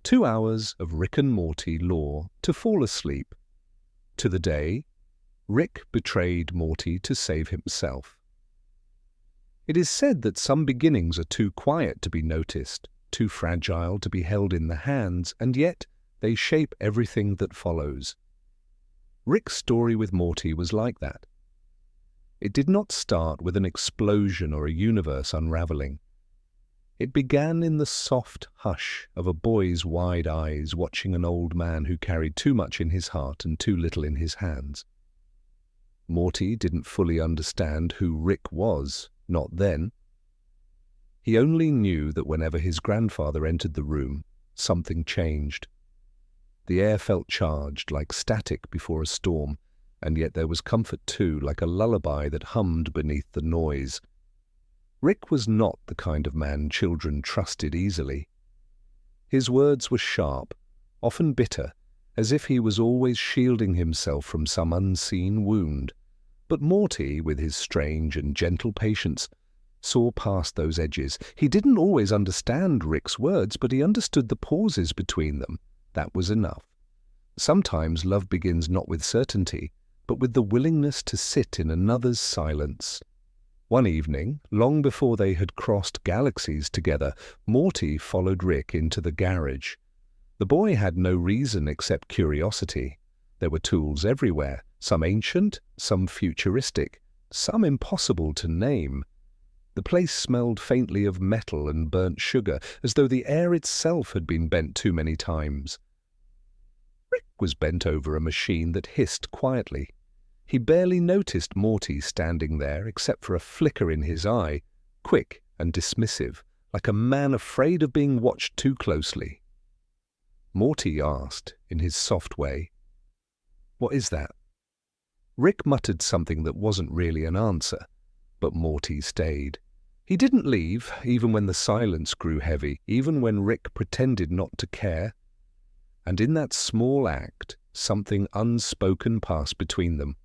2 hours of Rick and Morty lore to fall asleep. To the day, Rick betrayed Morty to save himself. It is said that some beginnings are too quiet to be noticed, too fragile to be held in the hands, and yet they shape everything that follows. Rick's story with Morty was like that. It did not start with an explosion or a universe unraveling. It began in the soft hush of a boy's wide eyes watching an old man who carried too much in his heart and too little in his hands. Morty didn't fully understand who Rick was, not then. He only knew that whenever his grandfather entered the room, something changed. The air felt charged, like static before a storm, and yet there was comfort too, like a lullaby that hummed beneath the noise. Rick was not the kind of man children trusted easily. His words were sharp, often bitter, as if he was always shielding himself from some unseen wound. But Morty, with his strange and gentle patience, saw past those edges. He didn't always understand Rick's words, but he understood the pauses between them. That was enough. Sometimes love begins not with certainty, but with the willingness to sit in another's silence. One evening, long before they had crossed galaxies together, Morty followed Rick into the garage. The boy had no reason except curiosity. There were tools everywhere, some ancient, some futuristic, some impossible to name. The place smelled faintly of metal and burnt sugar, as though the air itself had been bent too many times. Rick was bent over a machine that hissed quietly. He barely noticed Morty standing there except for a flicker in his eye, quick and dismissive, like a man afraid of being watched too closely. Morty asked, in his soft way, "What is that?" Rick muttered something that wasn't really an answer, but Morty stayed. He didn't leave, even when the silence grew heavy, even when Rick pretended not to care. And in that small act, something unspoken passed between them.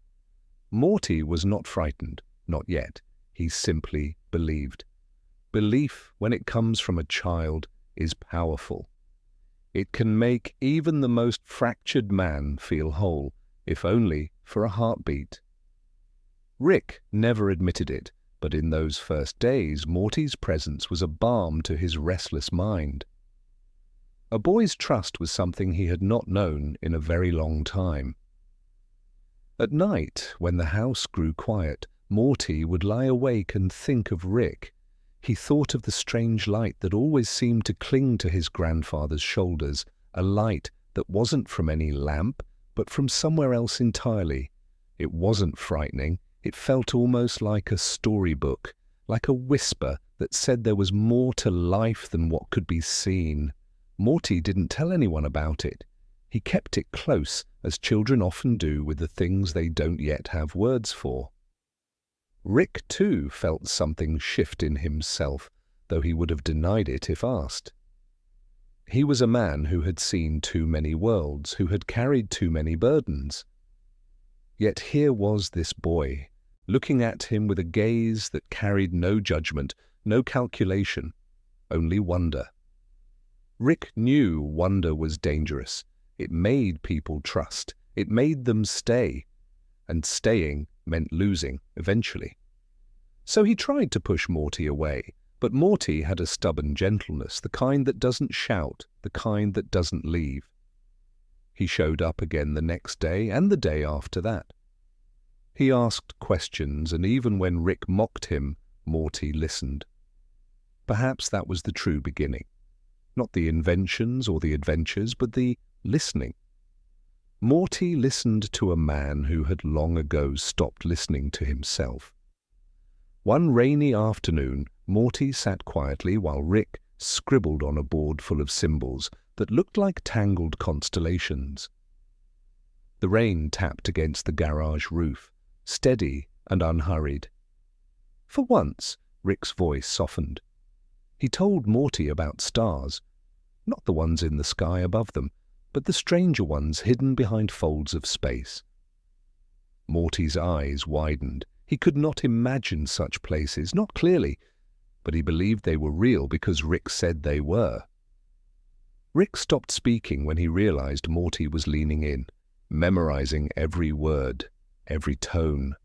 Morty was not frightened, not yet. He simply believed. Belief, when it comes from a child, is powerful. It can make even the most fractured man feel whole, if only for a heartbeat. Rick never admitted it, but in those first days, Morty's presence was a balm to his restless mind. A boy's trust was something he had not known in a very long time. At night, when the house grew quiet, Morty would lie awake and think of Rick. He thought of the strange light that always seemed to cling to his grandfather's shoulders, a light that wasn't from any lamp, but from somewhere else entirely. It wasn't frightening. It felt almost like a storybook, like a whisper that said there was more to life than what could be seen. Morty didn't tell anyone about it. He kept it close, as children often do with the things they don't yet have words for. Rick, too, felt something shift in himself, though he would have denied it if asked. He was a man who had seen too many worlds, who had carried too many burdens. Yet here was this boy, looking at him with a gaze that carried no judgment, no calculation, only wonder. Rick knew wonder was dangerous. It made people trust. It made them stay. And staying meant losing, eventually. So he tried to push Morty away, but Morty had a stubborn gentleness, the kind that doesn't shout, the kind that doesn't leave. He showed up again the next day and the day after that. He asked questions, and even when Rick mocked him, Morty listened. Perhaps that was the true beginning. Not the inventions or the adventures, but the listening. Morty listened to a man who had long ago stopped listening to himself. One rainy afternoon, Morty sat quietly while Rick scribbled on a board full of symbols that looked like tangled constellations. The rain tapped against the garage roof, steady and unhurried. For once, Rick's voice softened. He told Morty about stars, not the ones in the sky above them, but the stranger ones hidden behind folds of space. Morty's eyes widened. He could not imagine such places, not clearly, but he believed they were real because Rick said they were. Rick stopped speaking when he realized Morty was leaning in, memorizing every word, every tone.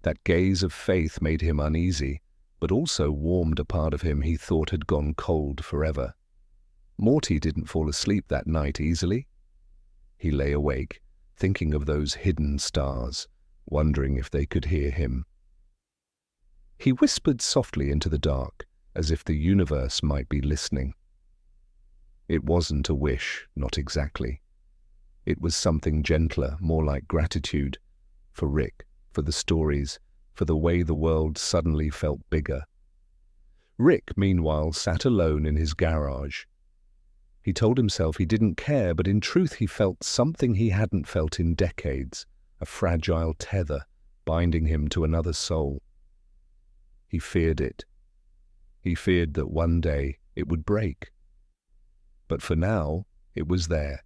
That gaze of faith made him uneasy, but also warmed a part of him he thought had gone cold forever. Morty didn't fall asleep that night easily. He lay awake, thinking of those hidden stars, wondering if they could hear him. He whispered softly into the dark, as if the universe might be listening. It wasn't a wish, not exactly. It was something gentler, more like gratitude, for Rick, for the stories, for the way the world suddenly felt bigger. Rick, meanwhile, sat alone in his garage. He told himself he didn't care, but in truth he felt something he hadn't felt in decades, a fragile tether binding him to another soul. He feared it. He feared that one day it would break. But for now, it was there,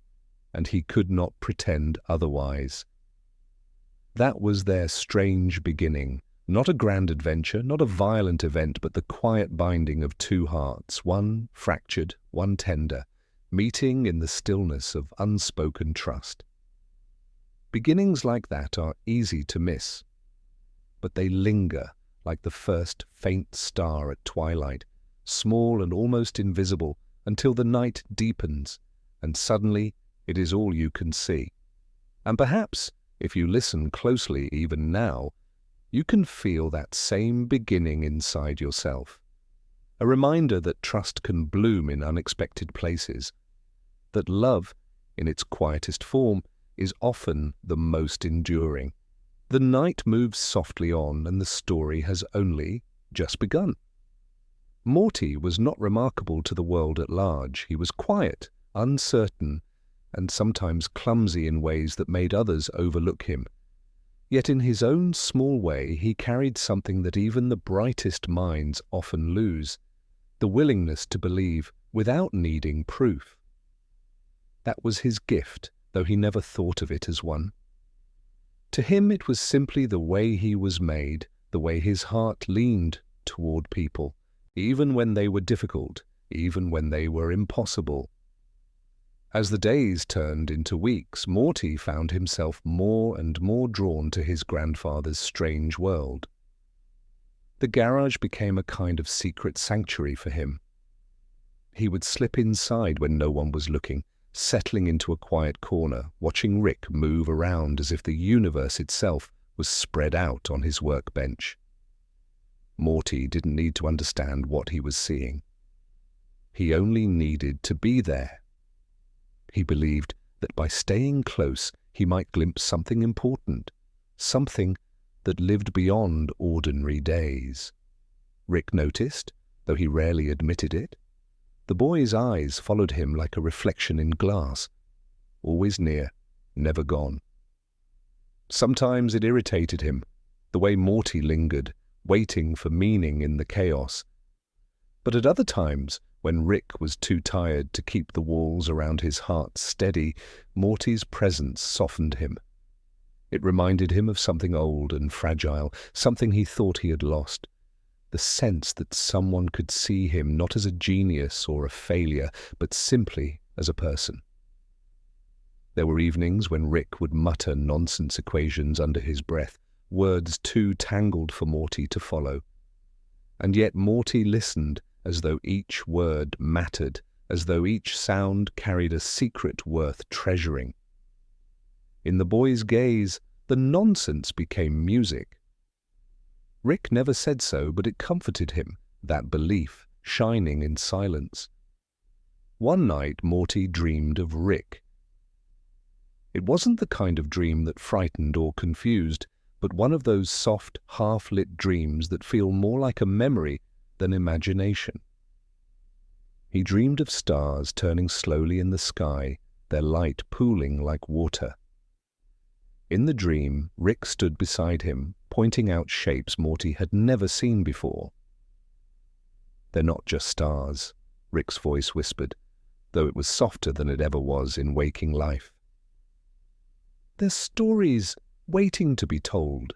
and he could not pretend otherwise. That was their strange beginning, not a grand adventure, not a violent event, but the quiet binding of two hearts, one fractured, one tender, meeting in the stillness of unspoken trust. Beginnings like that are easy to miss, but they linger like the first faint star at twilight, small and almost invisible, until the night deepens, and suddenly it is all you can see. And perhaps, if you listen closely even now, you can feel that same beginning inside yourself. A reminder that trust can bloom in unexpected places, that love, in its quietest form, is often the most enduring. The night moves softly on, and the story has only just begun. Morty was not remarkable to the world at large. He was quiet, uncertain, and sometimes clumsy in ways that made others overlook him. Yet in his own small way he carried something that even the brightest minds often lose, the willingness to believe without needing proof. That was his gift, though he never thought of it as one. To him it was simply the way he was made, the way his heart leaned toward people, even when they were difficult, even when they were impossible. As the days turned into weeks, Morty found himself more and more drawn to his grandfather's strange world. The garage became a kind of secret sanctuary for him. He would slip inside when no one was looking, settling into a quiet corner, watching Rick move around as if the universe itself was spread out on his workbench. Morty didn't need to understand what he was seeing. He only needed to be there. He believed that by staying close he might glimpse something important, something that lived beyond ordinary days. Rick noticed, though he rarely admitted it. The boy's eyes followed him like a reflection in glass, always near, never gone. Sometimes it irritated him, the way Morty lingered, waiting for meaning in the chaos. But at other times, when Rick was too tired to keep the walls around his heart steady, Morty's presence softened him. It reminded him of something old and fragile, something he thought he had lost. The sense that someone could see him not as a genius or a failure, but simply as a person. There were evenings when Rick would mutter nonsense equations under his breath, words too tangled for Morty to follow. And yet Morty listened as though each word mattered, as though each sound carried a secret worth treasuring. In the boy's gaze, the nonsense became music. Rick never said so, but it comforted him, that belief shining in silence. One night Morty dreamed of Rick. It wasn't the kind of dream that frightened or confused, but one of those soft, half-lit dreams that feel more like a memory than imagination. He dreamed of stars turning slowly in the sky, their light pooling like water. In the dream, Rick stood beside him, pointing out shapes Morty had never seen before. "They're not just stars," Rick's voice whispered, though it was softer than it ever was in waking life. "They're stories waiting to be told."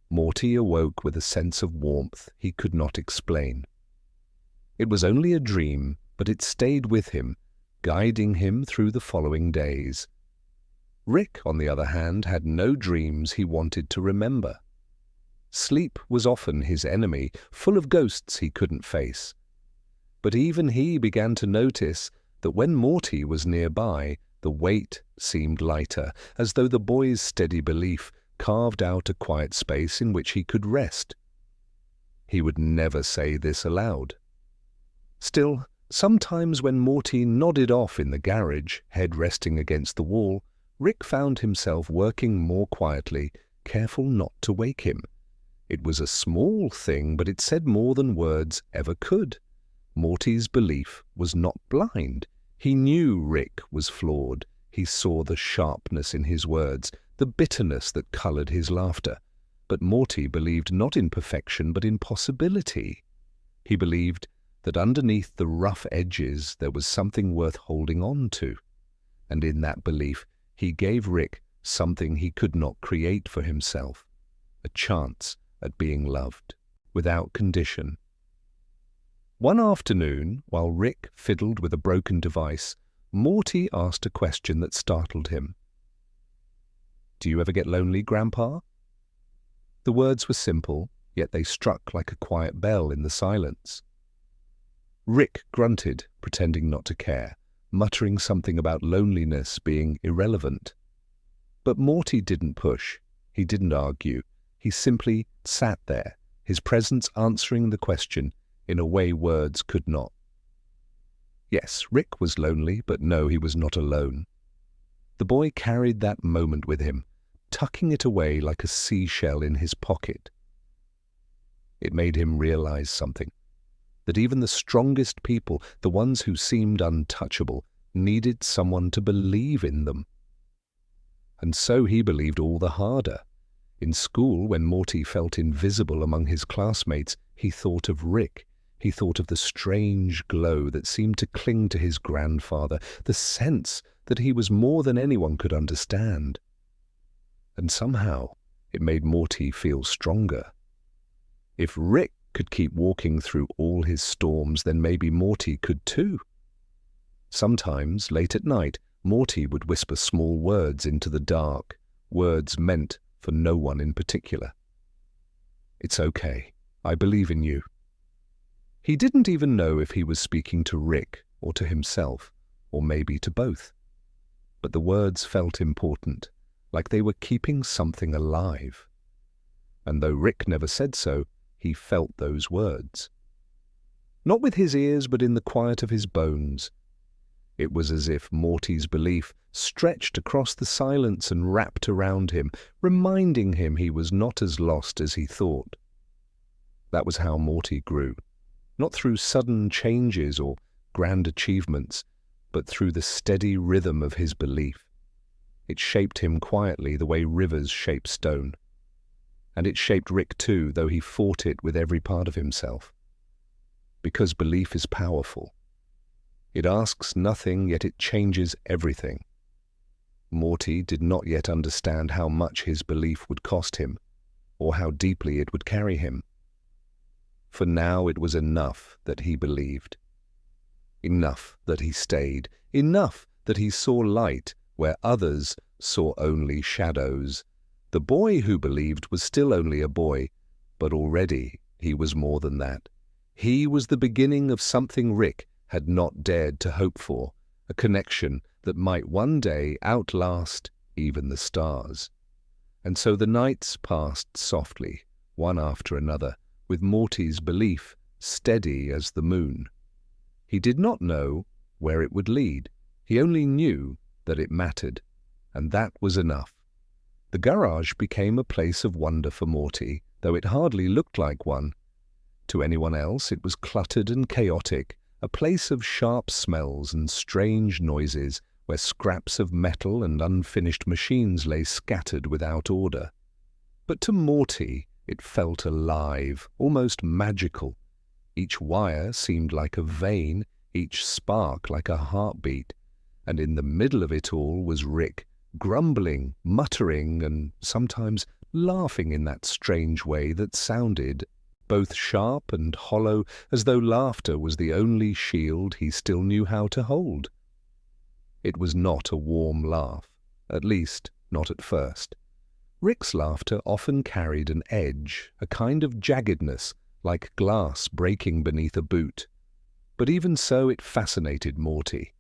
Morty awoke with a sense of warmth he could not explain. It was only a dream, but it stayed with him, guiding him through the following days. Rick, on the other hand, had no dreams he wanted to remember. Sleep was often his enemy, full of ghosts he couldn't face. But even he began to notice that when Morty was nearby, the weight seemed lighter, as though the boy's steady belief carved out a quiet space in which he could rest. He would never say this aloud. Still, sometimes when Morty nodded off in the garage, head resting against the wall, Rick found himself working more quietly, careful not to wake him. It was a small thing, but it said more than words ever could. Morty's belief was not blind. He knew Rick was flawed. He saw the sharpness in his words, the bitterness that colored his laughter. But Morty believed not in perfection, but in possibility. He believed that underneath the rough edges there was something worth holding on to. And in that belief, he gave Rick something he could not create for himself, a chance at being loved, without condition. One afternoon, while Rick fiddled with a broken device, Morty asked a question that startled him. "Do you ever get lonely, Grandpa?" The words were simple, yet they struck like a quiet bell in the silence. Rick grunted, pretending not to care, muttering something about loneliness being irrelevant. But Morty didn't push. He didn't argue. He simply sat there, his presence answering the question in a way words could not. Yes, Rick was lonely, but no, he was not alone. The boy carried that moment with him, tucking it away like a seashell in his pocket. It made him realize something, that even the strongest people, the ones who seemed untouchable, needed someone to believe in them. And so he believed all the harder. In school, when Morty felt invisible among his classmates, he thought of Rick. He thought of the strange glow that seemed to cling to his grandfather, the sense that he was more than anyone could understand. And somehow it made Morty feel stronger. If Rick could keep walking through all his storms, then maybe Morty could too. Sometimes, late at night, Morty would whisper small words into the dark, words meant for no one in particular. "It's okay. I believe in you." He didn't even know if he was speaking to Rick or to himself, or maybe to both. But the words felt important, like they were keeping something alive. And though Rick never said so, he felt those words. Not with his ears, but in the quiet of his bones. It was as if Morty's belief stretched across the silence and wrapped around him, reminding him he was not as lost as he thought. That was how Morty grew, not through sudden changes or grand achievements, but through the steady rhythm of his belief. It shaped him quietly the way rivers shape stone. And it shaped Rick too, though he fought it with every part of himself. Because belief is powerful. It asks nothing, yet it changes everything. Morty did not yet understand how much his belief would cost him, or how deeply it would carry him. For now it was enough that he believed. Enough that he stayed. Enough that he saw light where others saw only shadows. The boy who believed was still only a boy, but already he was more than that. He was the beginning of something Rick had not dared to hope for, a connection that might one day outlast even the stars. And so the nights passed softly, one after another, with Morty's belief steady as the moon. He did not know where it would lead. He only knew that it mattered, and that was enough. The garage became a place of wonder for Morty, though it hardly looked like one. To anyone else it was cluttered and chaotic, a place of sharp smells and strange noises, where scraps of metal and unfinished machines lay scattered without order. But to Morty it felt alive, almost magical. Each wire seemed like a vein, each spark like a heartbeat, and in the middle of it all was Rick, grumbling, muttering, and sometimes laughing in that strange way that sounded both sharp and hollow, as though laughter was the only shield he still knew how to hold. It was not a warm laugh, at least not at first. Rick's laughter often carried an edge, a kind of jaggedness, like glass breaking beneath a boot. But even so, it fascinated Morty.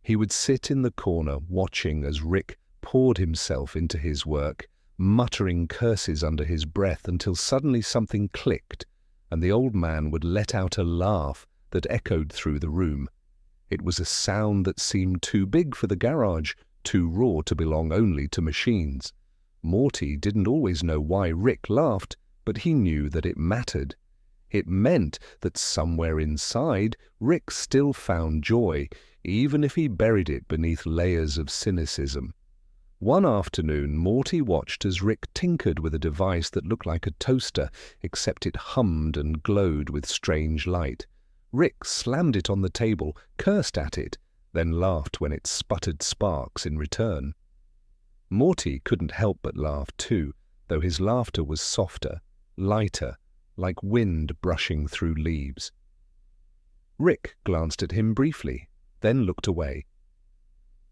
He would sit in the corner watching as Rick poured himself into his work, muttering curses under his breath until suddenly something clicked, and the old man would let out a laugh that echoed through the room. It was a sound that seemed too big for the garage, too raw to belong only to machines. Morty didn't always know why Rick laughed, but he knew that it mattered. It meant that somewhere inside, Rick still found joy, even if he buried it beneath layers of cynicism. One afternoon, Morty watched as Rick tinkered with a device that looked like a toaster, except it hummed and glowed with strange light. Rick slammed it on the table, cursed at it, then laughed when it sputtered sparks in return. Morty couldn't help but laugh too, though his laughter was softer, lighter, like wind brushing through leaves. Rick glanced at him briefly, then looked away.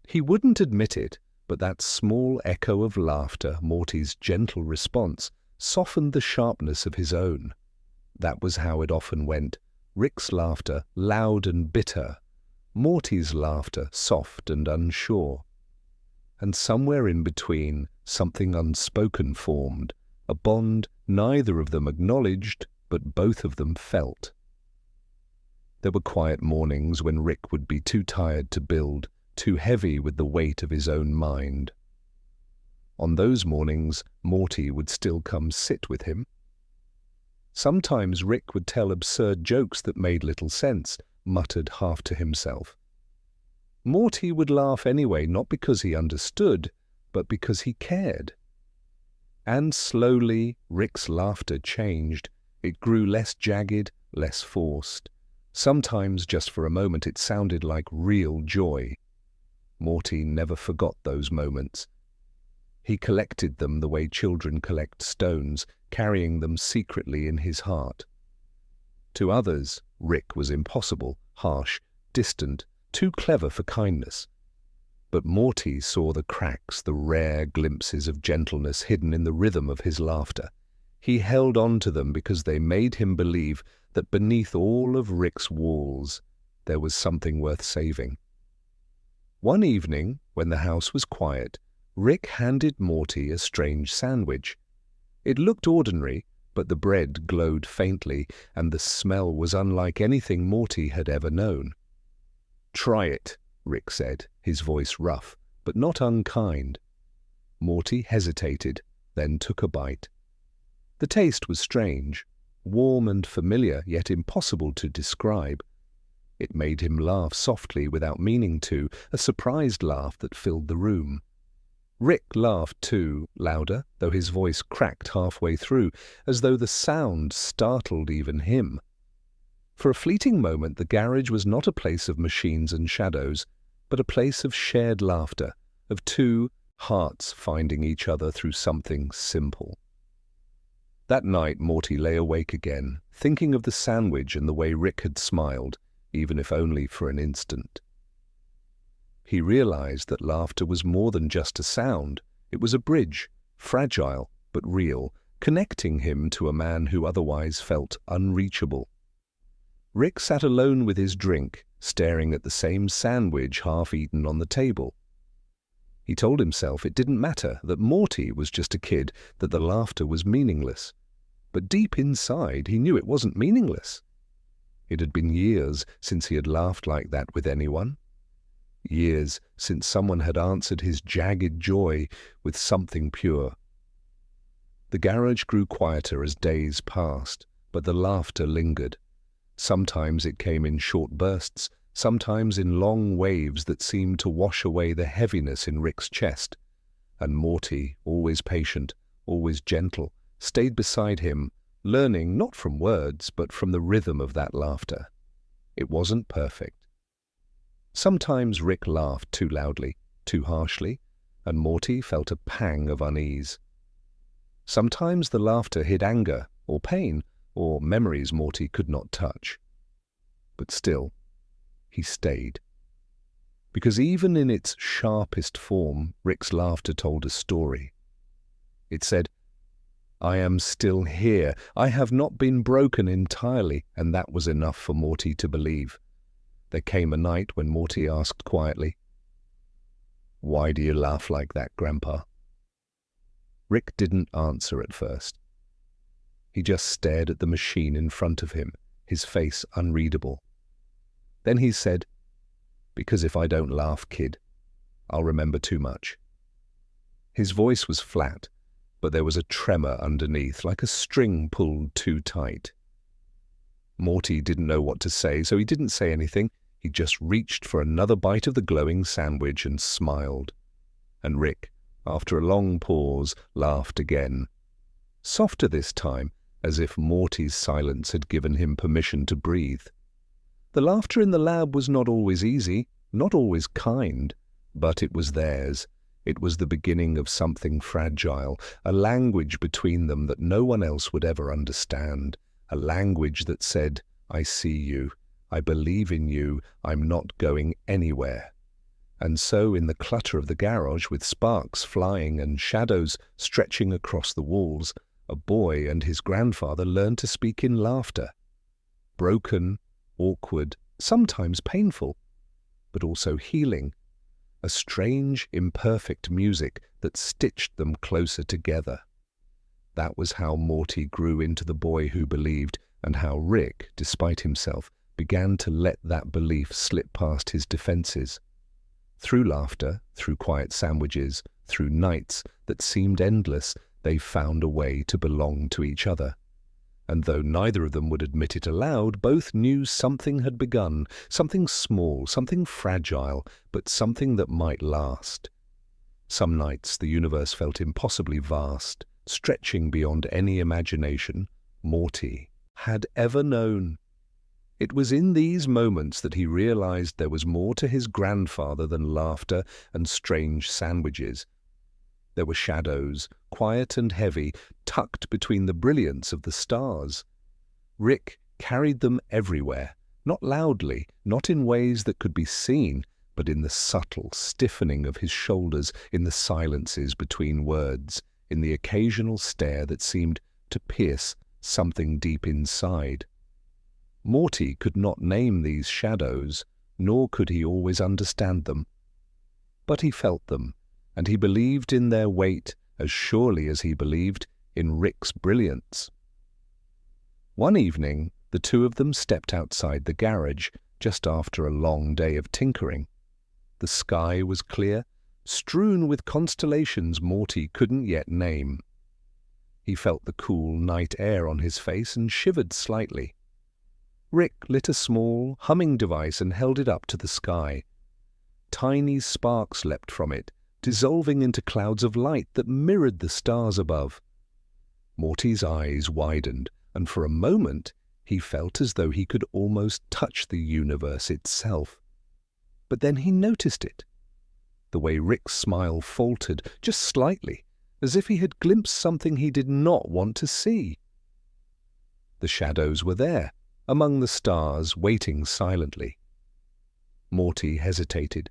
He wouldn't admit it, but that small echo of laughter, Morty's gentle response, softened the sharpness of his own. That was how it often went. Rick's laughter loud and bitter, Morty's laughter soft and unsure. And somewhere in between, something unspoken formed, a bond neither of them acknowledged, but both of them felt. There were quiet mornings when Rick would be too tired to build, too heavy with the weight of his own mind. On those mornings, Morty would still come sit with him. Sometimes Rick would tell absurd jokes that made little sense, muttered half to himself. Morty would laugh anyway, not because he understood, but because he cared. And slowly, Rick's laughter changed. It grew less jagged, less forced. Sometimes, just for a moment, it sounded like real joy. Morty never forgot those moments. He collected them the way children collect stones, carrying them secretly in his heart. To others, Rick was impossible, harsh, distant, too clever for kindness. But Morty saw the cracks, the rare glimpses of gentleness hidden in the rhythm of his laughter. He held on to them because they made him believe that beneath all of Rick's walls, there was something worth saving. One evening, when the house was quiet, Rick handed Morty a strange sandwich. It looked ordinary, but the bread glowed faintly, and the smell was unlike anything Morty had ever known. "Try it," Rick said, his voice rough, but not unkind. Morty hesitated, then took a bite. The taste was strange, warm and familiar, yet impossible to describe. It made him laugh softly without meaning to, a surprised laugh that filled the room. Rick laughed too, louder, though his voice cracked halfway through, as though the sound startled even him. For a fleeting moment, the garage was not a place of machines and shadows, but a place of shared laughter, of two hearts finding each other through something simple. That night, Morty lay awake again, thinking of the sandwich and the way Rick had smiled, even if only for an instant. He realized that laughter was more than just a sound. It was a bridge, fragile but real, connecting him to a man who otherwise felt unreachable. Rick sat alone with his drink, staring at the same sandwich half-eaten on the table. He told himself it didn't matter, that Morty was just a kid, that the laughter was meaningless. But deep inside, he knew it wasn't meaningless. It had been years since he had laughed like that with anyone. Years since someone had answered his jagged joy with something pure. The garage grew quieter as days passed, but the laughter lingered. Sometimes it came in short bursts, sometimes in long waves that seemed to wash away the heaviness in Rick's chest. And Morty, always patient, always gentle, stayed beside him, learning not from words, but from the rhythm of that laughter. It wasn't perfect. Sometimes Rick laughed too loudly, too harshly, and Morty felt a pang of unease. Sometimes the laughter hid anger or pain, or memories Morty could not touch. But still, he stayed. Because even in its sharpest form, Rick's laughter told a story. It said, "I am still here. I have not been broken entirely," and that was enough for Morty to believe. There came a night when Morty asked quietly, "Why do you laugh like that, Grandpa?" Rick didn't answer at first. He just stared at the machine in front of him, his face unreadable. Then he said, "Because if I don't laugh, kid, I'll remember too much." His voice was flat, but there was a tremor underneath, like a string pulled too tight. Morty didn't know what to say, so he didn't say anything. He just reached for another bite of the glowing sandwich and smiled. And Rick, after a long pause, laughed again. Softer this time, as if Morty's silence had given him permission to breathe. The laughter in the lab was not always easy, not always kind, but it was theirs. It was the beginning of something fragile, a language between them that no one else would ever understand, a language that said, "I see you, I believe in you, I'm not going anywhere." And so in the clutter of the garage, with sparks flying and shadows stretching across the walls, a boy and his grandfather learned to speak in laughter. Broken, awkward, sometimes painful, but also healing. A strange, imperfect music that stitched them closer together. That was how Morty grew into the boy who believed, and how Rick, despite himself, began to let that belief slip past his defenses. Through laughter, through quiet sandwiches, through nights that seemed endless, they found a way to belong to each other. And though neither of them would admit it aloud, both knew something had begun, something small, something fragile, but something that might last. Some nights the universe felt impossibly vast, stretching beyond any imagination Morty had ever known. It was in these moments that he realized there was more to his grandfather than laughter and strange sandwiches. There were shadows, quiet and heavy, tucked between the brilliance of the stars. Rick carried them everywhere, not loudly, not in ways that could be seen, but in the subtle stiffening of his shoulders, in the silences between words, in the occasional stare that seemed to pierce something deep inside. Morty could not name these shadows, nor could he always understand them. But he felt them, and he believed in their weight as surely as he believed in Rick's brilliance. One evening, the two of them stepped outside the garage just after a long day of tinkering. The sky was clear, strewn with constellations Morty couldn't yet name. He felt the cool night air on his face and shivered slightly. Rick lit a small, humming device and held it up to the sky. Tiny sparks leapt from it, dissolving into clouds of light that mirrored the stars above. Morty's eyes widened, and for a moment he felt as though he could almost touch the universe itself. But then he noticed it. The way Rick's smile faltered, just slightly, as if he had glimpsed something he did not want to see. The shadows were there, among the stars, waiting silently. Morty hesitated.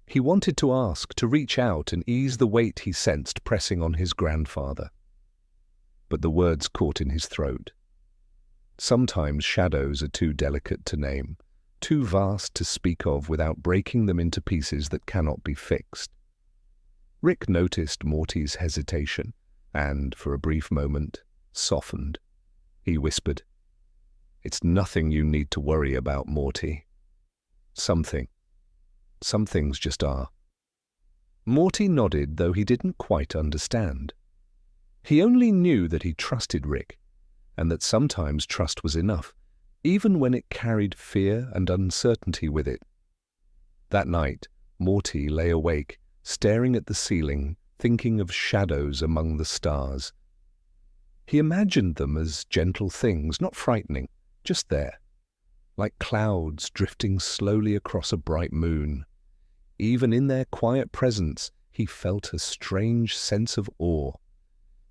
He wanted to ask, to reach out and ease the weight he sensed pressing on his grandfather. But the words caught in his throat. Sometimes shadows are too delicate to name, too vast to speak of without breaking them into pieces that cannot be fixed. Rick noticed Morty's hesitation and, for a brief moment, softened. He whispered, "It's nothing you need to worry about, Morty. Some things just are." Morty nodded, though he didn't quite understand. He only knew that he trusted Rick, and that sometimes trust was enough, even when it carried fear and uncertainty with it. That night, Morty lay awake, staring at the ceiling, thinking of shadows among the stars. He imagined them as gentle things, not frightening, just there, like clouds drifting slowly across a bright moon. Even in their quiet presence, he felt a strange sense of awe.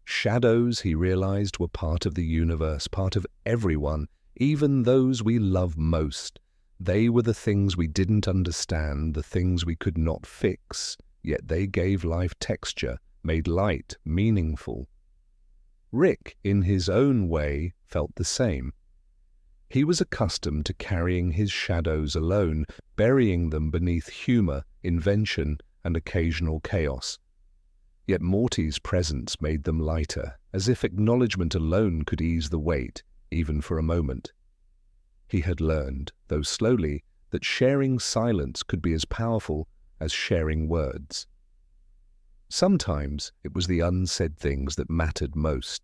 Shadows, he realized, were part of the universe, part of everyone, even those we love most. They were the things we didn't understand, the things we could not fix, yet they gave life texture, made light meaningful. Rick, in his own way, felt the same. He was accustomed to carrying his shadows alone, burying them beneath humor, invention, and occasional chaos. Yet Morty's presence made them lighter, as if acknowledgement alone could ease the weight, even for a moment. He had learned, though slowly, that sharing silence could be as powerful as sharing words. Sometimes it was the unsaid things that mattered most.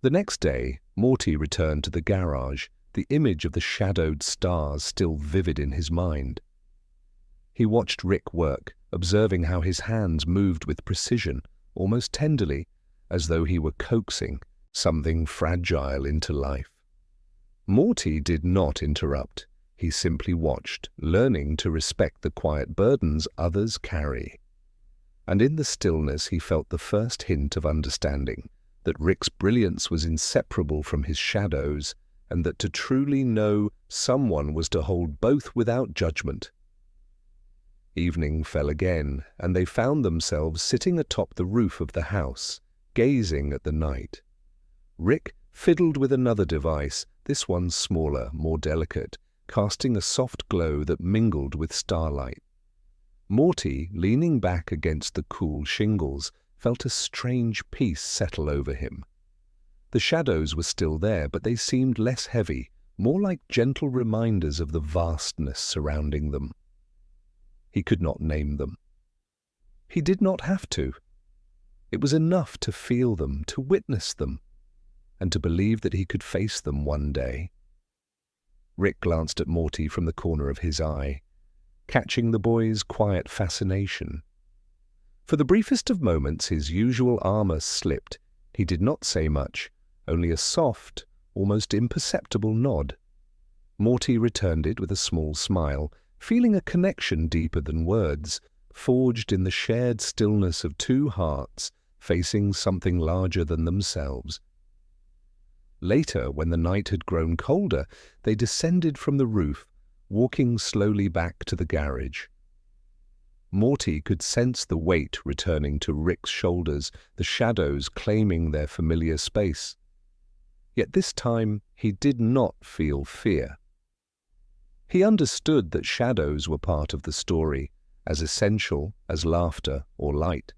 The next day, Morty returned to the garage, the image of the shadowed stars still vivid in his mind. He watched Rick work, observing how his hands moved with precision, almost tenderly, as though he were coaxing something fragile into life. Morty did not interrupt. He simply watched, learning to respect the quiet burdens others carry. And in the stillness he felt the first hint of understanding, that Rick's brilliance was inseparable from his shadows, and that to truly know someone was to hold both without judgment. Evening fell again, and they found themselves sitting atop the roof of the house, gazing at the night. Rick fiddled with another device, this one smaller, more delicate, casting a soft glow that mingled with starlight. Morty, leaning back against the cool shingles, felt a strange peace settle over him. The shadows were still there, but they seemed less heavy, more like gentle reminders of the vastness surrounding them. He could not name them. He did not have to. It was enough to feel them, to witness them, and to believe that he could face them one day. Rick glanced at Morty from the corner of his eye, catching the boy's quiet fascination. For the briefest of moments his usual armor slipped. He did not say much, only a soft, almost imperceptible nod. Morty returned it with a small smile, feeling a connection deeper than words, forged in the shared stillness of two hearts facing something larger than themselves. Later, when the night had grown colder, they descended from the roof, walking slowly back to the garage. Morty could sense the weight returning to Rick's shoulders, the shadows claiming their familiar space. Yet this time he did not feel fear. He understood that shadows were part of the story, as essential as laughter or light.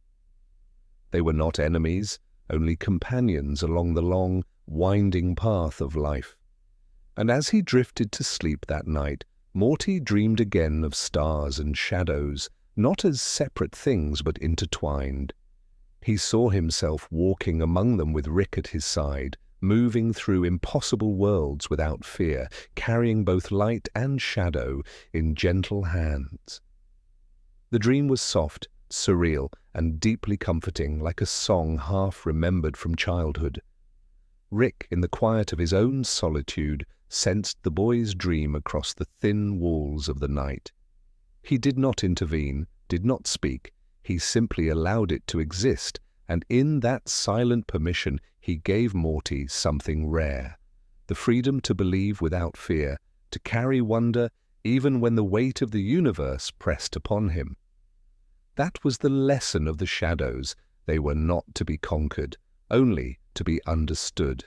They were not enemies, only companions along the long, winding path of life. And as he drifted to sleep that night, Morty dreamed again of stars and shadows, not as separate things but intertwined. He saw himself walking among them with Rick at his side, moving through impossible worlds without fear, carrying both light and shadow in gentle hands. The dream was soft, surreal, and deeply comforting, like a song half remembered from childhood. Rick, in the quiet of his own solitude, sensed the boy's dream across the thin walls of the night. He did not intervene, did not speak. He simply allowed it to exist, and in that silent permission he gave Morty something rare, the freedom to believe without fear, to carry wonder even when the weight of the universe pressed upon him. That was the lesson of the shadows. They were not to be conquered, only to be understood.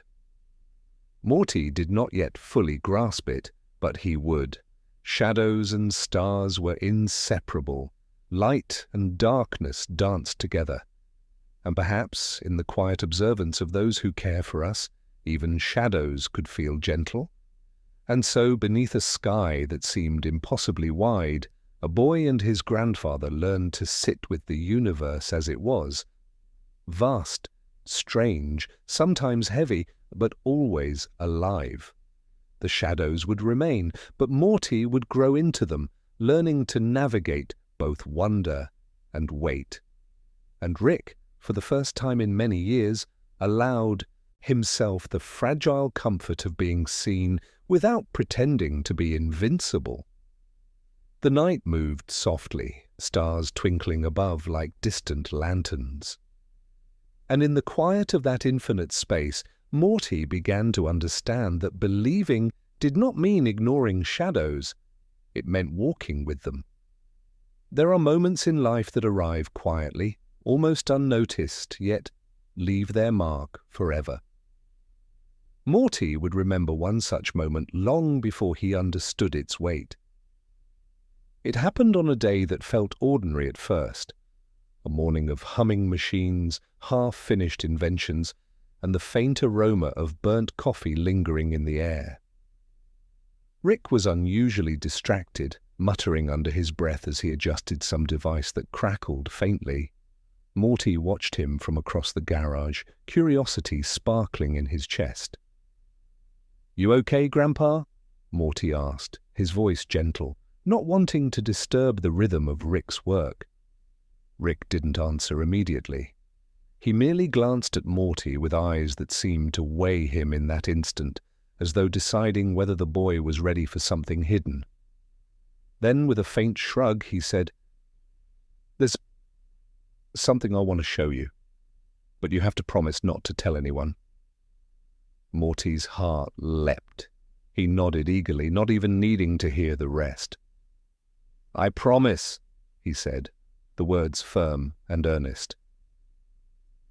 Morty did not yet fully grasp it, but he would. Shadows and stars were inseparable. Light and darkness danced together. And perhaps, in the quiet observance of those who care for us, even shadows could feel gentle. And so, beneath a sky that seemed impossibly wide, a boy and his grandfather learned to sit with the universe as it was. Vast, strange, sometimes heavy, but always alive. The shadows would remain, but Morty would grow into them, learning to navigate both wonder and weight. And Rick, for the first time in many years, allowed himself the fragile comfort of being seen without pretending to be invincible. The night moved softly, stars twinkling above like distant lanterns. And in the quiet of that infinite space, Morty began to understand that believing did not mean ignoring shadows. It meant walking with them. There are moments in life that arrive quietly, almost unnoticed, yet leave their mark forever. Morty would remember one such moment long before he understood its weight. It happened on a day that felt ordinary at first, a morning of humming machines, half-finished inventions, and the faint aroma of burnt coffee lingering in the air. Rick was unusually distracted, muttering under his breath as he adjusted some device that crackled faintly. Morty watched him from across the garage, curiosity sparkling in his chest. "You okay, Grandpa?" Morty asked, his voice gentle, not wanting to disturb the rhythm of Rick's work. Rick didn't answer immediately. He merely glanced at Morty with eyes that seemed to weigh him in that instant, as though deciding whether the boy was ready for something hidden. Then, with a faint shrug, he said, "There's something I want to show you, but you have to promise not to tell anyone." Morty's heart leapt. He nodded eagerly, not even needing to hear the rest. "I promise," he said, the words firm and earnest.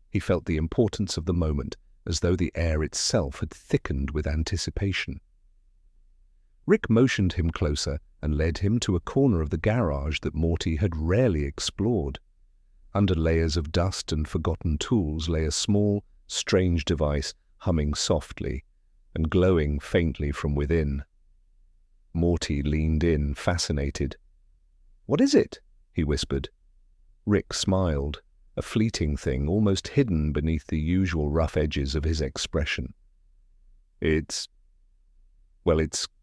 He felt the importance of the moment, as though the air itself had thickened with anticipation. Rick motioned him closer and led him to a corner of the garage that Morty had rarely explored. Under layers of dust and forgotten tools lay a small, strange device humming softly and glowing faintly from within. Morty leaned in, fascinated. "What is it?" he whispered. Rick smiled, a fleeting thing almost hidden beneath the usual rough edges of his expression. It's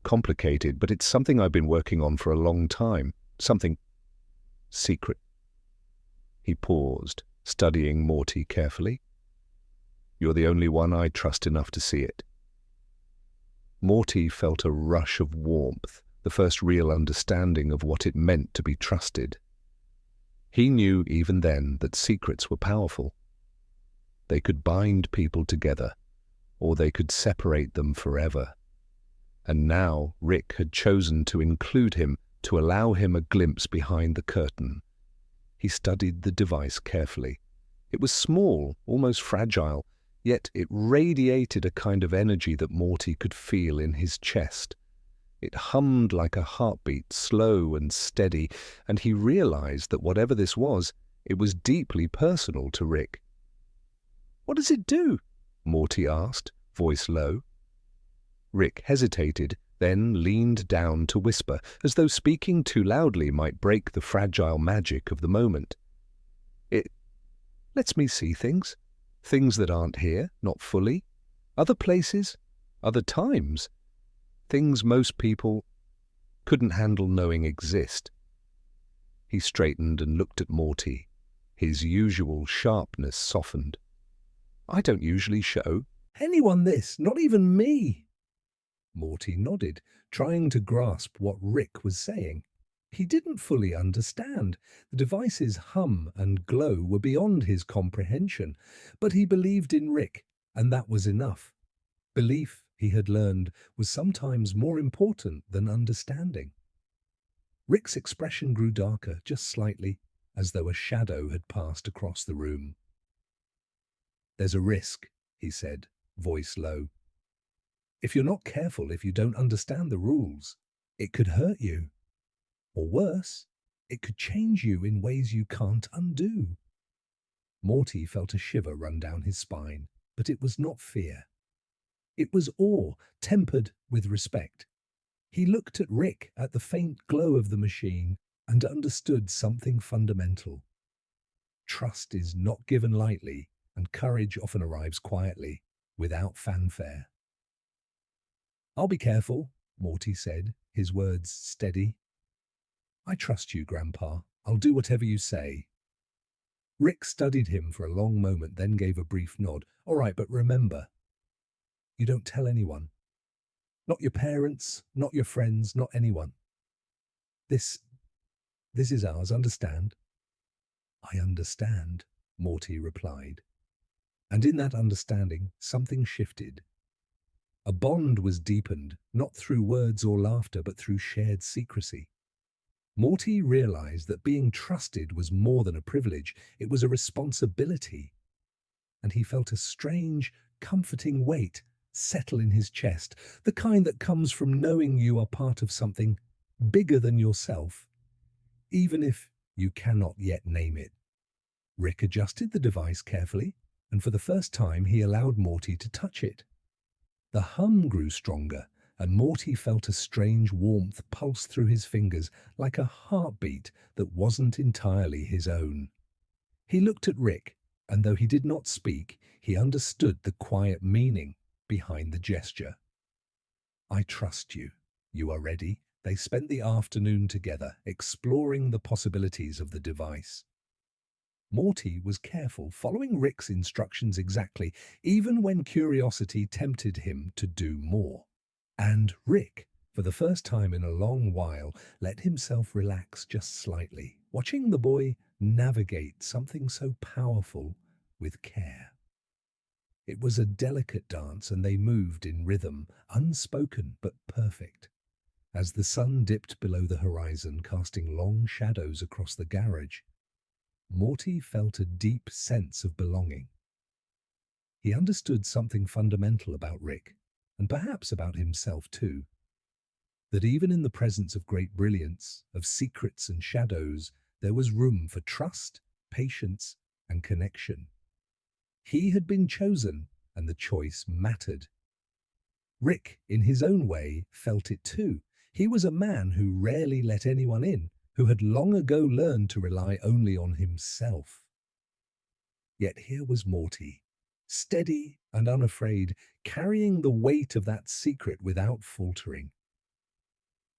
complicated, but it's something I've been working on for a long time. Something secret." He paused, studying Morty carefully. "You're the only one I trust enough to see it." Morty felt a rush of warmth, the first real understanding of what it meant to be trusted. He knew even then that secrets were powerful. They could bind people together, or they could separate them forever. And now Rick had chosen to include him, to allow him a glimpse behind the curtain. He studied the device carefully. It was small, almost fragile, yet it radiated a kind of energy that Morty could feel in his chest. It hummed like a heartbeat, slow and steady, and he realized that whatever this was, it was deeply personal to Rick. "What does it do?" Morty asked, voice low. Rick hesitated, then leaned down to whisper, as though speaking too loudly might break the fragile magic of the moment. "It lets me see things. Things that aren't here, not fully. Other places, other times. Things most people couldn't handle knowing exist." He straightened and looked at Morty. His usual sharpness softened. "I don't usually show anyone this, not even me." Morty nodded, trying to grasp what Rick was saying. He didn't fully understand. The device's hum and glow were beyond his comprehension, but he believed in Rick, and that was enough. Belief, he had learned, was sometimes more important than understanding. Rick's expression grew darker, just slightly, as though a shadow had passed across the room. "There's a risk," he said, voice low. "If you're not careful, if you don't understand the rules, it could hurt you. Or worse, it could change you in ways you can't undo." Morty felt a shiver run down his spine, but it was not fear. It was awe, tempered with respect. He looked at Rick, at the faint glow of the machine, and understood something fundamental. Trust is not given lightly, and courage often arrives quietly, without fanfare. "I'll be careful," Morty said, his words steady. "I trust you, Grandpa. I'll do whatever you say." Rick studied him for a long moment, then gave a brief nod. "All right, but remember, you don't tell anyone. Not your parents, not your friends, not anyone. This is ours, understand?" "I understand," Morty replied. And in that understanding, something shifted. A bond was deepened, not through words or laughter, but through shared secrecy. Morty realized that being trusted was more than a privilege, it was a responsibility. And he felt a strange, comforting weight settle in his chest, the kind that comes from knowing you are part of something bigger than yourself, even if you cannot yet name it. Rick adjusted the device carefully, and for the first time he allowed Morty to touch it. The hum grew stronger, and Morty felt a strange warmth pulse through his fingers, like a heartbeat that wasn't entirely his own. He looked at Rick, and though he did not speak, he understood the quiet meaning behind the gesture. I trust you. You are ready? They spent the afternoon together, exploring the possibilities of the device. Morty was careful, following Rick's instructions exactly, even when curiosity tempted him to do more. And Rick, for the first time in a long while, let himself relax just slightly, watching the boy navigate something so powerful with care. It was a delicate dance, and they moved in rhythm, unspoken but perfect. As the sun dipped below the horizon, casting long shadows across the garage, Morty felt a deep sense of belonging. He understood something fundamental about Rick, and perhaps about himself too, that even in the presence of great brilliance, of secrets and shadows, there was room for trust, patience, and connection. He had been chosen, and the choice mattered. Rick, in his own way, felt it too. He was a man who rarely let anyone in, who had long ago learned to rely only on himself. Yet here was Morty, steady and unafraid, carrying the weight of that secret without faltering.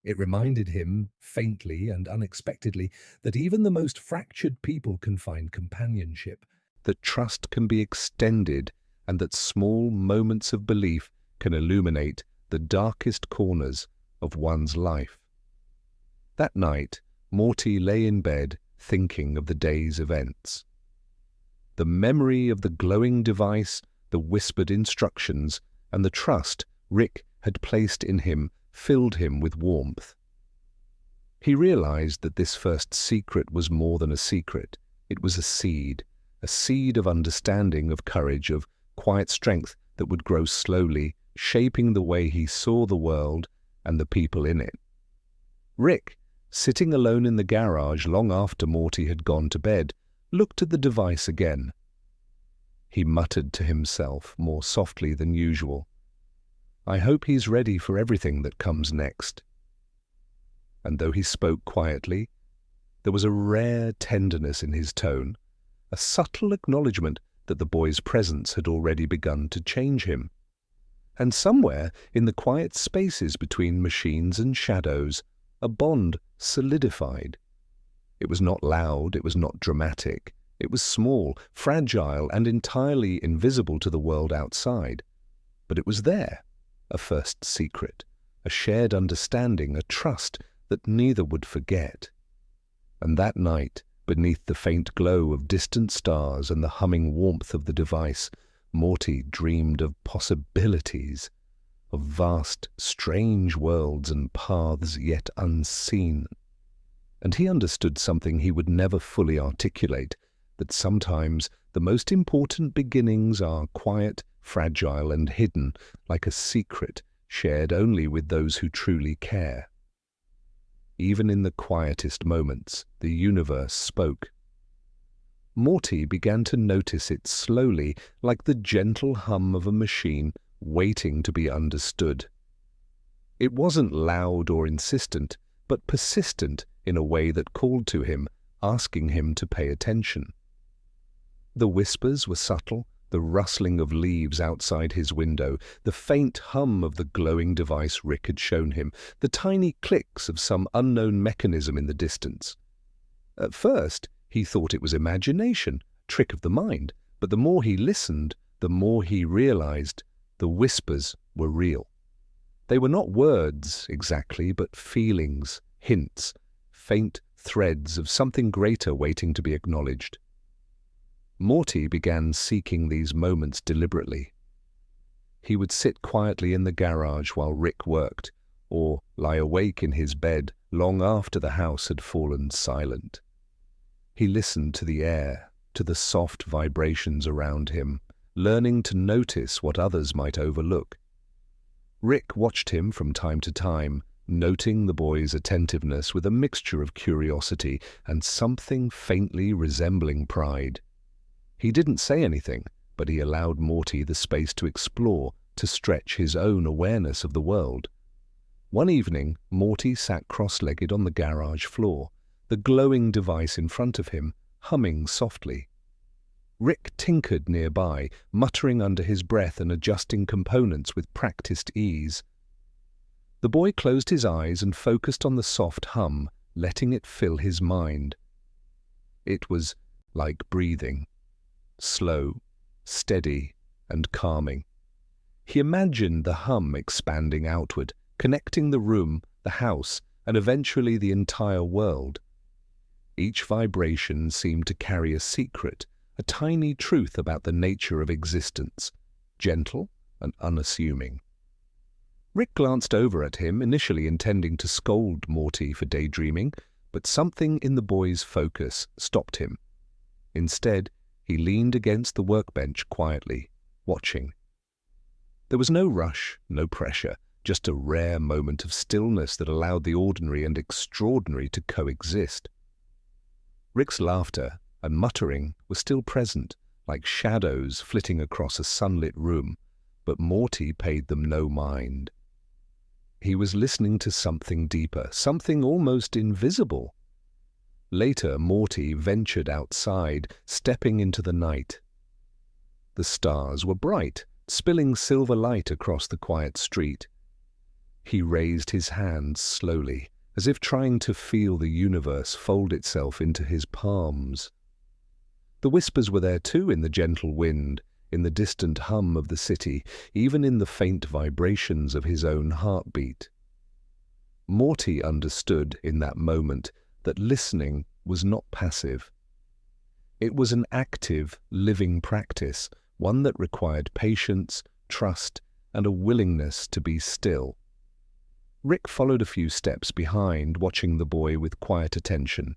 It reminded him, faintly and unexpectedly, that even the most fractured people can find companionship, that trust can be extended, and that small moments of belief can illuminate the darkest corners of one's life. That night, Morty lay in bed thinking of the day's events. The memory of the glowing device, the whispered instructions, and the trust Rick had placed in him filled him with warmth. He realized that this first secret was more than a secret. It was a seed of understanding, of courage, of quiet strength that would grow slowly, shaping the way he saw the world and the people in it. Rick, sitting alone in the garage long after Morty had gone to bed, looked at the device again. He muttered to himself more softly than usual, I hope he's ready for everything that comes next. And though he spoke quietly, there was a rare tenderness in his tone, a subtle acknowledgement that the boy's presence had already begun to change him. And somewhere in the quiet spaces between machines and shadows, a bond solidified. It was not loud, it was not dramatic. It was small, fragile, and entirely invisible to the world outside. But it was there, a first secret, a shared understanding, a trust that neither would forget. And that night, beneath the faint glow of distant stars and the humming warmth of the device, Morty dreamed of possibilities, of vast, strange worlds and paths yet unseen. And he understood something he would never fully articulate, that sometimes the most important beginnings are quiet, fragile, and hidden, like a secret shared only with those who truly care. Even in the quietest moments, the universe spoke. Morty began to notice it slowly, like the gentle hum of a machine waiting to be understood. It wasn't loud or insistent, but persistent in a way that called to him, asking him to pay attention. The whispers were subtle, the rustling of leaves outside his window, the faint hum of the glowing device Rick had shown him, the tiny clicks of some unknown mechanism in the distance. At first, he thought it was imagination, trick of the mind, but the more he listened, the more he realized the whispers were real. They were not words exactly, but feelings, hints, faint threads of something greater waiting to be acknowledged. Morty began seeking these moments deliberately. He would sit quietly in the garage while Rick worked, or lie awake in his bed long after the house had fallen silent. He listened to the air, to the soft vibrations around him, learning to notice what others might overlook. Rick watched him from time to time, noting the boy's attentiveness with a mixture of curiosity and something faintly resembling pride. He didn't say anything, but he allowed Morty the space to explore, to stretch his own awareness of the world. One evening, Morty sat cross-legged on the garage floor, the glowing device in front of him, humming softly. Rick tinkered nearby, muttering under his breath and adjusting components with practiced ease. The boy closed his eyes and focused on the soft hum, letting it fill his mind. It was like breathing, slow, steady, and calming. He imagined the hum expanding outward, connecting the room, the house, and eventually the entire world. Each vibration seemed to carry a secret, a tiny truth about the nature of existence, gentle and unassuming. Rick glanced over at him, initially intending to scold Morty for daydreaming, but something in the boy's focus stopped him. Instead, he leaned against the workbench quietly, watching. There was no rush, no pressure, just a rare moment of stillness that allowed the ordinary and extraordinary to coexist. Rick's laughter and muttering were still present, like shadows flitting across a sunlit room, but Morty paid them no mind. He was listening to something deeper, something almost invisible. Later, Morty ventured outside, stepping into the night. The stars were bright, spilling silver light across the quiet street. He raised his hands slowly, as if trying to feel the universe fold itself into his palms. The whispers were there too, in the gentle wind, in the distant hum of the city, even in the faint vibrations of his own heartbeat. Morty understood in that moment that listening was not passive. It was an active, living practice, one that required patience, trust, and a willingness to be still. Rick followed a few steps behind, watching the boy with quiet attention.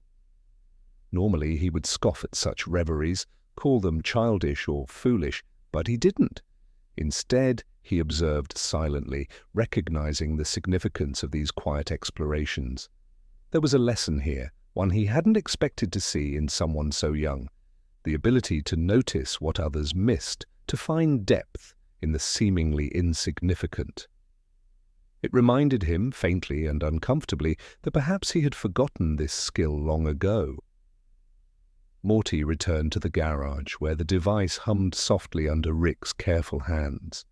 Normally he would scoff at such reveries, call them childish or foolish, but he didn't. Instead, he observed silently, recognizing the significance of these quiet explorations. There was a lesson here, one he hadn't expected to see in someone so young, the ability to notice what others missed, to find depth in the seemingly insignificant. It reminded him, faintly and uncomfortably, that perhaps he had forgotten this skill long ago. Morty returned to the garage, where the device hummed softly under Rick's careful hands.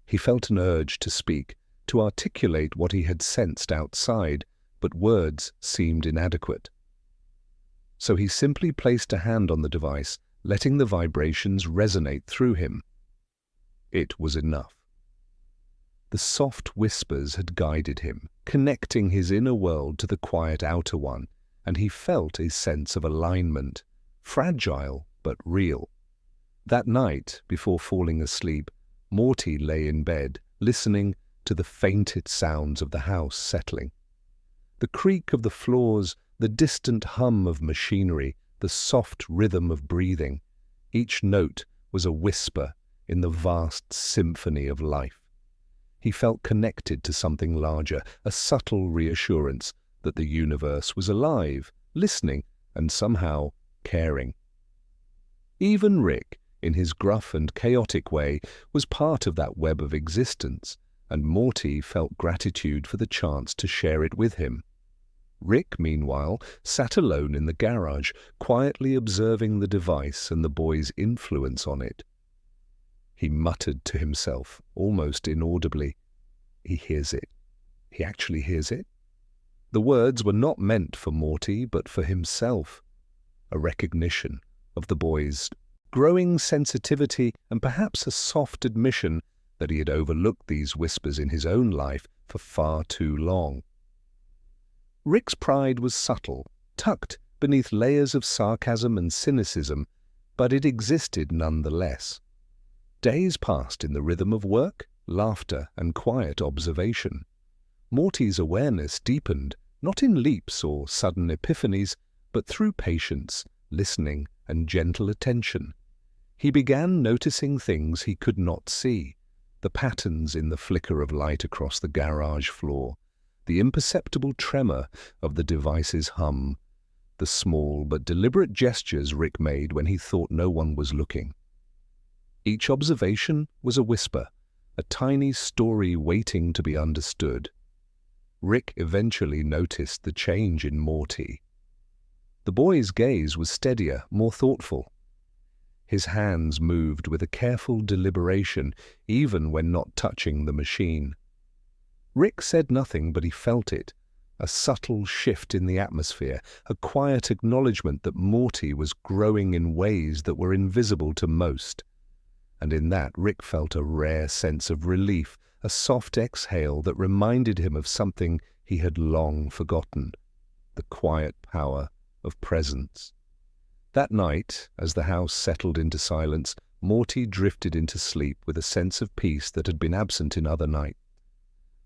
He felt an urge to speak, to articulate what he had sensed outside, but words seemed inadequate. So he simply placed a hand on the device, letting the vibrations resonate through him. It was enough. The soft whispers had guided him, connecting his inner world to the quiet outer one, and he felt a sense of alignment, fragile but real. That night, before falling asleep, Morty lay in bed, listening to the faintest sounds of the house settling. The creak of the floors, the distant hum of machinery, the soft rhythm of breathing. Each note was a whisper in the vast symphony of life. He felt connected to something larger, a subtle reassurance that the universe was alive, listening, and somehow caring. Even Rick, in his gruff and chaotic way, was part of that web of existence, and Morty felt gratitude for the chance to share it with him. Rick, meanwhile, sat alone in the garage, quietly observing the device and the boy's influence on it. He muttered to himself, almost inaudibly, "He hears it. He actually hears it." The words were not meant for Morty, but for himself. A recognition of the boy's growing sensitivity and perhaps a soft admission that he had overlooked these whispers in his own life for far too long. Rick's pride was subtle, tucked beneath layers of sarcasm and cynicism, but it existed nonetheless. Days passed in the rhythm of work, laughter, and quiet observation. Morty's awareness deepened, not in leaps or sudden epiphanies, but through patience, listening, and gentle attention. He began noticing things he could not see, the patterns in the flicker of light across the garage floor, the imperceptible tremor of the device's hum, the small but deliberate gestures Rick made when he thought no one was looking. Each observation was a whisper, a tiny story waiting to be understood. Rick eventually noticed the change in Morty. The boy's gaze was steadier, more thoughtful. His hands moved with a careful deliberation, even when not touching the machine. Rick said nothing, but he felt it, a subtle shift in the atmosphere, a quiet acknowledgement that Morty was growing in ways that were invisible to most. And in that, Rick felt a rare sense of relief, a soft exhale that reminded him of something he had long forgotten, the quiet power of presence. That night, as the house settled into silence, Morty drifted into sleep with a sense of peace that had been absent in other nights.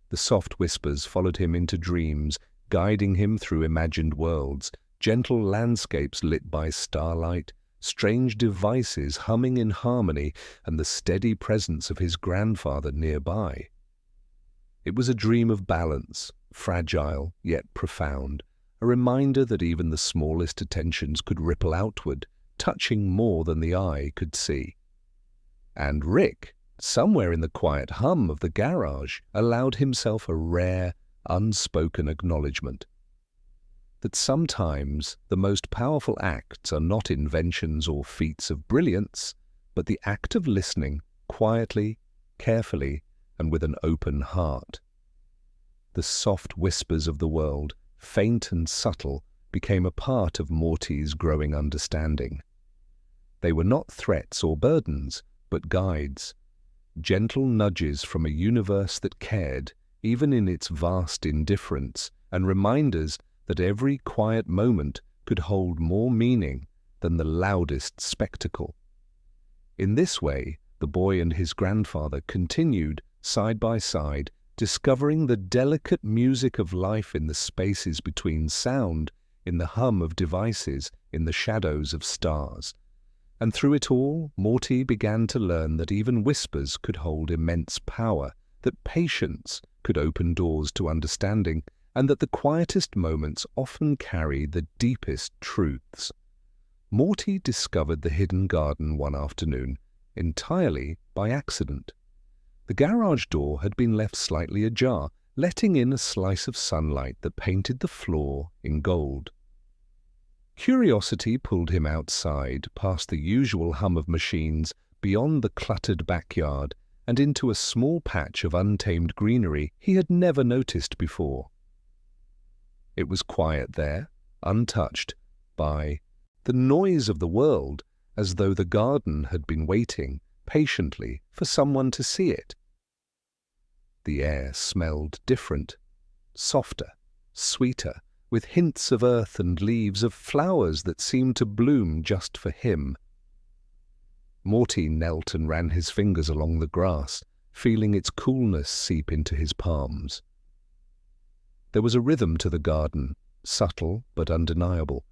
The soft whispers followed him into dreams, guiding him through imagined worlds, gentle landscapes lit by starlight, strange devices humming in harmony, and the steady presence of his grandfather nearby. It was a dream of balance, fragile yet profound, a reminder that even the smallest attentions could ripple outward, touching more than the eye could see. And Rick, somewhere in the quiet hum of the garage, allowed himself a rare, unspoken acknowledgement that sometimes the most powerful acts are not inventions or feats of brilliance, but the act of listening quietly, carefully, and with an open heart. The soft whispers of the world, faint and subtle, became a part of Morty's growing understanding. They were not threats or burdens, but guides, gentle nudges from a universe that cared, even in its vast indifference, and reminders that every quiet moment could hold more meaning than the loudest spectacle. In this way, the boy and his grandfather continued, side by side, discovering the delicate music of life in the spaces between sound, in the hum of devices, in the shadows of stars. And through it all, Morty began to learn that even whispers could hold immense power, that patience could open doors to understanding, and that the quietest moments often carry the deepest truths. Morty discovered the hidden garden one afternoon, entirely by accident. The garage door had been left slightly ajar, letting in a slice of sunlight that painted the floor in gold. Curiosity pulled him outside, past the usual hum of machines, beyond the cluttered backyard, and into a small patch of untamed greenery he had never noticed before. It was quiet there, untouched by the noise of the world, as though the garden had been waiting patiently for someone to see it. The air smelled different, softer, sweeter, with hints of earth and leaves, of flowers that seemed to bloom just for him. Morty knelt and ran his fingers along the grass, feeling its coolness seep into his palms. There was a rhythm to the garden, subtle but undeniable,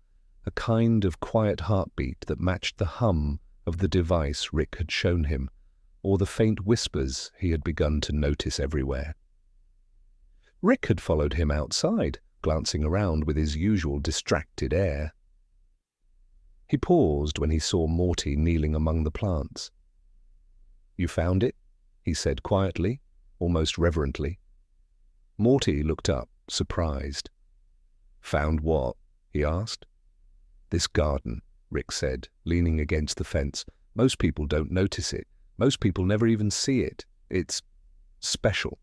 a kind of quiet heartbeat that matched the hum of the device Rick had shown him, or the faint whispers he had begun to notice everywhere. Rick had followed him outside, glancing around with his usual distracted air. He paused when he saw Morty kneeling among the plants. "You found it?" he said quietly, almost reverently. Morty looked up, surprised. "Found what?" he asked. "This garden," Rick said, leaning against the fence. "Most people don't notice it. Most people never even see it. It's special."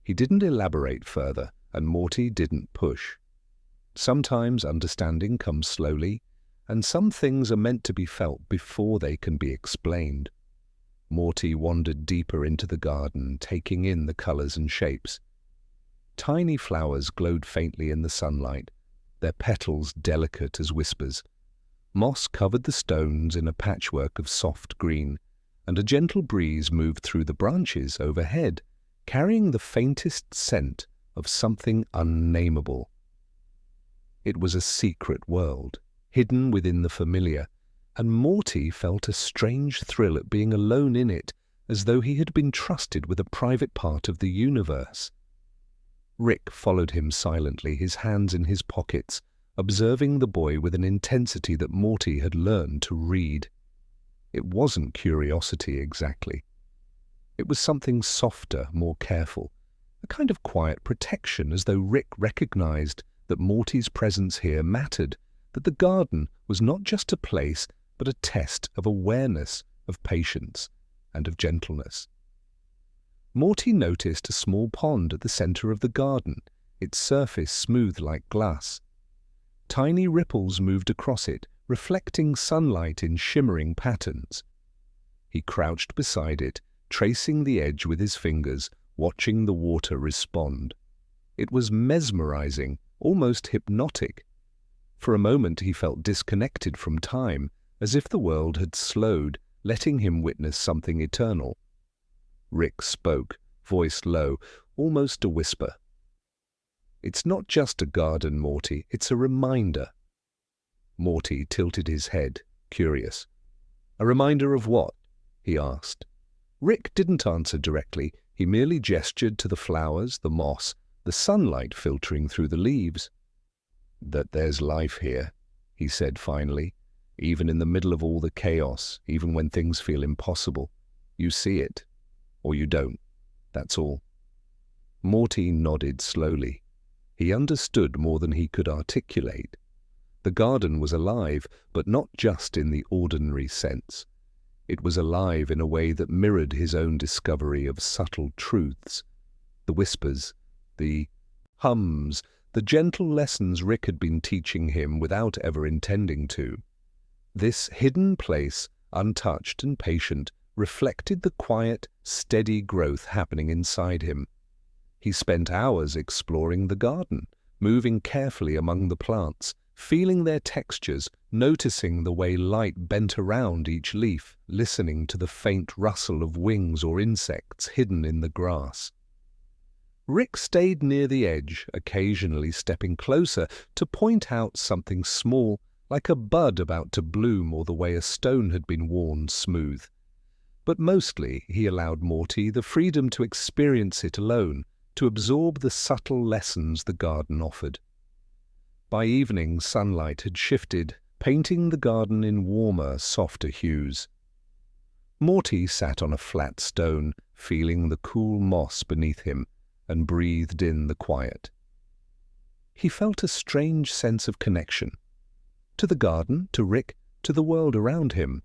He didn't elaborate further, and Morty didn't push. Sometimes understanding comes slowly, and some things are meant to be felt before they can be explained. Morty wandered deeper into the garden, taking in the colors and shapes. Tiny flowers glowed faintly in the sunlight, their petals delicate as whispers. Moss covered the stones in a patchwork of soft green, and a gentle breeze moved through the branches overhead, carrying the faintest scent of something unnameable. It was a secret world, hidden within the familiar, and Morty felt a strange thrill at being alone in it, as though he had been trusted with a private part of the universe. Rick followed him silently, his hands in his pockets, observing the boy with an intensity that Morty had learned to read. It wasn't curiosity exactly. It was something softer, more careful, a kind of quiet protection, as though Rick recognized that Morty's presence here mattered, that the garden was not just a place, but a test of awareness, of patience, and of gentleness. Morty noticed a small pond at the center of the garden, its surface smooth like glass. Tiny ripples moved across it, reflecting sunlight in shimmering patterns. He crouched beside it, tracing the edge with his fingers, watching the water respond. It was mesmerizing, almost hypnotic. For a moment he felt disconnected from time, as if the world had slowed, letting him witness something eternal. Rick spoke, voice low, almost a whisper. "It's not just a garden, Morty, it's a reminder." Morty tilted his head, curious. "A reminder of what?" he asked. Rick didn't answer directly. He merely gestured to the flowers, the moss, the sunlight filtering through the leaves. "That there's life here," he said finally. "Even in the middle of all the chaos, even when things feel impossible, you see it. Or you don't. That's all." Morty nodded slowly. He understood more than he could articulate. The garden was alive, but not just in the ordinary sense. It was alive in a way that mirrored his own discovery of subtle truths. The whispers, the hums, the gentle lessons Rick had been teaching him without ever intending to. This hidden place, untouched and patient, reflected the quiet, steady growth happening inside him. He spent hours exploring the garden, moving carefully among the plants, feeling their textures, noticing the way light bent around each leaf, listening to the faint rustle of wings or insects hidden in the grass. Rick stayed near the edge, occasionally stepping closer to point out something small, like a bud about to bloom or the way a stone had been worn smooth. But mostly he allowed Morty the freedom to experience it alone, to absorb the subtle lessons the garden offered. By evening, sunlight had shifted, painting the garden in warmer, softer hues. Morty sat on a flat stone, feeling the cool moss beneath him, and breathed in the quiet. He felt a strange sense of connection. To the garden, to Rick, to the world around him.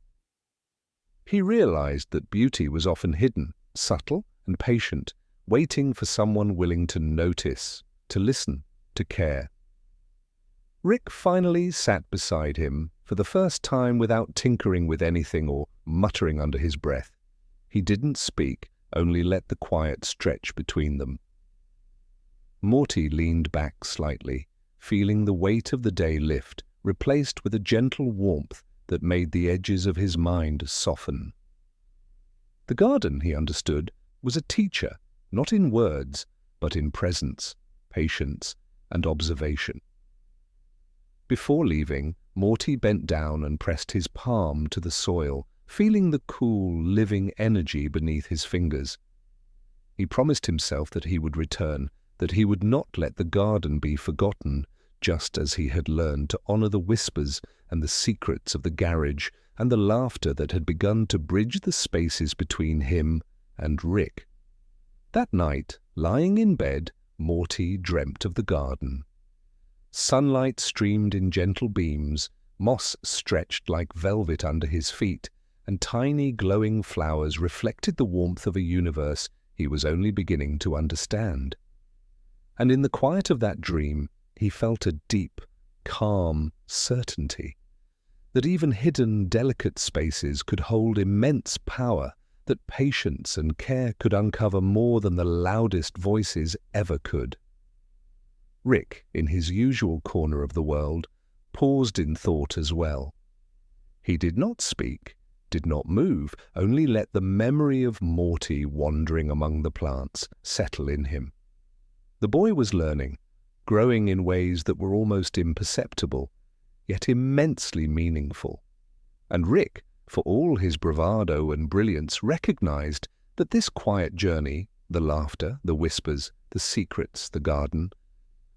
He realized that beauty was often hidden, subtle and patient, waiting for someone willing to notice, to listen, to care. Rick finally sat beside him, for the first time without tinkering with anything or muttering under his breath. He didn't speak, only let the quiet stretch between them. Morty leaned back slightly, feeling the weight of the day lift, replaced with a gentle warmth that made the edges of his mind soften. The garden, he understood, was a teacher, not in words, but in presence, patience, and observation. Before leaving, Morty bent down and pressed his palm to the soil, feeling the cool, living energy beneath his fingers. He promised himself that he would return, that he would not let the garden be forgotten, just as he had learned to honor the whispers and the secrets of the garage and the laughter that had begun to bridge the spaces between him and Rick. That night, lying in bed, Morty dreamt of the garden. Sunlight streamed in gentle beams, moss stretched like velvet under his feet, and tiny glowing flowers reflected the warmth of a universe he was only beginning to understand. And in the quiet of that dream, he felt a deep, calm certainty that even hidden, delicate spaces could hold immense power, that patience and care could uncover more than the loudest voices ever could. Rick, in his usual corner of the world, paused in thought as well, He did not speak, did not move, only let the memory of Morty wandering among the plants settle in him. The boy was learning, growing in ways that were almost imperceptible, yet immensely meaningful. And Rick, for all his bravado and brilliance, recognized that this quiet journey, the laughter, the whispers, the secrets, the garden,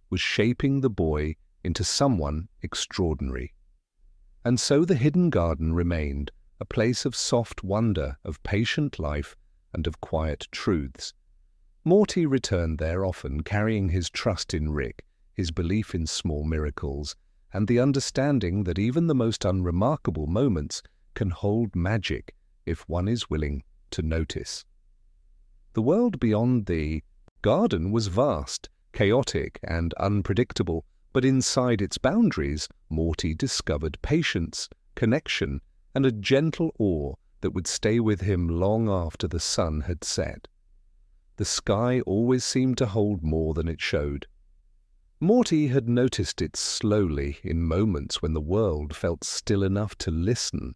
was shaping the boy into someone extraordinary. And so the hidden garden remained, a place of soft wonder, of patient life, and of quiet truths. Morty returned there often, carrying his trust in Rick, his belief in small miracles, and the understanding that even the most unremarkable moments can hold magic if one is willing to notice. The world beyond the garden was vast, chaotic, and unpredictable, but inside its boundaries, Morty discovered patience, connection, and a gentle awe that would stay with him long after the sun had set. The sky always seemed to hold more than it showed. Morty had noticed it slowly in moments when the world felt still enough to listen.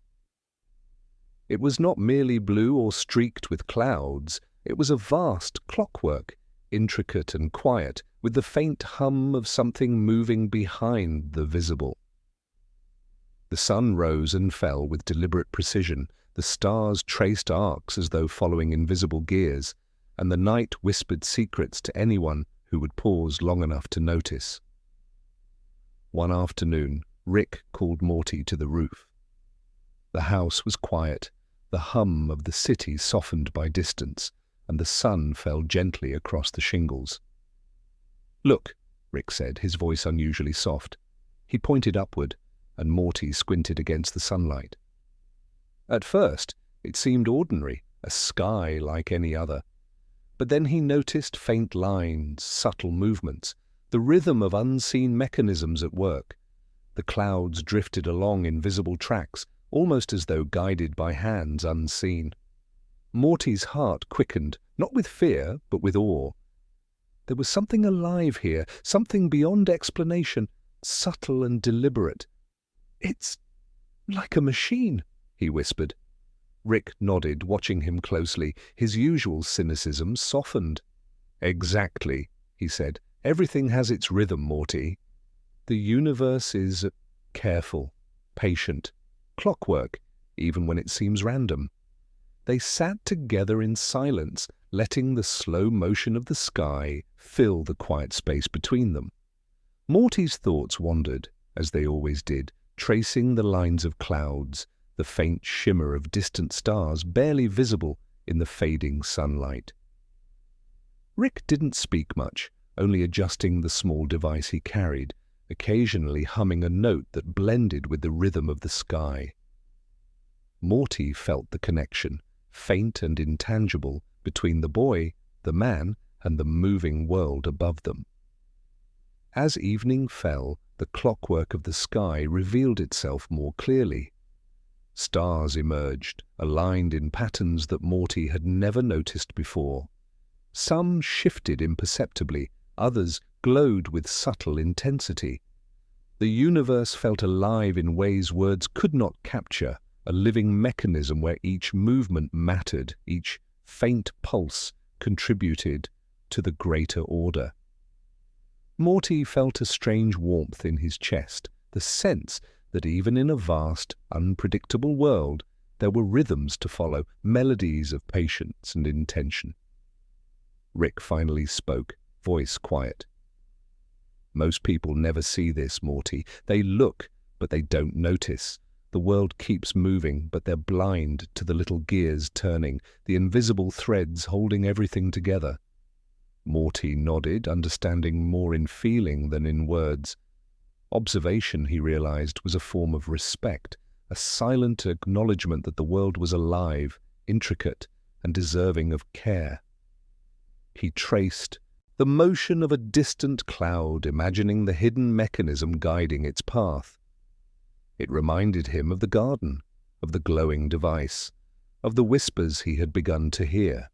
It was not merely blue or streaked with clouds. It was a vast clockwork, intricate and quiet, with the faint hum of something moving behind the visible. The sun rose and fell with deliberate precision. The stars traced arcs as though following invisible gears, and the night whispered secrets to anyone who would pause long enough to notice. One afternoon, Rick called Morty to the roof. The house was quiet, the hum of the city softened by distance, and the sun fell gently across the shingles. "Look," Rick said, his voice unusually soft. He pointed upward, and Morty squinted against the sunlight. At first, it seemed ordinary, a sky like any other. But then he noticed faint lines, subtle movements, the rhythm of unseen mechanisms at work. The clouds drifted along invisible tracks, almost as though guided by hands unseen. Morty's heart quickened, not with fear, but with awe. There was something alive here, something beyond explanation, subtle and deliberate. "It's like a machine," he whispered. Rick nodded, watching him closely. His usual cynicism softened. "Exactly," he said. "Everything has its rhythm, Morty. The universe is careful, patient, clockwork, even when it seems random." They sat together in silence, letting the slow motion of the sky fill the quiet space between them. Morty's thoughts wandered, as they always did, tracing the lines of clouds, the faint shimmer of distant stars barely visible in the fading sunlight. Rick didn't speak much, only adjusting the small device he carried, occasionally humming a note that blended with the rhythm of the sky. Morty felt the connection, faint and intangible, between the boy, the man, and the moving world above them. As evening fell, the clockwork of the sky revealed itself more clearly. Stars emerged, aligned in patterns that Morty had never noticed before. Some shifted imperceptibly, others glowed with subtle intensity. The universe felt alive in ways words could not capture, a living mechanism where each movement mattered, each faint pulse contributed to the greater order. Morty felt a strange warmth in his chest, the sense that even in a vast, unpredictable world, there were rhythms to follow, melodies of patience and intention. Rick finally spoke, voice quiet. "Most people never see this, Morty. They look, but they don't notice. The world keeps moving, but they're blind to the little gears turning, the invisible threads holding everything together." Morty nodded, understanding more in feeling than in words. Observation, he realized, was a form of respect, a silent acknowledgement that the world was alive, intricate, and deserving of care. He traced the motion of a distant cloud, imagining the hidden mechanism guiding its path. It reminded him of the garden, of the glowing device, of the whispers he had begun to hear.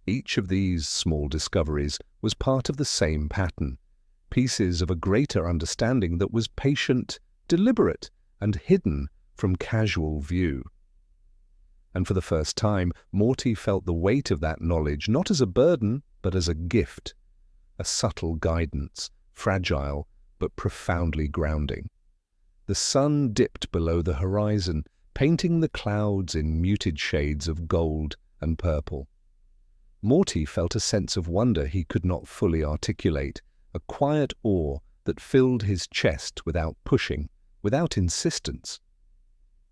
Each of these small discoveries was part of the same pattern, pieces of a greater understanding that was patient, deliberate, and hidden from casual view. And for the first time, Morty felt the weight of that knowledge not as a burden, but as a gift, a subtle guidance, fragile but profoundly grounding. The sun dipped below the horizon, painting the clouds in muted shades of gold and purple. Morty felt a sense of wonder he could not fully articulate, a quiet awe that filled his chest without pushing, without insistence.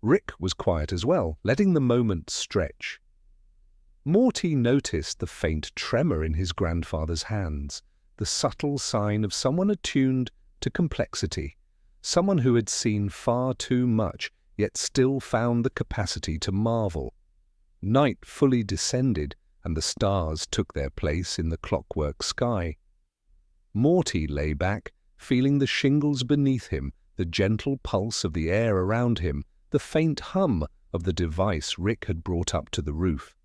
Rick was quiet as well, letting the moment stretch. Morty noticed the faint tremor in his grandfather's hands, the subtle sign of someone attuned to complexity, someone who had seen far too much, yet still found the capacity to marvel. Night fully descended, and the stars took their place in the clockwork sky. Morty lay back, feeling the shingles beneath him, the gentle pulse of the air around him, the faint hum of the device Rick had brought up to the roof.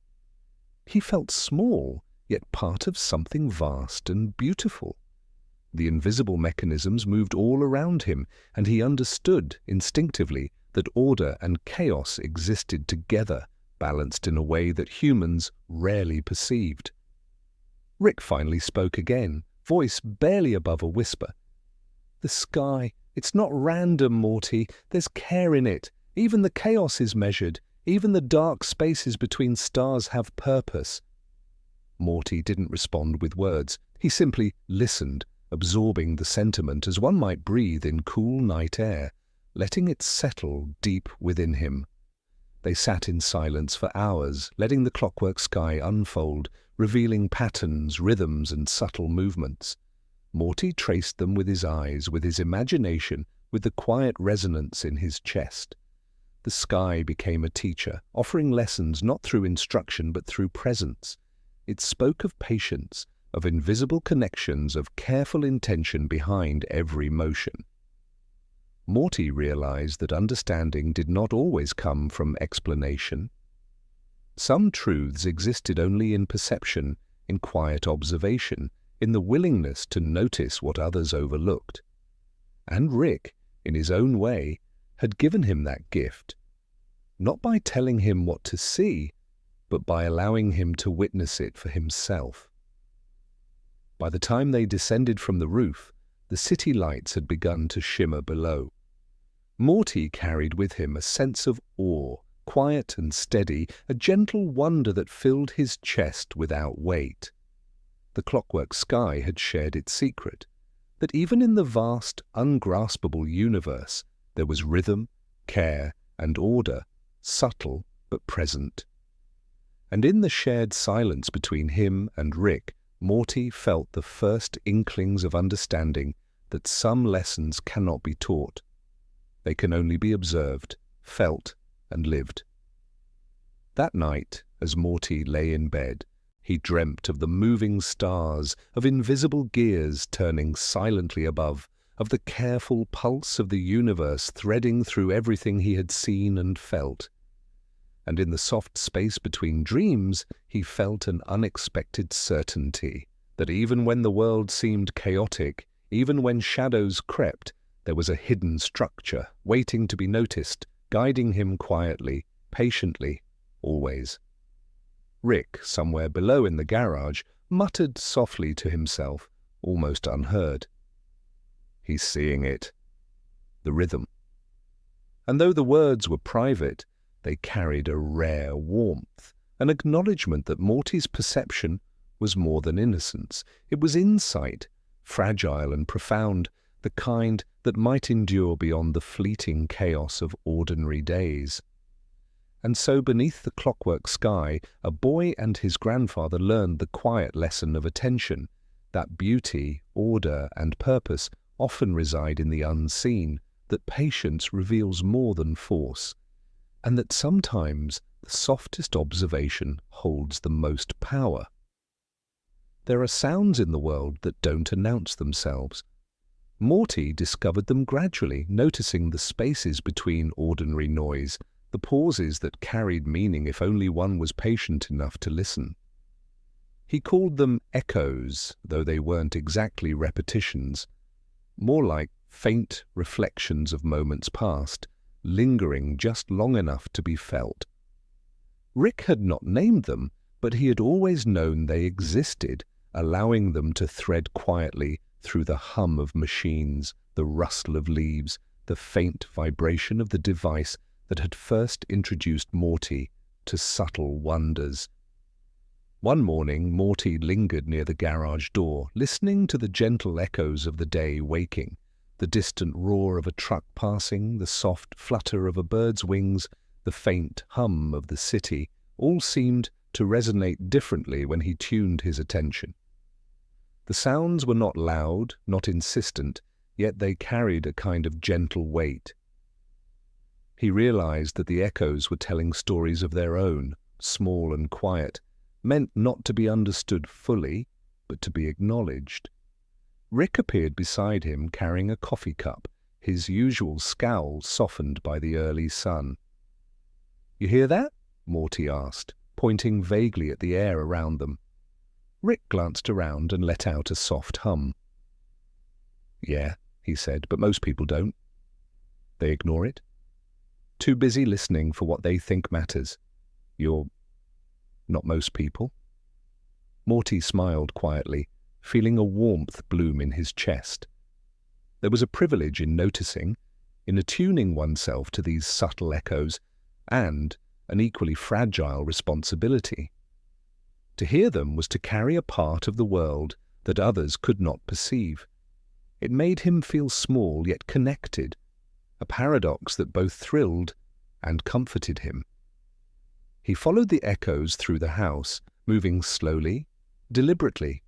He felt small, yet part of something vast and beautiful. The invisible mechanisms moved all around him, and he understood instinctively that order and chaos existed together, balanced in a way that humans rarely perceived. Rick finally spoke again, voice barely above a whisper. "The sky, it's not random, Morty. There's care in it. Even the chaos is measured. Even the dark spaces between stars have purpose." Morty didn't respond with words. He simply listened, absorbing the sentiment as one might breathe in cool night air, letting it settle deep within him. They sat in silence for hours, letting the clockwork sky unfold, revealing patterns, rhythms, and subtle movements. Morty traced them with his eyes, with his imagination, with the quiet resonance in his chest. The sky became a teacher, offering lessons not through instruction but through presence. It spoke of patience, of invisible connections, of careful intention behind every motion. Morty realized that understanding did not always come from explanation. Some truths existed only in perception, in quiet observation, in the willingness to notice what others overlooked. And Rick, in his own way, had given him that gift, not by telling him what to see, but by allowing him to witness it for himself. By the time they descended from the roof, the city lights had begun to shimmer below. Morty carried with him a sense of awe, quiet and steady, a gentle wonder that filled his chest without weight. The clockwork sky had shared its secret, that even in the vast, ungraspable universe, there was rhythm, care, and order, subtle but present. And in the shared silence between him and Rick, Morty felt the first inklings of understanding that some lessons cannot be taught. They can only be observed, felt, and lived. That night, as Morty lay in bed, he dreamt of the moving stars, of invisible gears turning silently above, of the careful pulse of the universe threading through everything he had seen and felt. And in the soft space between dreams, he felt an unexpected certainty that even when the world seemed chaotic, even when shadows crept, there was a hidden structure waiting to be noticed, guiding him quietly, patiently, always. Rick, somewhere below in the garage, muttered softly to himself, almost unheard. "He's seeing it." The rhythm. And though the words were private, they carried a rare warmth, an acknowledgement that Morty's perception was more than innocence. It was insight, fragile and profound, the kind that might endure beyond the fleeting chaos of ordinary days. And so beneath the clockwork sky, a boy and his grandfather learned the quiet lesson of attention, that beauty, order, and purpose often reside in the unseen, that patience reveals more than force, and that sometimes the softest observation holds the most power. There are sounds in the world that don't announce themselves. Morty discovered them gradually, noticing the spaces between ordinary noise, the pauses that carried meaning if only one was patient enough to listen. He called them echoes, though they weren't exactly repetitions, more like faint reflections of moments past, lingering just long enough to be felt. Rick had not named them, but he had always known they existed, allowing them to thread quietly through the hum of machines, the rustle of leaves, the faint vibration of the device that had first introduced Morty to subtle wonders. One morning, Morty lingered near the garage door, listening to the gentle echoes of the day waking, the distant roar of a truck passing, the soft flutter of a bird's wings, the faint hum of the city, all seemed to resonate differently when he tuned his attention. The sounds were not loud, not insistent, yet they carried a kind of gentle weight. He realized that the echoes were telling stories of their own, small and quiet, meant not to be understood fully, but to be acknowledged. Rick appeared beside him carrying a coffee cup, his usual scowl softened by the early sun. "You hear that?" Morty asked, pointing vaguely at the air around them. Rick glanced around and let out a soft hum. "Yeah," he said, "but most people don't. They ignore it. Too busy listening for what they think matters. You're not most people." Morty smiled quietly, feeling a warmth bloom in his chest. There was a privilege in noticing, in attuning oneself to these subtle echoes, and an equally fragile responsibility. To hear them was to carry a part of the world that others could not perceive. It made him feel small yet connected, a paradox that both thrilled and comforted him. He followed the echoes through the house, moving slowly, deliberately.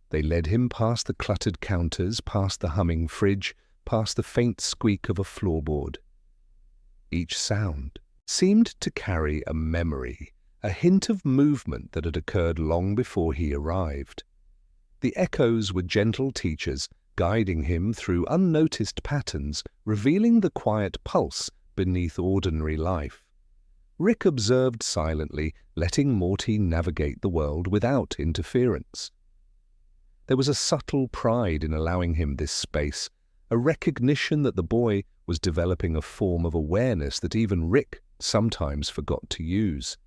They led him past the cluttered counters, past the humming fridge, past the faint squeak of a floorboard. Each sound seemed to carry a memory, a hint of movement that had occurred long before he arrived. The echoes were gentle teachers, guiding him through unnoticed patterns, revealing the quiet pulse beneath ordinary life. Rick observed silently, letting Morty navigate the world without interference. There was a subtle pride in allowing him this space, a recognition that the boy was developing a form of awareness that even Rick sometimes forgot to use.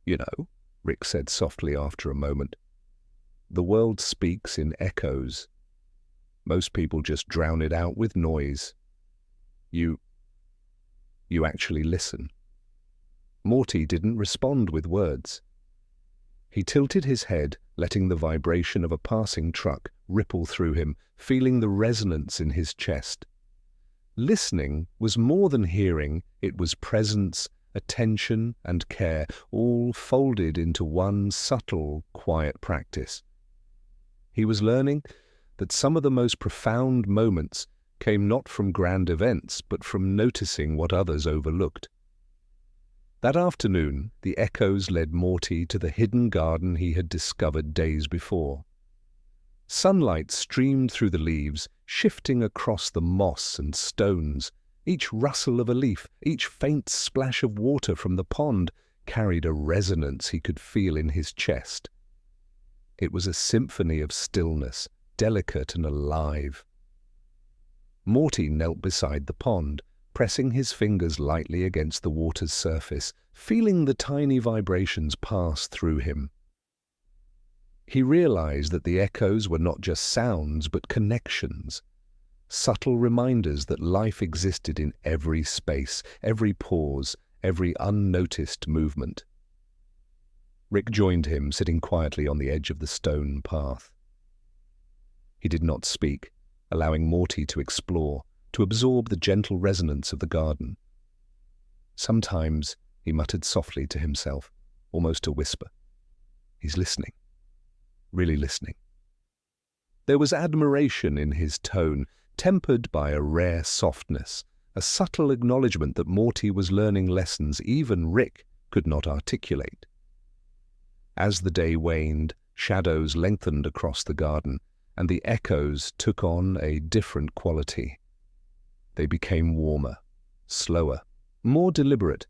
"You know," Rick said softly after a moment, "the world speaks in echoes. Most people just drown it out with noise. You actually listen." Morty didn't respond with words. He tilted his head, letting the vibration of a passing truck ripple through him, feeling the resonance in his chest. Listening was more than hearing, it was presence, attention and care, all folded into one subtle, quiet practice. He was learning that some of the most profound moments came not from grand events, but from noticing what others overlooked. That afternoon, the echoes led Morty to the hidden garden he had discovered days before. Sunlight streamed through the leaves, shifting across the moss and stones. Each rustle of a leaf, each faint splash of water from the pond carried a resonance he could feel in his chest. It was a symphony of stillness, delicate and alive. Morty knelt beside the pond, pressing his fingers lightly against the water's surface, feeling the tiny vibrations pass through him. He realized that the echoes were not just sounds, but connections, subtle reminders that life existed in every space, every pause, every unnoticed movement. Rick joined him, sitting quietly on the edge of the stone path. He did not speak, allowing Morty to explore, to absorb the gentle resonance of the garden. Sometimes he muttered softly to himself, almost a whisper. He's listening, really listening. There was admiration in his tone, tempered by a rare softness, a subtle acknowledgement that Morty was learning lessons even Rick could not articulate. As the day waned, shadows lengthened across the garden, and the echoes took on a different quality. They became warmer, slower, more deliberate,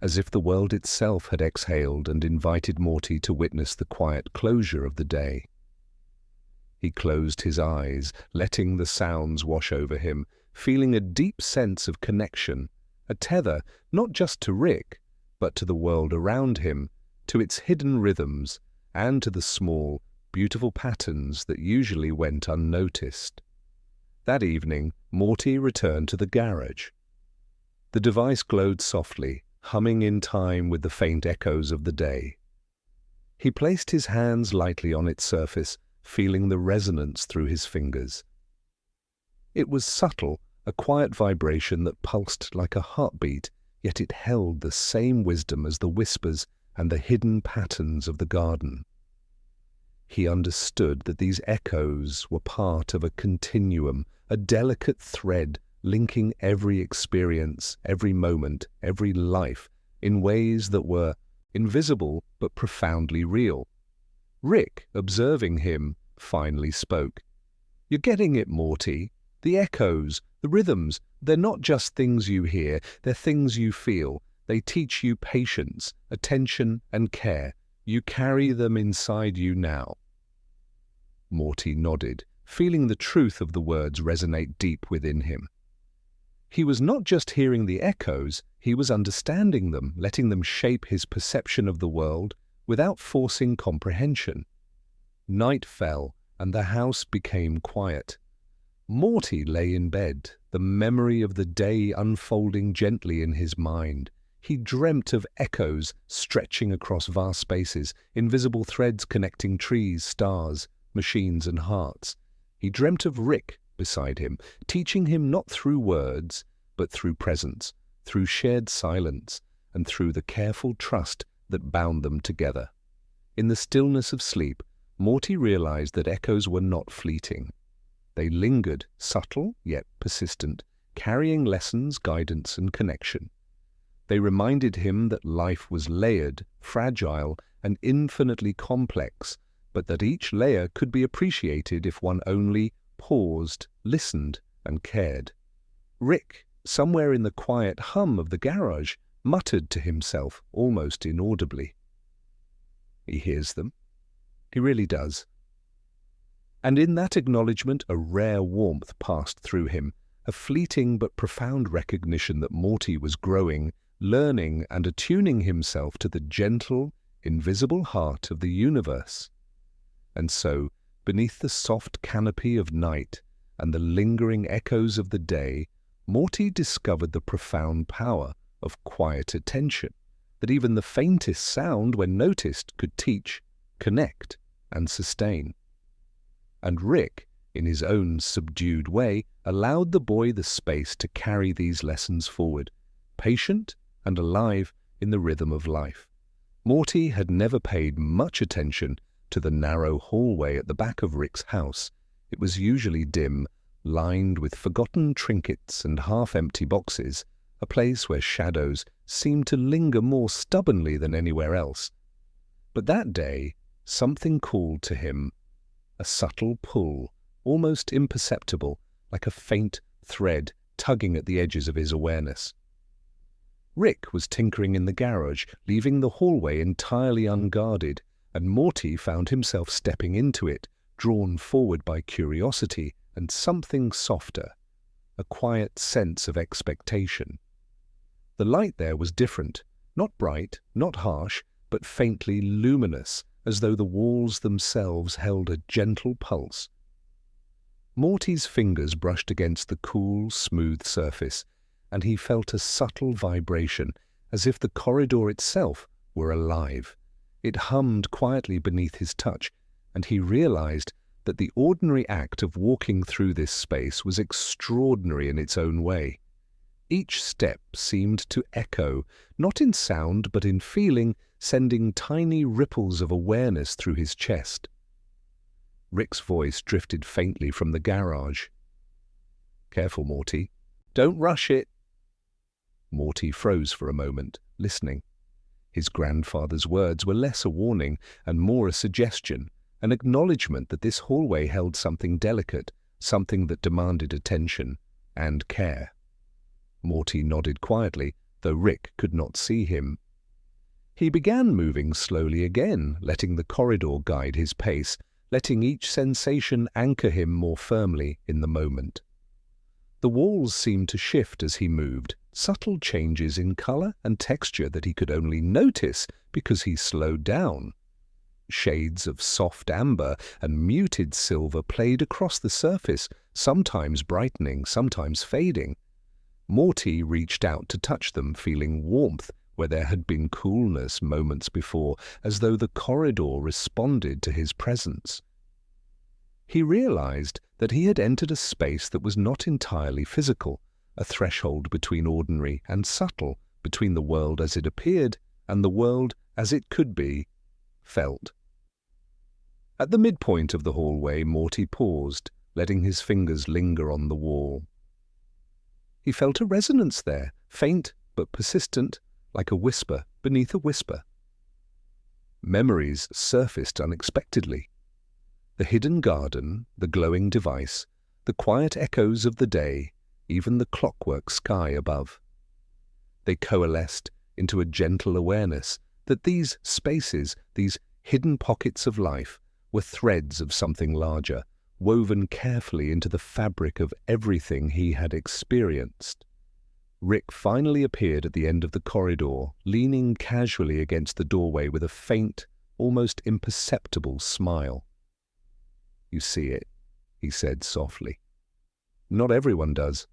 as if the world itself had exhaled and invited Morty to witness the quiet closure of the day. He closed his eyes, letting the sounds wash over him, feeling a deep sense of connection, a tether not just to Rick, but to the world around him, to its hidden rhythms, and to the small, beautiful patterns that usually went unnoticed. That evening, Morty returned to the garage. The device glowed softly, humming in time with the faint echoes of the day. He placed his hands lightly on its surface, feeling the resonance through his fingers. It was subtle, a quiet vibration that pulsed like a heartbeat, yet it held the same wisdom as the whispers and the hidden patterns of the garden. He understood that these echoes were part of a continuum, a delicate thread linking every experience, every moment, every life, in ways that were invisible but profoundly real. Rick, observing him, finally spoke. "You're getting it, Morty. The echoes, the rhythms, they're not just things you hear, they're things you feel. They teach you patience, attention, and care. You carry them inside you now." Morty nodded, feeling the truth of the words resonate deep within him. He was not just hearing the echoes, he was understanding them, letting them shape his perception of the world without forcing comprehension. Night fell, and the house became quiet. Morty lay in bed, the memory of the day unfolding gently in his mind. He dreamt of echoes stretching across vast spaces, invisible threads connecting trees, stars, machines, and hearts. He dreamt of Rick beside him, teaching him not through words, but through presence, through shared silence, and through the careful trust that bound them together. In the stillness of sleep, Morty realized that echoes were not fleeting. They lingered, subtle yet persistent, carrying lessons, guidance, and connection. They reminded him that life was layered, fragile, and infinitely complex, but that each layer could be appreciated if one only paused, listened, and cared. Rick, somewhere in the quiet hum of the garage, muttered to himself almost inaudibly. He hears them. He really does. And in that acknowledgement a rare warmth passed through him, a fleeting but profound recognition that Morty was growing, learning, and attuning himself to the gentle, invisible heart of the universe. And so, beneath the soft canopy of night and the lingering echoes of the day, Morty discovered the profound power of quiet attention, that even the faintest sound, when noticed, could teach, connect, and sustain. And Rick, in his own subdued way, allowed the boy the space to carry these lessons forward, patient and alive in the rhythm of life. Morty had never paid much attention to the narrow hallway at the back of Rick's house. It was usually dim, lined with forgotten trinkets and half-empty boxes, a place where shadows seemed to linger more stubbornly than anywhere else. But that day, something called to him, a subtle pull, almost imperceptible, like a faint thread tugging at the edges of his awareness. Rick was tinkering in the garage, leaving the hallway entirely unguarded, and Morty found himself stepping into it, drawn forward by curiosity and something softer, a quiet sense of expectation. The light there was different, not bright, not harsh, but faintly luminous, as though the walls themselves held a gentle pulse. Morty's fingers brushed against the cool, smooth surface, and he felt a subtle vibration, as if the corridor itself were alive. It hummed quietly beneath his touch, and he realized that the ordinary act of walking through this space was extraordinary in its own way. Each step seemed to echo, not in sound but in feeling, sending tiny ripples of awareness through his chest. Rick's voice drifted faintly from the garage. "Careful, Morty. Don't rush it." Morty froze for a moment, listening. His grandfather's words were less a warning and more a suggestion, an acknowledgement that this hallway held something delicate, something that demanded attention and care. Morty nodded quietly, though Rick could not see him. He began moving slowly again, letting the corridor guide his pace, letting each sensation anchor him more firmly in the moment. The walls seemed to shift as he moved, subtle changes in color and texture that he could only notice because he slowed down. Shades of soft amber and muted silver played across the surface, sometimes brightening, sometimes fading. Morty reached out to touch them, feeling warmth where there had been coolness moments before, as though the corridor responded to his presence. He realized that he had entered a space that was not entirely physical, a threshold between ordinary and subtle, between the world as it appeared and the world as it could be, felt. At the midpoint of the hallway, Morty paused, letting his fingers linger on the wall. He felt a resonance there, faint but persistent, like a whisper beneath a whisper. Memories surfaced unexpectedly. The hidden garden, the glowing device, the quiet echoes of the day, even the clockwork sky above. They coalesced into a gentle awareness that these spaces, these hidden pockets of life, were threads of something larger, woven carefully into the fabric of everything he had experienced. Rick finally appeared at the end of the corridor, leaning casually against the doorway with a faint, almost imperceptible smile. "You see it," he said softly. "Not everyone does.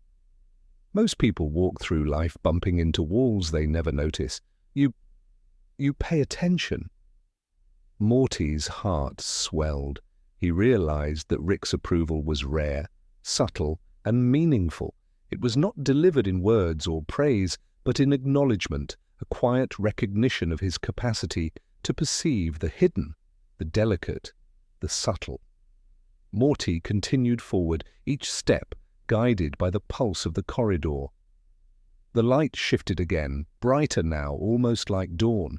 Most people walk through life bumping into walls they never notice. You pay attention." Morty's heart swelled. He realized that Rick's approval was rare, subtle, and meaningful. It was not delivered in words or praise, but in acknowledgement, a quiet recognition of his capacity to perceive the hidden, the delicate, the subtle. Morty continued forward, each step guided by the pulse of the corridor. The light shifted again, brighter now, almost like dawn,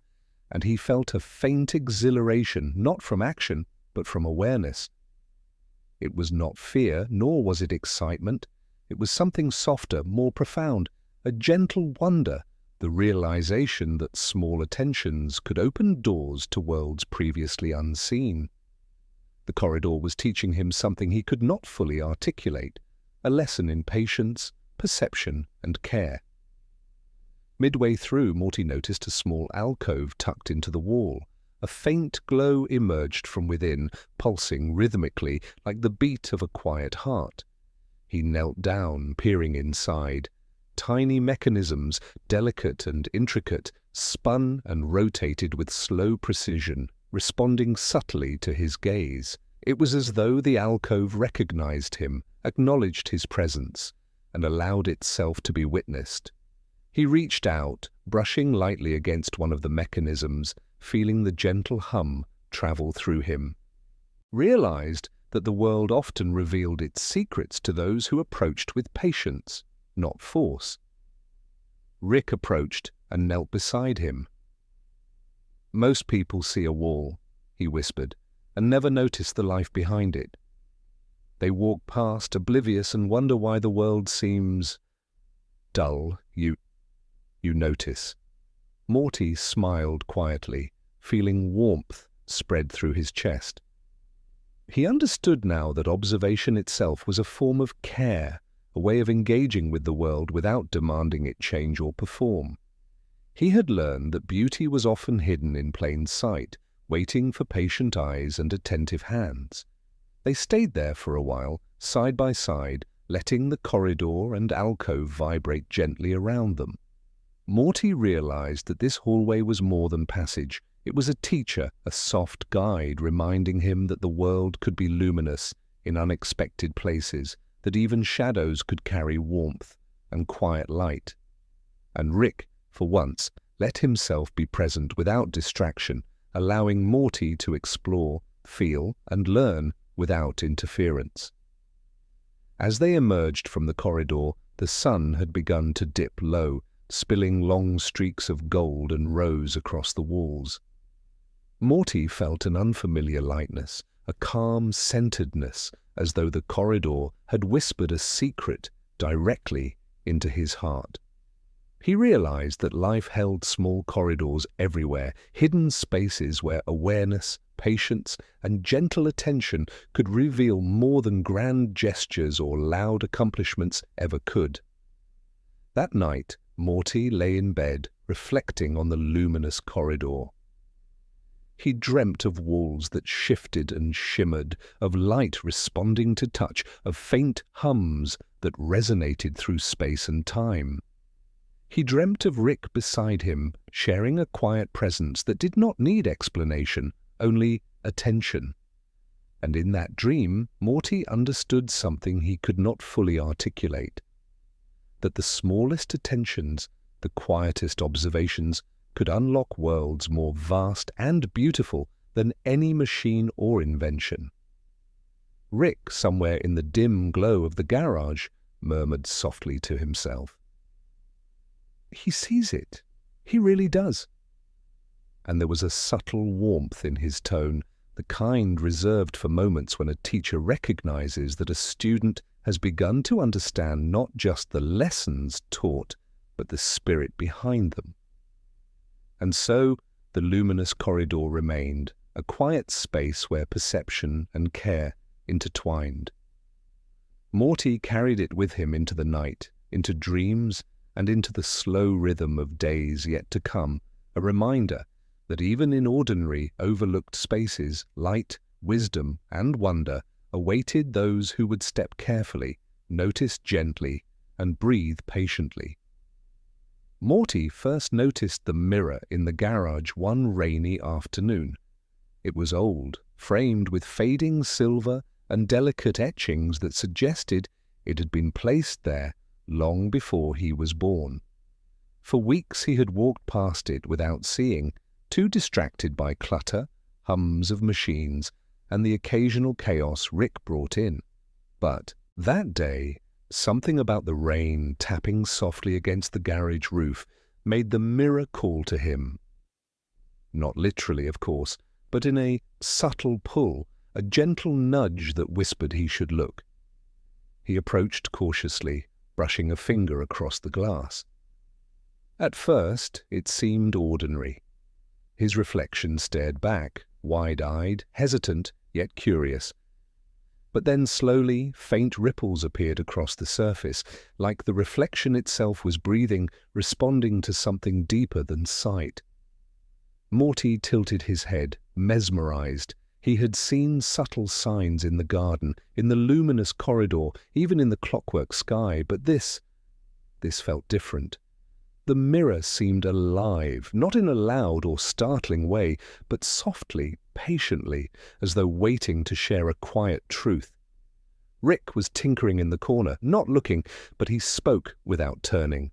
and he felt a faint exhilaration, not from action, but from awareness. It was not fear, nor was it excitement. It was something softer, more profound, a gentle wonder, the realization that small attentions could open doors to worlds previously unseen. The corridor was teaching him something he could not fully articulate, a lesson in patience, perception, and care. Midway through, Morty noticed a small alcove tucked into the wall. A faint glow emerged from within, pulsing rhythmically like the beat of a quiet heart. He knelt down, peering inside. Tiny mechanisms, delicate and intricate, spun and rotated with slow precision, responding subtly to his gaze. It was as though the alcove recognized him, acknowledged his presence, and allowed itself to be witnessed. He reached out, brushing lightly against one of the mechanisms, feeling the gentle hum travel through him. Realized that the world often revealed its secrets to those who approached with patience, not force. Rick approached and knelt beside him. "Most people see a wall," he whispered, "and never notice the life behind it. They walk past, oblivious, and wonder why the world seems dull. You notice." Morty smiled quietly, feeling warmth spread through his chest. He understood now that observation itself was a form of care, a way of engaging with the world without demanding it change or perform. He had learned that beauty was often hidden in plain sight, waiting for patient eyes and attentive hands. They stayed there for a while, side by side, letting the corridor and alcove vibrate gently around them. Morty realized that this hallway was more than passage. It was a teacher, a soft guide reminding him that the world could be luminous in unexpected places, that even shadows could carry warmth and quiet light. And Rick, for once, let himself be present without distraction, allowing Morty to explore, feel, and learn without interference. As they emerged from the corridor, the sun had begun to dip low, spilling long streaks of gold and rose across the walls. Morty felt an unfamiliar lightness, a calm centeredness, as though the corridor had whispered a secret directly into his heart. He realized that life held small corridors everywhere, hidden spaces where awareness, patience, and gentle attention could reveal more than grand gestures or loud accomplishments ever could. That night, Morty lay in bed, reflecting on the luminous corridor. He dreamt of walls that shifted and shimmered, of light responding to touch, of faint hums that resonated through space and time. He dreamt of Rick beside him, sharing a quiet presence that did not need explanation, only attention. And in that dream, Morty understood something he could not fully articulate. That the smallest attentions, the quietest observations, could unlock worlds more vast and beautiful than any machine or invention. Rick, somewhere in the dim glow of the garage, murmured softly to himself, "He sees it. He really does." And there was a subtle warmth in his tone, the kind reserved for moments when a teacher recognizes that a student has begun to understand not just the lessons taught, but the spirit behind them. And so the luminous corridor remained, a quiet space where perception and care intertwined. Morty carried it with him into the night, into dreams, and into the slow rhythm of days yet to come, a reminder that even in ordinary, overlooked spaces, light, wisdom, and wonder awaited those who would step carefully, notice gently, and breathe patiently. Morty first noticed the mirror in the garage one rainy afternoon. It was old, framed with fading silver and delicate etchings that suggested it had been placed there long before he was born. For weeks he had walked past it without seeing, too distracted by clutter, hums of machines, and the occasional chaos Rick brought in. But that day, something about the rain tapping softly against the garage roof made the mirror call to him. Not literally, of course, but in a subtle pull, a gentle nudge that whispered he should look. He approached cautiously, brushing a finger across the glass. At first, it seemed ordinary. His reflection stared back, wide-eyed, hesitant, yet curious. But then slowly, faint ripples appeared across the surface, like the reflection itself was breathing, responding to something deeper than sight. Morty tilted his head, mesmerized. He had seen subtle signs in the garden, in the luminous corridor, even in the clockwork sky, but this felt different. The mirror seemed alive, not in a loud or startling way, but softly, patiently, as though waiting to share a quiet truth. Rick was tinkering in the corner, not looking, but he spoke without turning.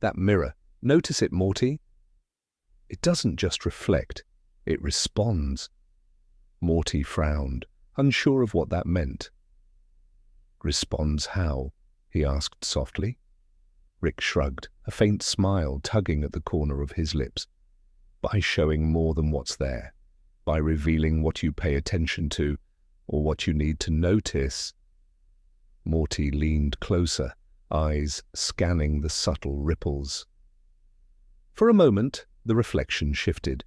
"That mirror, notice it, Morty? It doesn't just reflect, it responds." Morty frowned, unsure of what that meant. "Responds how?" he asked softly. Rick shrugged, a faint smile tugging at the corner of his lips. "By showing more than what's there, by revealing what you pay attention to, or what you need to notice." Morty leaned closer, eyes scanning the subtle ripples. For a moment, the reflection shifted.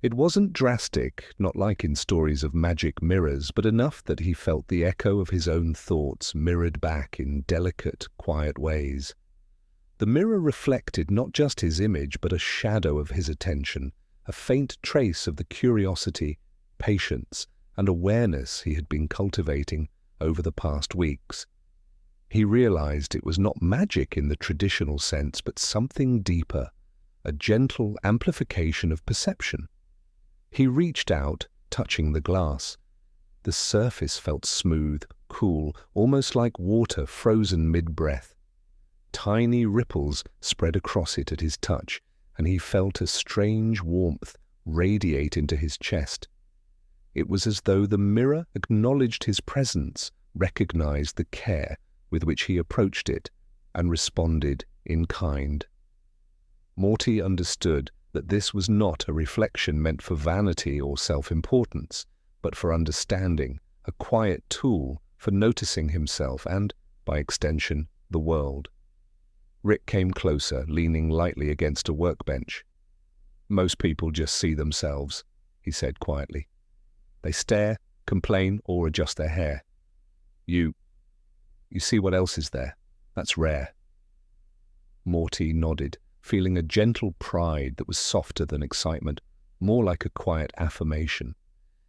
It wasn't drastic, not like in stories of magic mirrors, but enough that he felt the echo of his own thoughts mirrored back in delicate, quiet ways. The mirror reflected not just his image, but a shadow of his attention, a faint trace of the curiosity, patience, and awareness he had been cultivating over the past weeks. He realized it was not magic in the traditional sense, but something deeper, a gentle amplification of perception. He reached out, touching the glass. The surface felt smooth, cool, almost like water frozen mid-breath. Tiny ripples spread across it at his touch, and he felt a strange warmth radiate into his chest. It was as though the mirror acknowledged his presence, recognized the care with which he approached it, and responded in kind. Morty understood that this was not a reflection meant for vanity or self-importance, but for understanding, a quiet tool for noticing himself and, by extension, the world. Rick came closer, leaning lightly against a workbench. "Most people just see themselves," he said quietly. They stare, complain, or adjust their hair. You see what else is there? That's rare. Morty nodded, feeling a gentle pride that was softer than excitement, more like a quiet affirmation.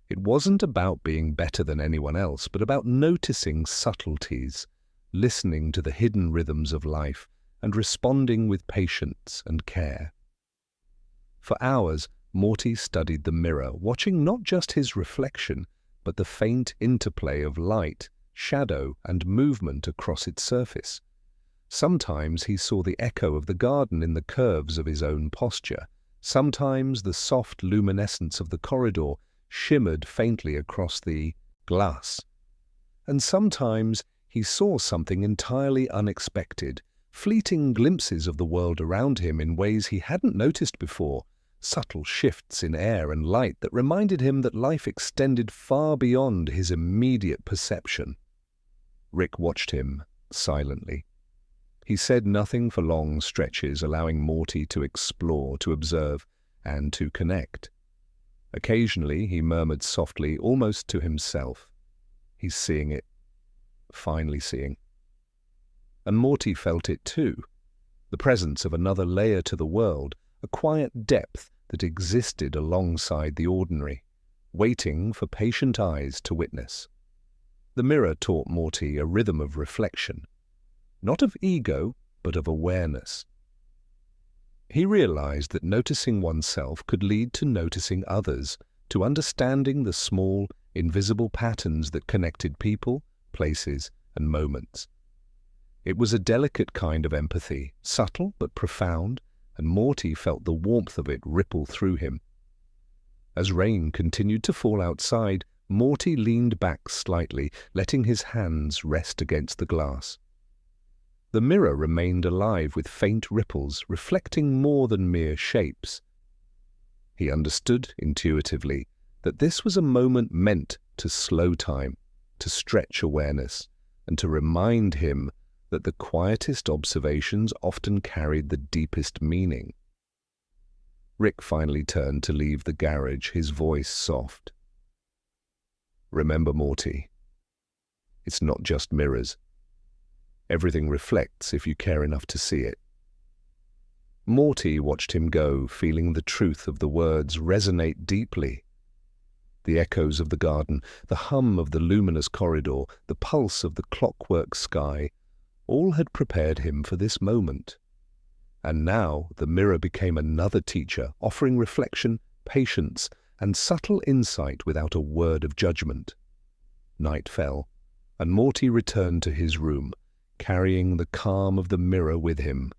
It wasn't about being better than anyone else, but about noticing subtleties, listening to the hidden rhythms of life, and responding with patience and care. For hours, Morty studied the mirror, watching not just his reflection, but the faint interplay of light, shadow, and movement across its surface. Sometimes he saw the echo of the garden in the curves of his own posture. Sometimes the soft luminescence of the corridor shimmered faintly across the glass. And sometimes he saw something entirely unexpected, fleeting glimpses of the world around him in ways he hadn't noticed before, subtle shifts in air and light that reminded him that life extended far beyond his immediate perception. Rick watched him silently. He said nothing for long stretches, allowing Morty to explore, to observe, and to connect. Occasionally he murmured softly, almost to himself, "He's seeing it, finally seeing." And Morty felt it too, the presence of another layer to the world, a quiet depth that existed alongside the ordinary, waiting for patient eyes to witness. The mirror taught Morty a rhythm of reflection, not of ego, but of awareness. He realized that noticing oneself could lead to noticing others, to understanding the small, invisible patterns that connected people, places, and moments. It was a delicate kind of empathy, subtle but profound, and Morty felt the warmth of it ripple through him. As rain continued to fall outside, Morty leaned back slightly, letting his hands rest against the glass. The mirror remained alive with faint ripples, reflecting more than mere shapes. He understood intuitively that this was a moment meant to slow time, to stretch awareness, and to remind him that the quietest observations often carried the deepest meaning. Rick finally turned to leave the garage, his voice soft. "Remember, Morty, it's not just mirrors. Everything reflects if you care enough to see it." Morty watched him go, feeling the truth of the words resonate deeply. The echoes of the garden, the hum of the luminous corridor, the pulse of the clockwork sky, all had prepared him for this moment. And now the mirror became another teacher, offering reflection, patience, and subtle insight without a word of judgment. Night fell, and Morty returned to his room, carrying the calm of the mirror with him.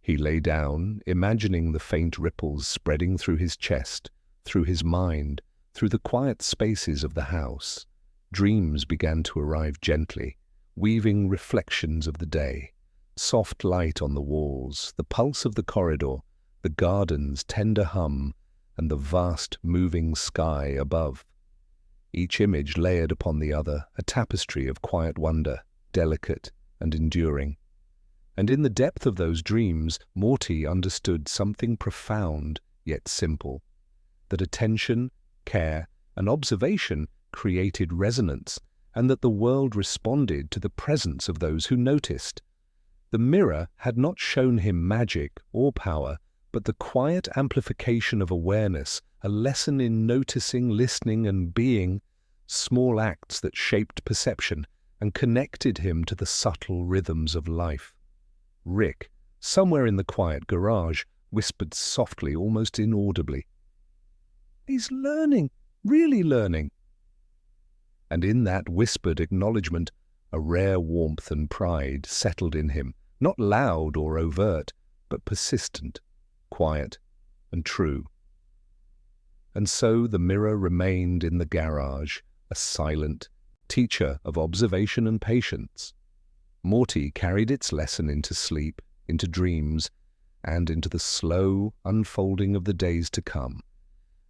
He lay down, imagining the faint ripples spreading through his chest, through his mind, through the quiet spaces of the house. Dreams began to arrive gently, weaving reflections of the day, soft light on the walls, the pulse of the corridor, the garden's tender hum, and the vast moving sky above. Each image layered upon the other, a tapestry of quiet wonder, delicate and enduring. And in the depth of those dreams, Morty understood something profound yet simple, that attention, care, and observation created resonance, and that the world responded to the presence of those who noticed. The mirror had not shown him magic or power, but the quiet amplification of awareness, a lesson in noticing, listening, and being, small acts that shaped perception and connected him to the subtle rhythms of life. Rick, somewhere in the quiet garage, whispered softly, almost inaudibly, "He's learning, really learning." And in that whispered acknowledgement, a rare warmth and pride settled in him, not loud or overt, but persistent, quiet, and true. And so the mirror remained in the garage, a silent teacher of observation and patience. Morty carried its lesson into sleep, into dreams, and into the slow unfolding of the days to come,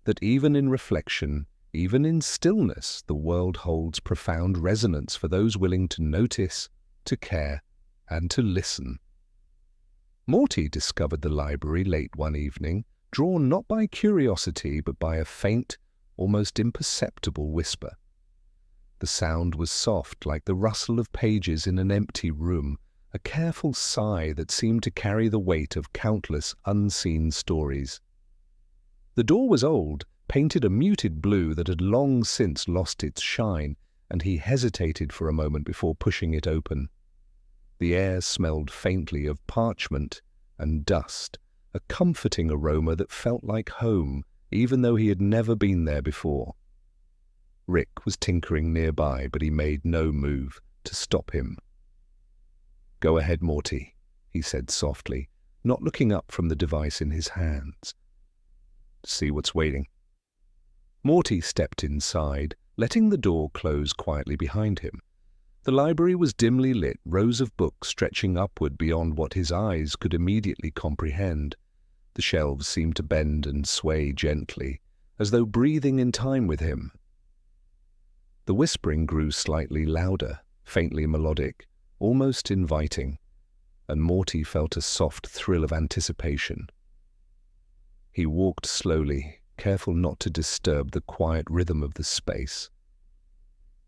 that even in reflection, even in stillness, the world holds profound resonance for those willing to notice, to care, and to listen. Morty discovered the library late one evening, drawn not by curiosity but by a faint, almost imperceptible whisper. The sound was soft, like the rustle of pages in an empty room, a careful sigh that seemed to carry the weight of countless unseen stories. The door was old, painted a muted blue that had long since lost its shine, and he hesitated for a moment before pushing it open. The air smelled faintly of parchment and dust, a comforting aroma that felt like home, even though he had never been there before. Rick was tinkering nearby, but he made no move to stop him. "Go ahead, Morty," he said softly, not looking up from the device in his hands. "See what's waiting." Morty stepped inside, letting the door close quietly behind him. The library was dimly lit, rows of books stretching upward beyond what his eyes could immediately comprehend. The shelves seemed to bend and sway gently, as though breathing in time with him. The whispering grew slightly louder, faintly melodic, almost inviting, and Morty felt a soft thrill of anticipation. He walked slowly, careful not to disturb the quiet rhythm of the space.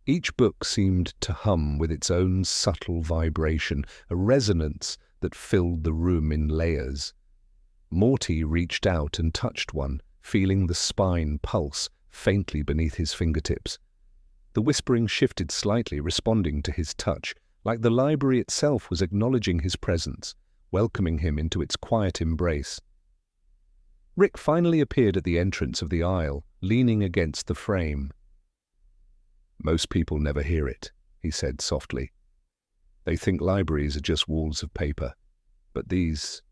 Each book seemed to hum with its own subtle vibration, a resonance that filled the room in layers. Morty reached out and touched one, feeling the spine pulse faintly beneath his fingertips. The whispering shifted slightly, responding to his touch, like the library itself was acknowledging his presence, welcoming him into its quiet embrace. Rick finally appeared at the entrance of the aisle, leaning against the frame. "Most people never hear it," he said softly. "They think libraries are just walls of paper. But these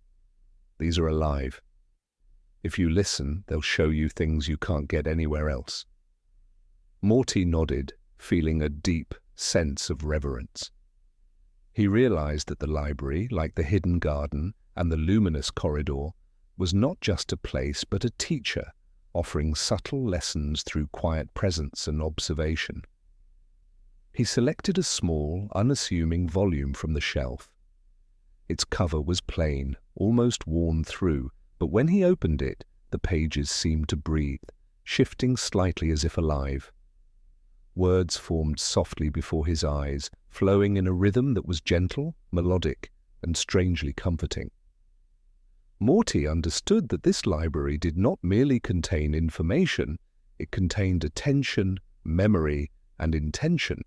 are alive. If you listen, they'll show you things you can't get anywhere else." Morty nodded, feeling a deep sense of reverence. He realized that the library, like the hidden garden and the luminous corridor, was not just a place but a teacher, offering subtle lessons through quiet presence and observation. He selected a small, unassuming volume from the shelf. Its cover was plain, almost worn through, but when he opened it, the pages seemed to breathe, shifting slightly as if alive. Words formed softly before his eyes, flowing in a rhythm that was gentle, melodic, and strangely comforting. Morty understood that this library did not merely contain information, it contained attention, memory, and intention,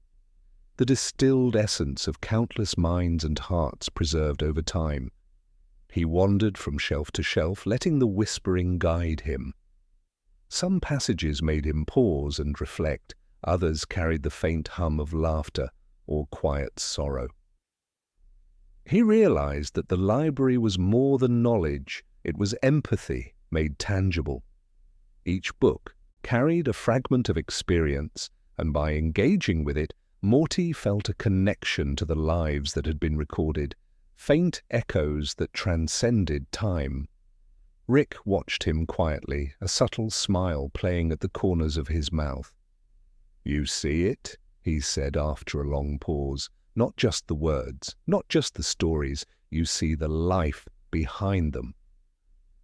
the distilled essence of countless minds and hearts preserved over time. He wandered from shelf to shelf, letting the whispering guide him. Some passages made him pause and reflect, others carried the faint hum of laughter or quiet sorrow. He realized that the library was more than knowledge, it was empathy made tangible. Each book carried a fragment of experience, and by engaging with it, Morty felt a connection to the lives that had been recorded, faint echoes that transcended time. Rick watched him quietly, a subtle smile playing at the corners of his mouth. "You see it?" he said after a long pause. "Not just the words, not just the stories, you see the life behind them."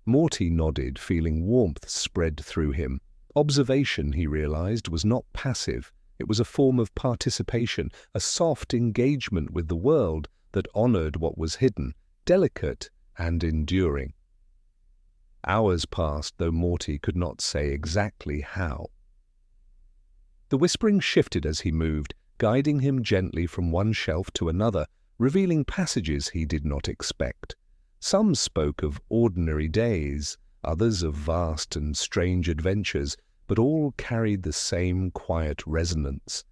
Morty nodded, feeling warmth spread through him. Observation, he realized, was not passive. It was a form of participation, a soft engagement with the world that honored what was hidden, delicate and enduring. Hours passed, though Morty could not say exactly how. The whispering shifted as he moved, guiding him gently from one shelf to another, revealing passages he did not expect. Some spoke of ordinary days, others of vast and strange adventures, but all carried the same quiet resonance.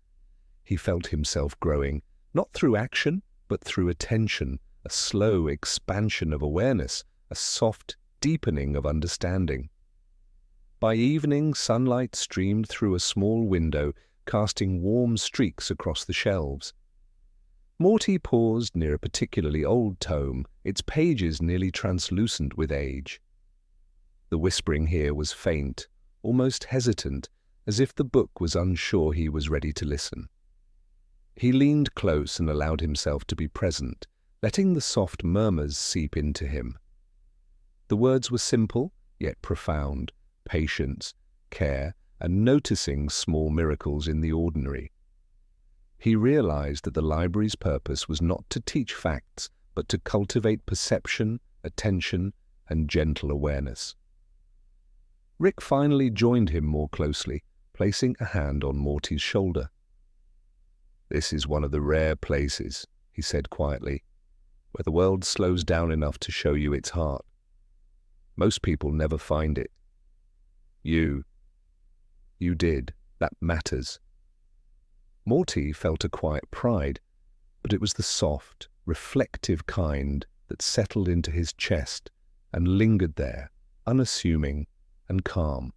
He felt himself growing, not through action, but through attention, a slow expansion of awareness, a soft deepening of understanding. By evening, sunlight streamed through a small window, casting warm streaks across the shelves. Morty paused near a particularly old tome, its pages nearly translucent with age. The whispering here was faint, almost hesitant, as if the book was unsure he was ready to listen. He leaned close and allowed himself to be present, letting the soft murmurs seep into him. The words were simple, yet profound: patience, care, and noticing small miracles in the ordinary. He realized that the library's purpose was not to teach facts, but to cultivate perception, attention, and gentle awareness. Rick finally joined him more closely, placing a hand on Morty's shoulder. "This is one of the rare places," he said quietly, "where the world slows down enough to show you its heart. Most people never find it. You did. That matters." Morty felt a quiet pride, but it was the soft, reflective kind that settled into his chest and lingered there, unassuming and calm.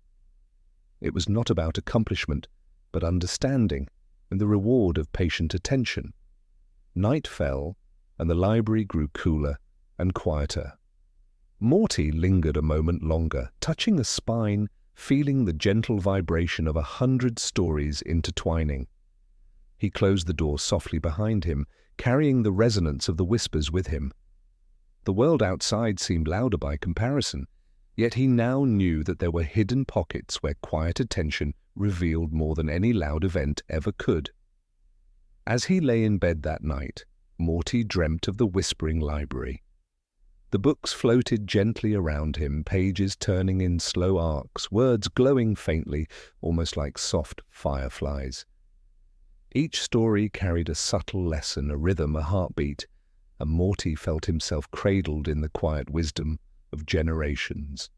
It was not about accomplishment, but understanding and the reward of patient attention. Night fell, and the library grew cooler and quieter. Morty lingered a moment longer, touching a spine, feeling the gentle vibration of 100 stories intertwining. He closed the door softly behind him, carrying the resonance of the whispers with him. The world outside seemed louder by comparison, yet he now knew that there were hidden pockets where quiet attention revealed more than any loud event ever could. As he lay in bed that night, Morty dreamt of the whispering library. The books floated gently around him, pages turning in slow arcs, words glowing faintly, almost like soft fireflies. Each story carried a subtle lesson, a rhythm, a heartbeat, and Morty felt himself cradled in the quiet wisdom of generations.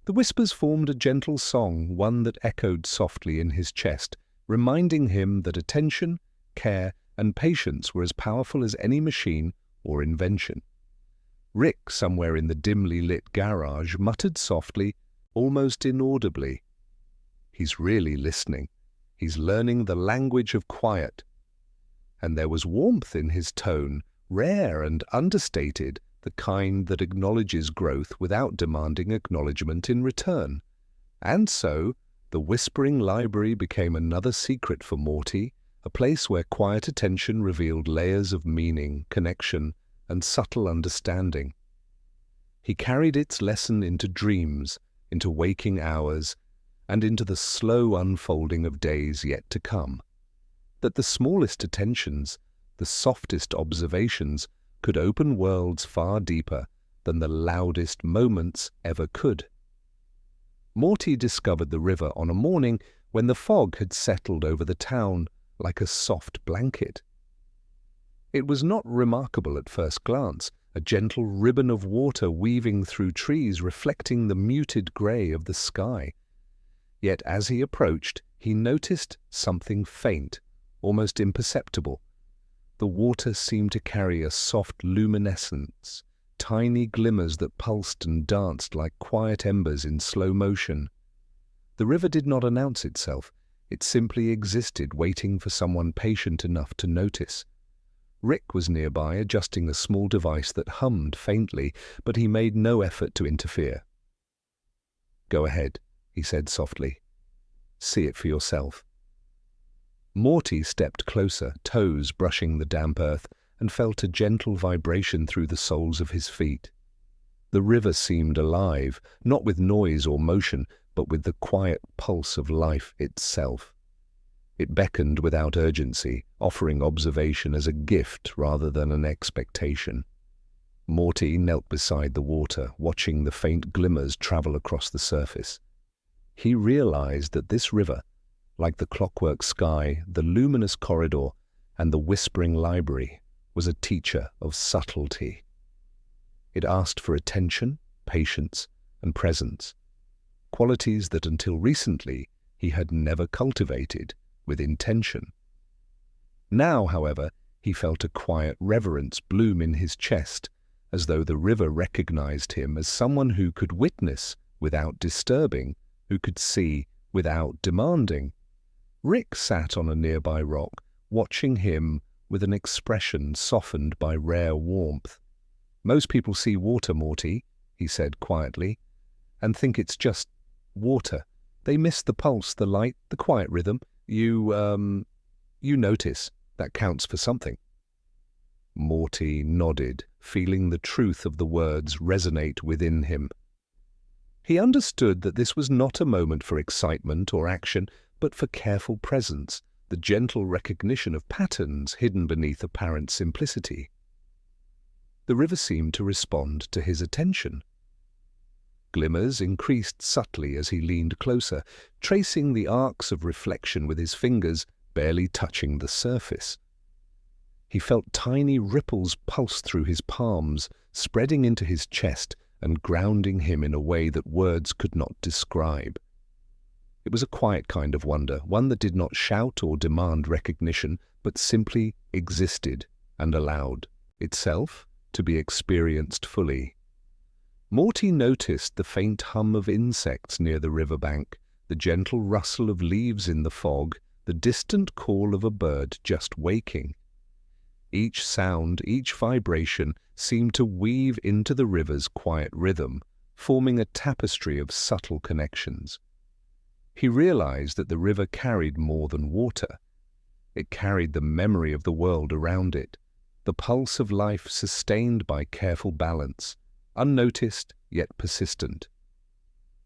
The whispers formed a gentle song, one that echoed softly in his chest, reminding him that attention, care, and patience were as powerful as any machine or invention. Rick, somewhere in the dimly lit garage, muttered softly, almost inaudibly, "He's really listening. He's learning the language of quiet." And there was warmth in his tone, rare and understated, the kind that acknowledges growth without demanding acknowledgement in return. And so, the whispering library became another secret for Morty, a place where quiet attention revealed layers of meaning, connection, and subtle understanding. He carried its lesson into dreams, into waking hours, and into the slow unfolding of days yet to come. That the smallest attentions, the softest observations, could open worlds far deeper than the loudest moments ever could. Morty discovered the river on a morning when the fog had settled over the town like a soft blanket. It was not remarkable at first glance, a gentle ribbon of water weaving through trees reflecting the muted grey of the sky. Yet as he approached, he noticed something faint, almost imperceptible. The water seemed to carry a soft luminescence, tiny glimmers that pulsed and danced like quiet embers in slow motion. The river did not announce itself. It simply existed, waiting for someone patient enough to notice. Rick was nearby, adjusting a small device that hummed faintly, but he made no effort to interfere. "Go ahead," he said softly. "See it for yourself." Morty stepped closer, toes brushing the damp earth, and felt a gentle vibration through the soles of his feet. The river seemed alive, not with noise or motion, but with the quiet pulse of life itself. It beckoned without urgency, offering observation as a gift rather than an expectation. Morty knelt beside the water, watching the faint glimmers travel across the surface. He realized that this river, like the clockwork sky, the luminous corridor, and the whispering library, was a teacher of subtlety. It asked for attention, patience, and presence, qualities that until recently he had never cultivated with intention. Now, however, he felt a quiet reverence bloom in his chest, as though the river recognized him as someone who could witness without disturbing, who could see without demanding. Rick sat on a nearby rock, watching him with an expression softened by rare warmth. "Most people see water, Morty," he said quietly, "and think it's just water. They miss the pulse, the light, the quiet rhythm. You notice. That counts for something." Morty nodded, feeling the truth of the words resonate within him. He understood that this was not a moment for excitement or action, but for careful presence, the gentle recognition of patterns hidden beneath apparent simplicity. The river seemed to respond to his attention. Glimmers increased subtly as he leaned closer, tracing the arcs of reflection with his fingers, barely touching the surface. He felt tiny ripples pulse through his palms, spreading into his chest and grounding him in a way that words could not describe. It was a quiet kind of wonder, one that did not shout or demand recognition, but simply existed and allowed itself to be experienced fully. Morty noticed the faint hum of insects near the riverbank, the gentle rustle of leaves in the fog, the distant call of a bird just waking. Each sound, each vibration seemed to weave into the river's quiet rhythm, forming a tapestry of subtle connections. He realized that the river carried more than water. It carried the memory of the world around it, the pulse of life sustained by careful balance, unnoticed yet persistent.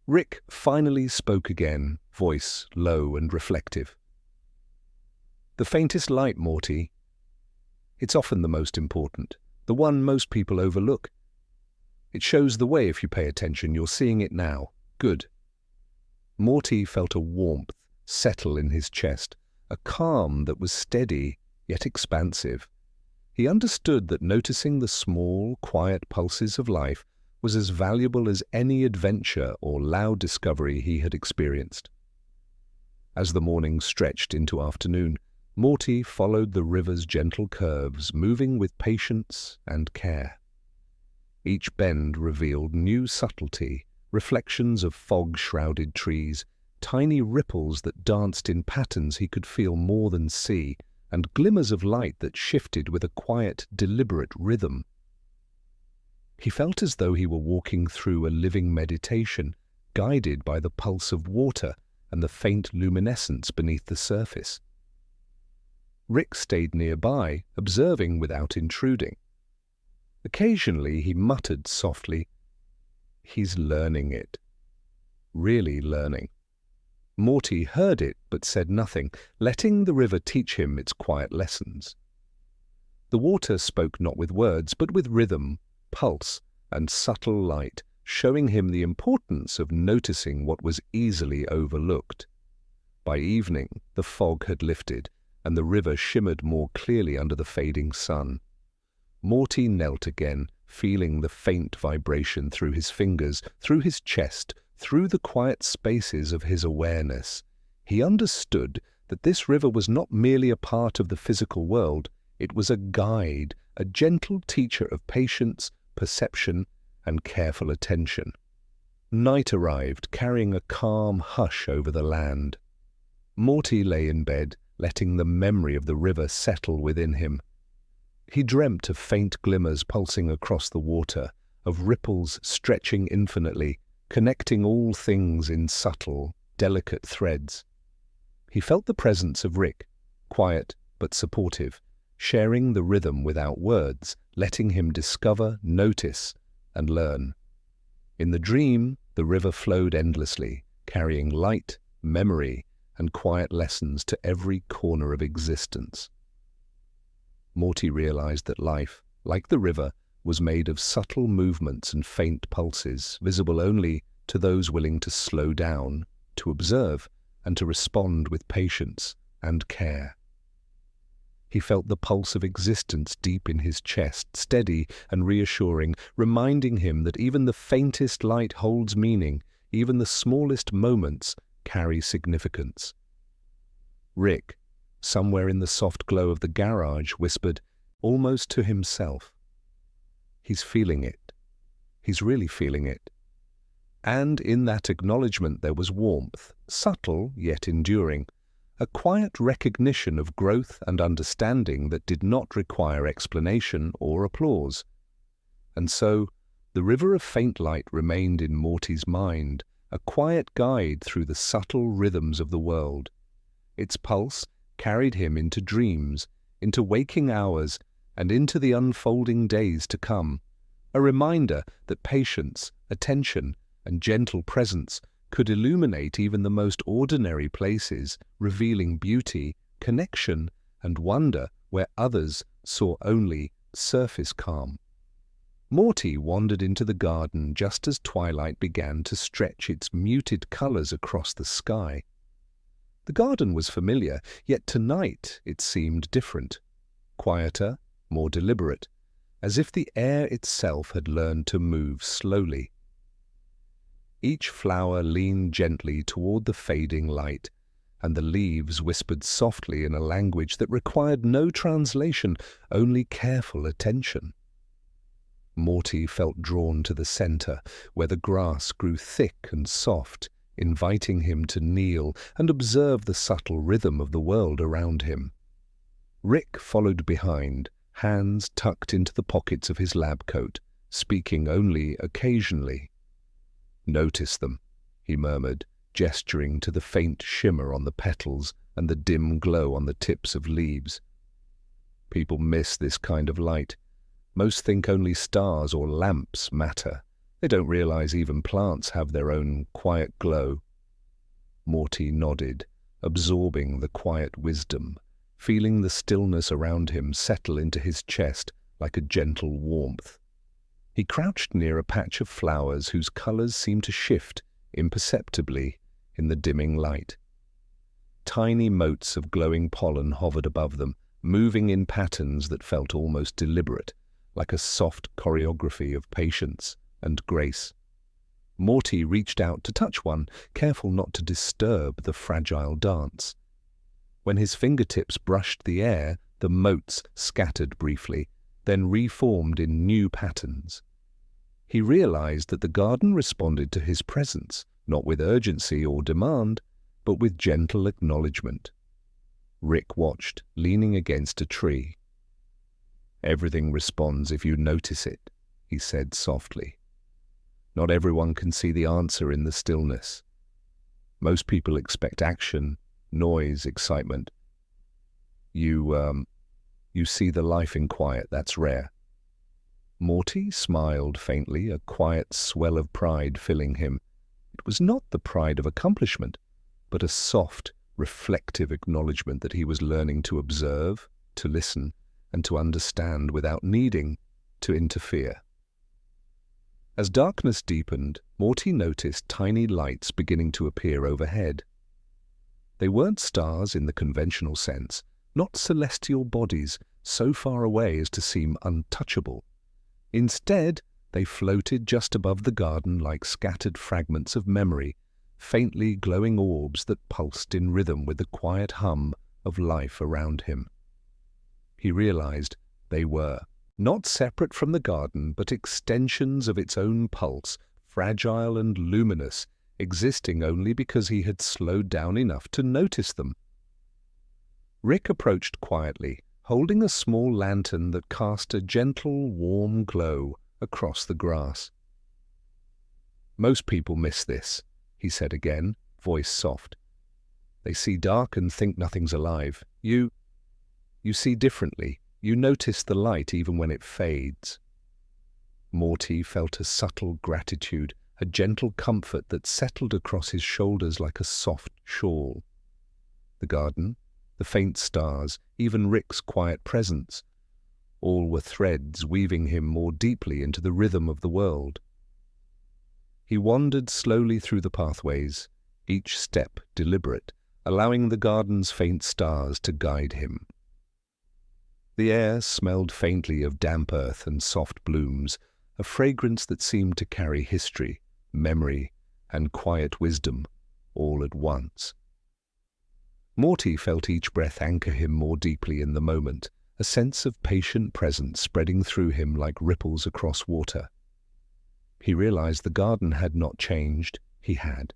Rick finally spoke again, voice low and reflective. "The faintest light, Morty. It's often the most important, the one most people overlook. It shows the way if you pay attention. You're seeing it now. Good." Morty felt a warmth settle in his chest, a calm that was steady yet expansive. He understood that noticing the small, quiet pulses of life was as valuable as any adventure or loud discovery he had experienced. As the morning stretched into afternoon, Morty followed the river's gentle curves, moving with patience and care. Each bend revealed new subtlety, reflections of fog-shrouded trees, tiny ripples that danced in patterns he could feel more than see, and glimmers of light that shifted with a quiet, deliberate rhythm. He felt as though he were walking through a living meditation, guided by the pulse of water and the faint luminescence beneath the surface. Rick stayed nearby, observing without intruding. Occasionally he muttered softly, "He's learning it. Really learning." Morty heard it but said nothing, letting the river teach him its quiet lessons. The water spoke not with words, but with rhythm, pulse, and subtle light, showing him the importance of noticing what was easily overlooked. By evening, the fog had lifted, and the river shimmered more clearly under the fading sun. Morty knelt again, feeling the faint vibration through his fingers, through his chest, through the quiet spaces of his awareness. He understood that this river was not merely a part of the physical world, it was a guide, a gentle teacher of patience, perception, and careful attention. Night arrived, carrying a calm hush over the land. Morty lay in bed, letting the memory of the river settle within him. He dreamt of faint glimmers pulsing across the water, of ripples stretching infinitely, connecting all things in subtle, delicate threads. He felt the presence of Rick, quiet but supportive, sharing the rhythm without words, letting him discover, notice, and learn. In the dream, the river flowed endlessly, carrying light, memory, and quiet lessons to every corner of existence. Morty realized that life, like the river, was made of subtle movements and faint pulses, visible only to those willing to slow down, to observe, and to respond with patience and care. He felt the pulse of existence deep in his chest, steady and reassuring, reminding him that even the faintest light holds meaning, even the smallest moments carry significance. Rick, somewhere in the soft glow of the garage, whispered, almost to himself, "He's feeling it. He's really feeling it." And in that acknowledgement there was warmth, subtle yet enduring, a quiet recognition of growth and understanding that did not require explanation or applause. And so, the river of faint light remained in Morty's mind, a quiet guide through the subtle rhythms of the world. Its pulse carried him into dreams, into waking hours, and into the unfolding days to come, a reminder that patience, attention, and gentle presence could illuminate even the most ordinary places, revealing beauty, connection, and wonder where others saw only surface calm. Morty wandered into the garden just as twilight began to stretch its muted colors across the sky. The garden was familiar, yet tonight it seemed different, quieter, more deliberate, as if the air itself had learned to move slowly. Each flower leaned gently toward the fading light, and the leaves whispered softly in a language that required no translation, only careful attention. Morty felt drawn to the center, where the grass grew thick and soft, inviting him to kneel and observe the subtle rhythm of the world around him. Rick followed behind, hands tucked into the pockets of his lab coat, speaking only occasionally. "Notice them," he murmured, gesturing to the faint shimmer on the petals and the dim glow on the tips of leaves. "People miss this kind of light. Most think only stars or lamps matter. They don't realize even plants have their own quiet glow." Morty nodded, absorbing the quiet wisdom, feeling the stillness around him settle into his chest like a gentle warmth. He crouched near a patch of flowers whose colors seemed to shift imperceptibly in the dimming light. Tiny motes of glowing pollen hovered above them, moving in patterns that felt almost deliberate, like a soft choreography of patience and grace. Morty reached out to touch one, careful not to disturb the fragile dance. When his fingertips brushed the air, the motes scattered briefly, then reformed in new patterns. He realized that the garden responded to his presence, not with urgency or demand, but with gentle acknowledgement. Rick watched, leaning against a tree. "Everything responds if you notice it," he said softly. "Not everyone can see the answer in the stillness. Most people expect action, noise, excitement. You see the life in quiet. That's rare." Morty smiled faintly, a quiet swell of pride filling him. It was not the pride of accomplishment, but a soft, reflective acknowledgement that he was learning to observe, to listen, and to understand without needing to interfere. As darkness deepened, Morty noticed tiny lights beginning to appear overhead. They weren't stars in the conventional sense, not celestial bodies so far away as to seem untouchable. Instead, they floated just above the garden like scattered fragments of memory, faintly glowing orbs that pulsed in rhythm with the quiet hum of life around him. He realized they were not separate from the garden, but extensions of its own pulse, fragile and luminous, existing only because he had slowed down enough to notice them. Rick approached quietly, holding a small lantern that cast a gentle, warm glow across the grass. "Most people miss this," he said again, voice soft. "They see dark and think nothing's alive. You see differently. You notice the light even when it fades." Morty felt a subtle gratitude, a gentle comfort that settled across his shoulders like a soft shawl. The garden, the faint stars, even Rick's quiet presence, all were threads weaving him more deeply into the rhythm of the world. He wandered slowly through the pathways, each step deliberate, allowing the garden's faint stars to guide him. The air smelled faintly of damp earth and soft blooms, a fragrance that seemed to carry history, memory, and quiet wisdom all at once. Morty felt each breath anchor him more deeply in the moment, a sense of patient presence spreading through him like ripples across water. He realized the garden had not changed, he had.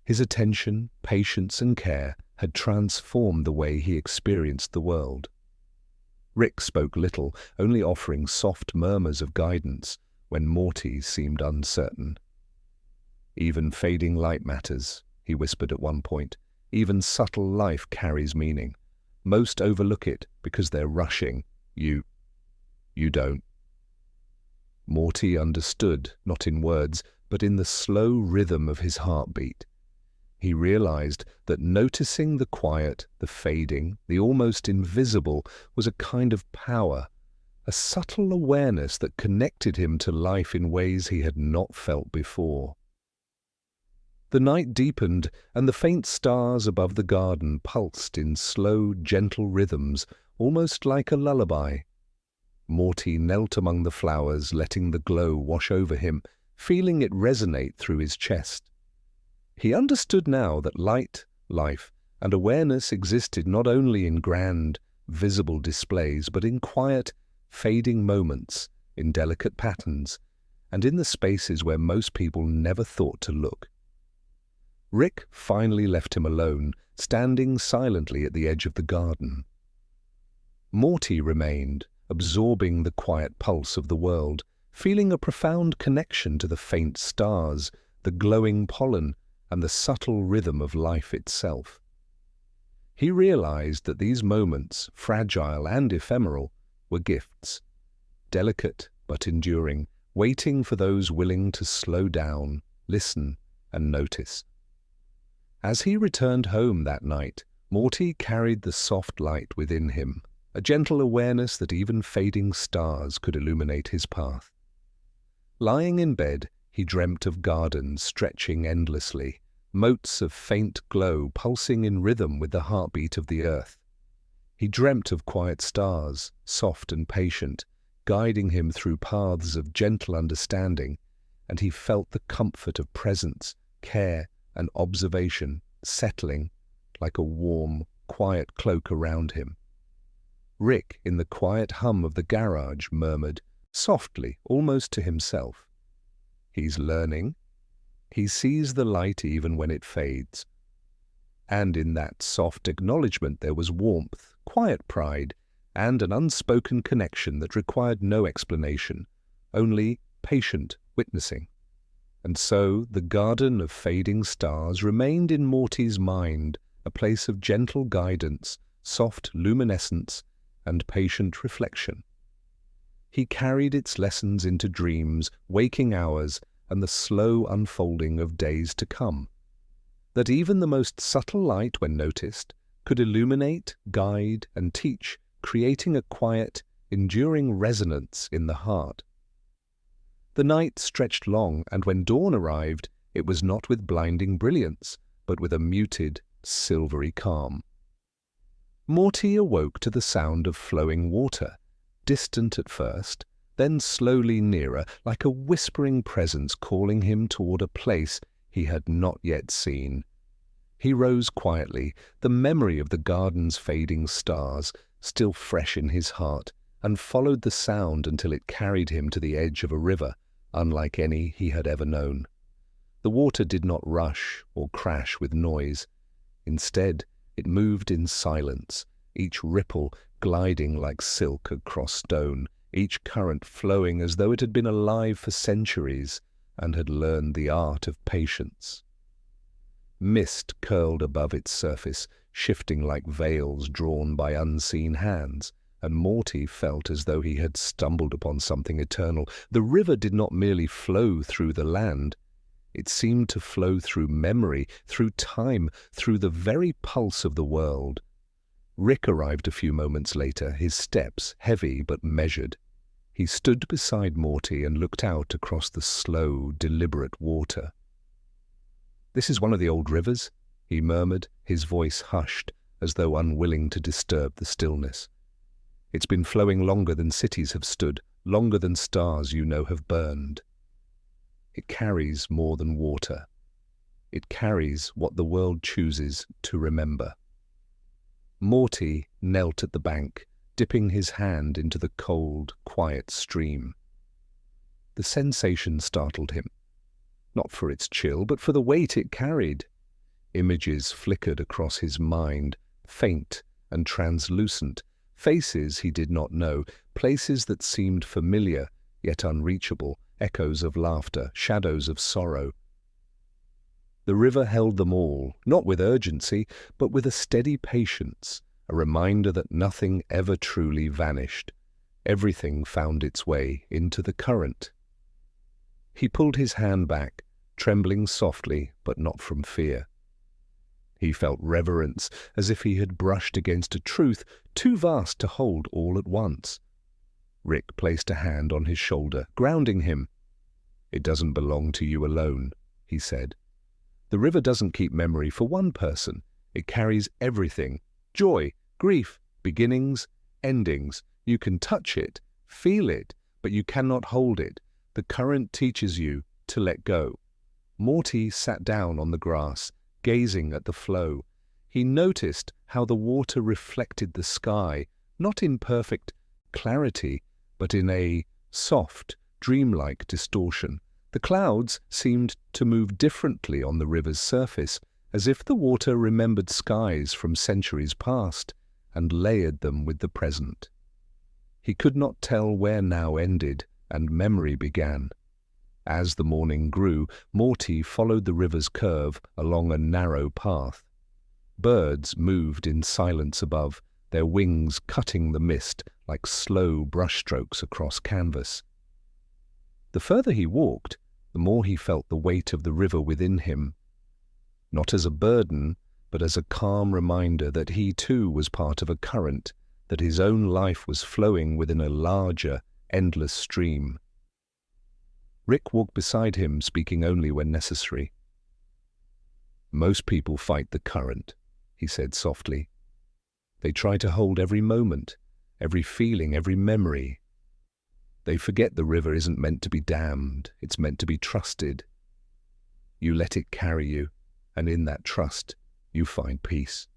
His attention, patience, and care had transformed the way he experienced the world. Rick spoke little, only offering soft murmurs of guidance when Morty seemed uncertain. "Even fading light matters," he whispered at one point. "Even subtle life carries meaning. Most overlook it because they're rushing. You don't." Morty understood, not in words, but in the slow rhythm of his heartbeat. He realized that noticing the quiet, the fading, the almost invisible was a kind of power, a subtle awareness that connected him to life in ways he had not felt before. The night deepened, and the faint stars above the garden pulsed in slow, gentle rhythms, almost like a lullaby. Morty knelt among the flowers, letting the glow wash over him, feeling it resonate through his chest. He understood now that light, life, and awareness existed not only in grand, visible displays, but in quiet, fading moments, in delicate patterns, and in the spaces where most people never thought to look. Rick finally left him alone, standing silently at the edge of the garden. Morty remained, absorbing the quiet pulse of the world, feeling a profound connection to the faint stars, the glowing pollen, and the subtle rhythm of life itself. He realized that these moments, fragile and ephemeral, were gifts, delicate but enduring, waiting for those willing to slow down, listen, and notice. As he returned home that night, Morty carried the soft light within him, a gentle awareness that even fading stars could illuminate his path. Lying in bed, he dreamt of gardens stretching endlessly, motes of faint glow pulsing in rhythm with the heartbeat of the earth. He dreamt of quiet stars, soft and patient, guiding him through paths of gentle understanding, and he felt the comfort of presence, care, and observation settling like a warm, quiet cloak around him. Rick, in the quiet hum of the garage, murmured, softly, almost to himself, "He's learning. He sees the light even when it fades." And in that soft acknowledgement there was warmth, quiet pride, and an unspoken connection that required no explanation, only patient witnessing. And so the garden of fading stars remained in Morty's mind, a place of gentle guidance, soft luminescence, and patient reflection. He carried its lessons into dreams, waking hours, and the slow unfolding of days to come. That even the most subtle light, when noticed, could illuminate, guide, and teach, creating a quiet, enduring resonance in the heart. The night stretched long, and when dawn arrived, it was not with blinding brilliance, but with a muted, silvery calm. Morty awoke to the sound of flowing water, distant at first, then slowly nearer, like a whispering presence calling him toward a place he had not yet seen. He rose quietly, the memory of the garden's fading stars still fresh in his heart, and followed the sound until it carried him to the edge of a river, unlike any he had ever known. The water did not rush or crash with noise. Instead, it moved in silence, each ripple gliding like silk across stone, each current flowing as though it had been alive for centuries and had learned the art of patience. Mist curled above its surface, shifting like veils drawn by unseen hands, and Morty felt as though he had stumbled upon something eternal. The river did not merely flow through the land. It seemed to flow through memory, through time, through the very pulse of the world. Rick arrived a few moments later, his steps heavy but measured. He stood beside Morty and looked out across the slow, deliberate water. "This is one of the old rivers," he murmured, his voice hushed, as though unwilling to disturb the stillness. "It's been flowing longer than cities have stood, longer than stars you know have burned. It carries more than water. It carries what the world chooses to remember." Morty knelt at the bank, dipping his hand into the cold, quiet stream. The sensation startled him, not for its chill, but for the weight it carried. Images flickered across his mind, faint and translucent, faces he did not know, places that seemed familiar, yet unreachable, echoes of laughter, shadows of sorrow. The river held them all, not with urgency, but with a steady patience, a reminder that nothing ever truly vanished. Everything found its way into the current. He pulled his hand back, trembling softly, but not from fear. He felt reverence, as if he had brushed against a truth too vast to hold all at once. Rick placed a hand on his shoulder, grounding him. "It doesn't belong to you alone," he said. "The river doesn't keep memory for one person. It carries everything: joy, grief, beginnings, endings. You can touch it, feel it, but you cannot hold it. The current teaches you to let go." Morty sat down on the grass, gazing at the flow. He noticed how the water reflected the sky, not in perfect clarity, but in a soft, dreamlike distortion. The clouds seemed to move differently on the river's surface, as if the water remembered skies from centuries past and layered them with the present. He could not tell where now ended and memory began. As the morning grew, Morty followed the river's curve along a narrow path. Birds moved in silence above, their wings cutting the mist like slow brushstrokes across canvas. The further he walked, the more he felt the weight of the river within him, not as a burden, but as a calm reminder that he too was part of a current, that his own life was flowing within a larger, endless stream. Rick walked beside him, speaking only when necessary. "Most people fight the current," he said softly. "They try to hold every moment, every feeling, every memory. They forget the river isn't meant to be dammed, it's meant to be trusted. You let it carry you, and in that trust, you find peace."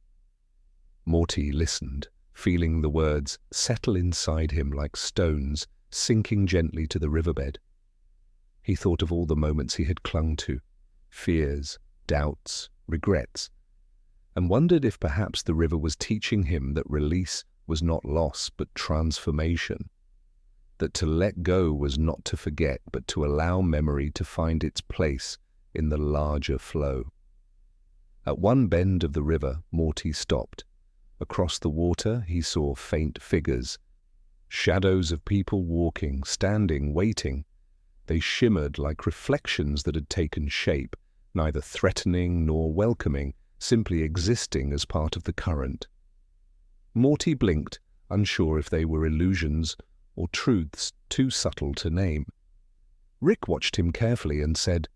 Morty listened, feeling the words settle inside him like stones sinking gently to the riverbed. He thought of all the moments he had clung to, fears, doubts, regrets, and wondered if perhaps the river was teaching him that release was not loss but transformation, that to let go was not to forget but to allow memory to find its place in the larger flow. At one bend of the river, Morty stopped. Across the water he saw faint figures, shadows of people walking, standing, waiting. They shimmered like reflections that had taken shape, neither threatening nor welcoming, simply existing as part of the current. Morty blinked, unsure if they were illusions or truths too subtle to name. Rick watched him carefully and said,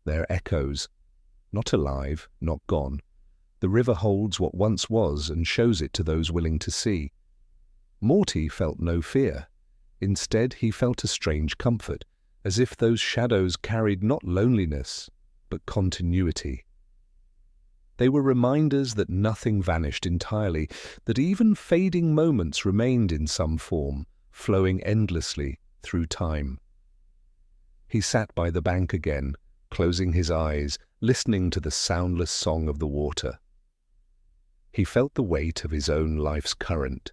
"They're echoes. Not alive, not gone. The river holds what once was and shows it to those willing to see." Morty felt no fear. Instead, he felt a strange comfort, as if those shadows carried not loneliness, but continuity. They were reminders that nothing vanished entirely, that even fading moments remained in some form, flowing endlessly through time. He sat by the bank again, closing his eyes, listening to the soundless song of the water. He felt the weight of his own life's current,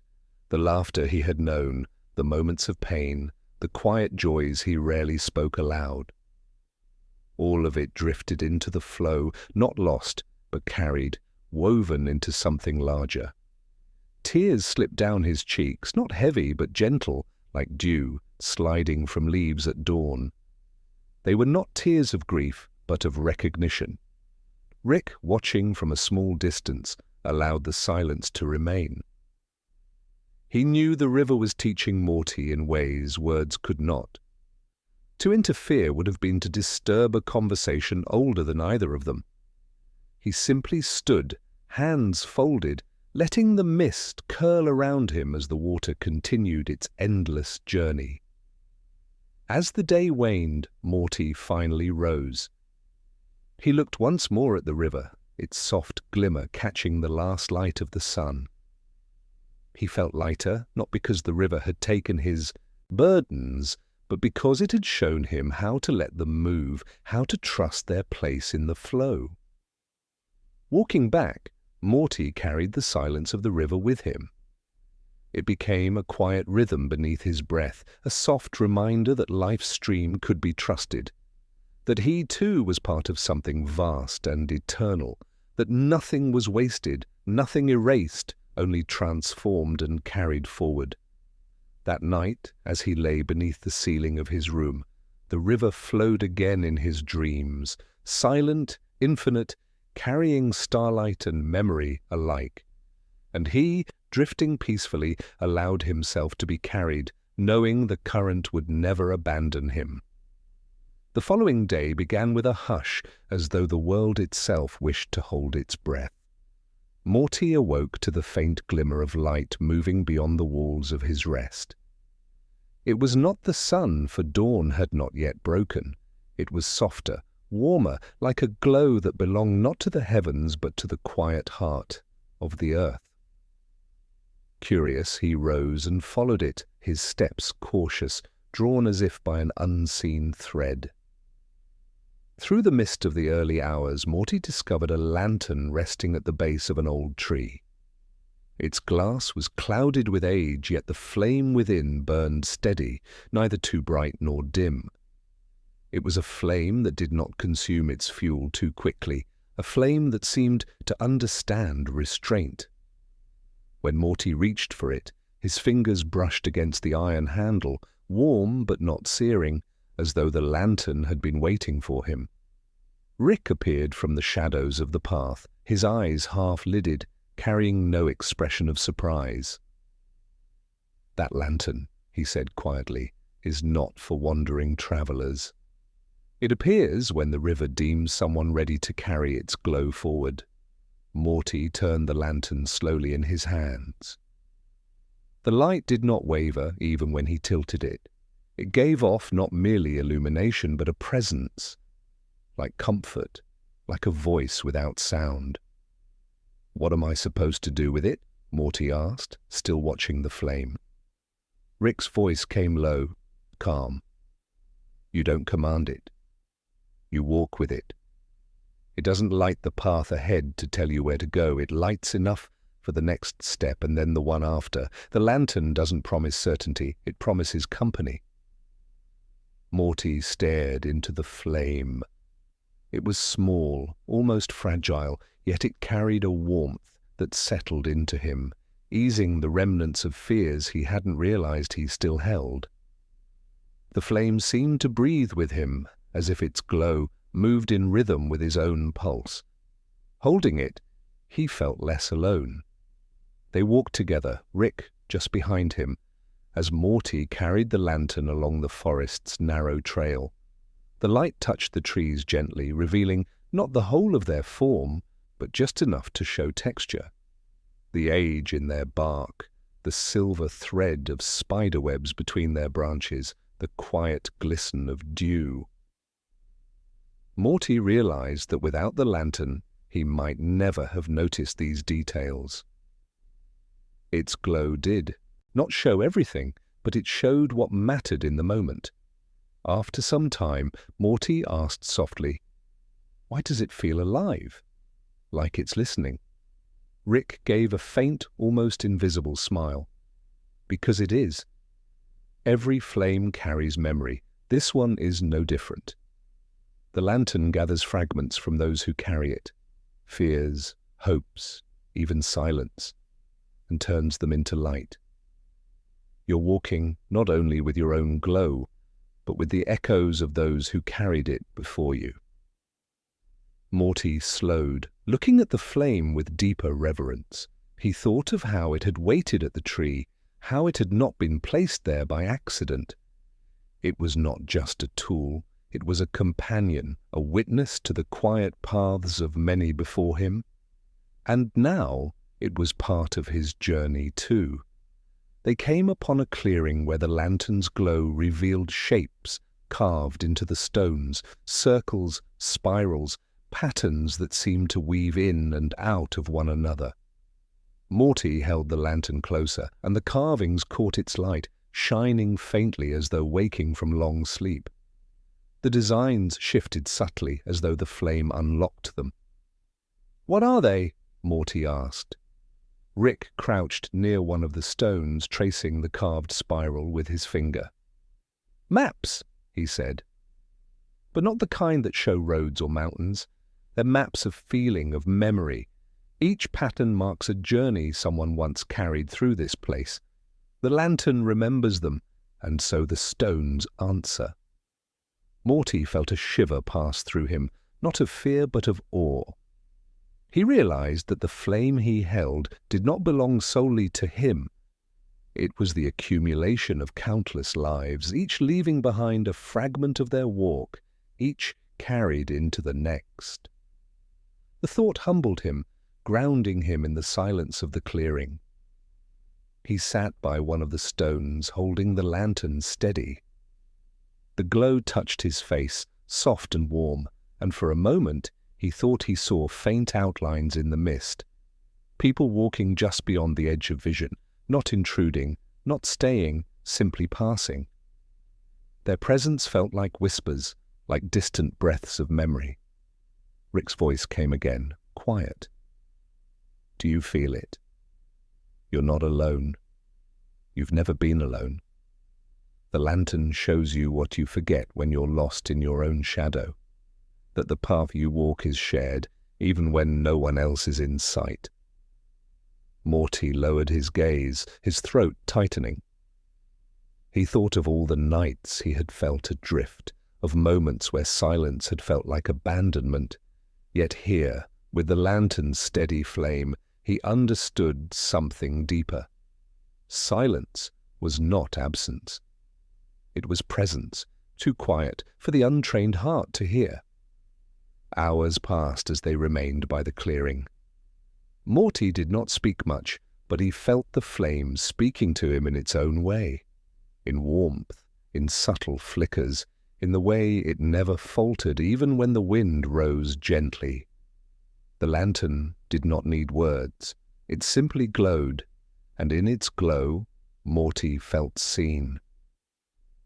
the laughter he had known, the moments of pain, the quiet joys he rarely spoke aloud. All of it drifted into the flow, not lost, but carried, woven into something larger. Tears slipped down his cheeks, not heavy but gentle, like dew sliding from leaves at dawn. They were not tears of grief, but of recognition. Rick, watching from a small distance, allowed the silence to remain. He knew the river was teaching Morty in ways words could not. To interfere would have been to disturb a conversation older than either of them. He simply stood, hands folded, letting the mist curl around him as the water continued its endless journey. As the day waned, Morty finally rose. He looked once more at the river, its soft glimmer catching the last light of the sun. He felt lighter, not because the river had taken his burdens, but because it had shown him how to let them move, how to trust their place in the flow. Walking back, Morty carried the silence of the river with him. It became a quiet rhythm beneath his breath, a soft reminder that life's stream could be trusted, that he too was part of something vast and eternal, that nothing was wasted, nothing erased, only transformed and carried forward. That night, as he lay beneath the ceiling of his room, The river flowed again in his dreams, silent, infinite, carrying starlight and memory alike. And he, drifting peacefully, allowed himself to be carried, knowing the current would never abandon him. The following day began with a hush, as though the world itself wished to hold its breath. Morty awoke to the faint glimmer of light moving beyond the walls of his rest. It was not the sun, for dawn had not yet broken. It was softer, warmer, like a glow that belonged not to the heavens but to the quiet heart of the earth. Curious, he rose and followed it, his steps cautious, drawn as if by an unseen thread. Through the mist of the early hours, Morty discovered a lantern resting at the base of an old tree. Its glass was clouded with age, yet the flame within burned steady, neither too bright nor dim. It was a flame that did not consume its fuel too quickly, a flame that seemed to understand restraint. When Morty reached for it, his fingers brushed against the iron handle, warm but not searing, as though the lantern had been waiting for him. Rick appeared from the shadows of the path, his eyes half-lidded, carrying no expression of surprise. "That lantern," he said quietly, "is not for wandering travelers. It appears when the river deems someone ready to carry its glow forward." Morty turned the lantern slowly in his hands. The light did not waver even when he tilted it. It gave off not merely illumination, but a presence, like comfort, like a voice without sound. "What am I supposed to do with it?" Morty asked, still watching the flame. Rick's voice came low, calm. "You don't command it. You walk with it. It doesn't light the path ahead to tell you where to go. It lights enough for the next step and then the one after. The lantern doesn't promise certainty. It promises company." Morty stared into the flame. It was small, almost fragile, yet it carried a warmth that settled into him, easing the remnants of fears he hadn't realized he still held. The flame seemed to breathe with him, as if its glow moved in rhythm with his own pulse. Holding it, he felt less alone. They walked together, Rick just behind him, as Morty carried the lantern along the forest's narrow trail. The light touched the trees gently, revealing not the whole of their form, but just enough to show texture. The age in their bark, the silver thread of spiderwebs between their branches, the quiet glisten of dew. Morty realized that without the lantern, he might never have noticed these details. Its glow did not show everything, but it showed what mattered in the moment. After some time, Morty asked softly, "Why does it feel alive? Like it's listening?" Rick gave a faint, almost invisible smile. "Because it is. Every flame carries memory. This one is no different. The lantern gathers fragments from those who carry it, fears, hopes, even silence, and turns them into light. You're walking not only with your own glow, but with the echoes of those who carried it before you." Morty slowed, looking at the flame with deeper reverence. He thought of how it had waited at the tree, how it had not been placed there by accident. It was not just a tool, it was a companion, a witness to the quiet paths of many before him. And now it was part of his journey too. They came upon a clearing where the lantern's glow revealed shapes carved into the stones, circles, spirals, patterns that seemed to weave in and out of one another. Morty held the lantern closer, and the carvings caught its light, shining faintly as though waking from long sleep. The designs shifted subtly as though the flame unlocked them. "What are they?" Morty asked. Rick crouched near one of the stones, tracing the carved spiral with his finger. "Maps," he said. "But not the kind that show roads or mountains. They're maps of feeling, of memory. Each pattern marks a journey someone once carried through this place. The lantern remembers them, and so the stones answer." Morty felt a shiver pass through him, not of fear but of awe. He realized that the flame he held did not belong solely to him. It was the accumulation of countless lives, each leaving behind a fragment of their walk, each carried into the next. The thought humbled him, grounding him in the silence of the clearing. He sat by one of the stones, holding the lantern steady. The glow touched his face, soft and warm, and for a moment he thought he saw faint outlines in the mist. People walking just beyond the edge of vision, not intruding, not staying, simply passing. Their presence felt like whispers, like distant breaths of memory. Rick's voice came again, quiet. Do you feel it? You're not alone. You've never been alone. The lantern shows you what you forget when you're lost in your own shadow, that the path you walk is shared, even when no one else is in sight. Morty lowered his gaze, his throat tightening. He thought of all the nights he had felt adrift, of moments where silence had felt like abandonment. Yet here, with the lantern's steady flame, he understood something deeper. Silence was not absence. It was presence, too quiet for the untrained heart to hear. Hours passed as they remained by the clearing. Morty did not speak much, but he felt the flame speaking to him in its own way, in warmth, in subtle flickers, in the way it never faltered even when the wind rose gently. The lantern did not need words. It simply glowed, and in its glow, Morty felt seen.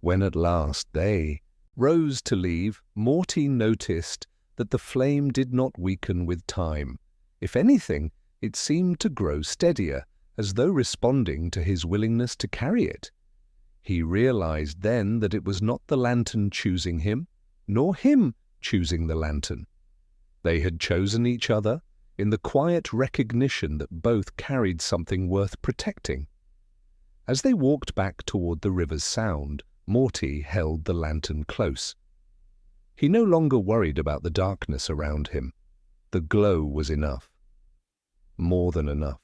When at last they rose to leave, Morty noticed that the flame did not weaken with time. If anything, it seemed to grow steadier, as though responding to his willingness to carry it. He realized then that it was not the lantern choosing him, nor him choosing the lantern. They had chosen each other in the quiet recognition that both carried something worth protecting. As they walked back toward the river's sound, Morty held the lantern close. He no longer worried about the darkness around him. The glow was enough. More than enough.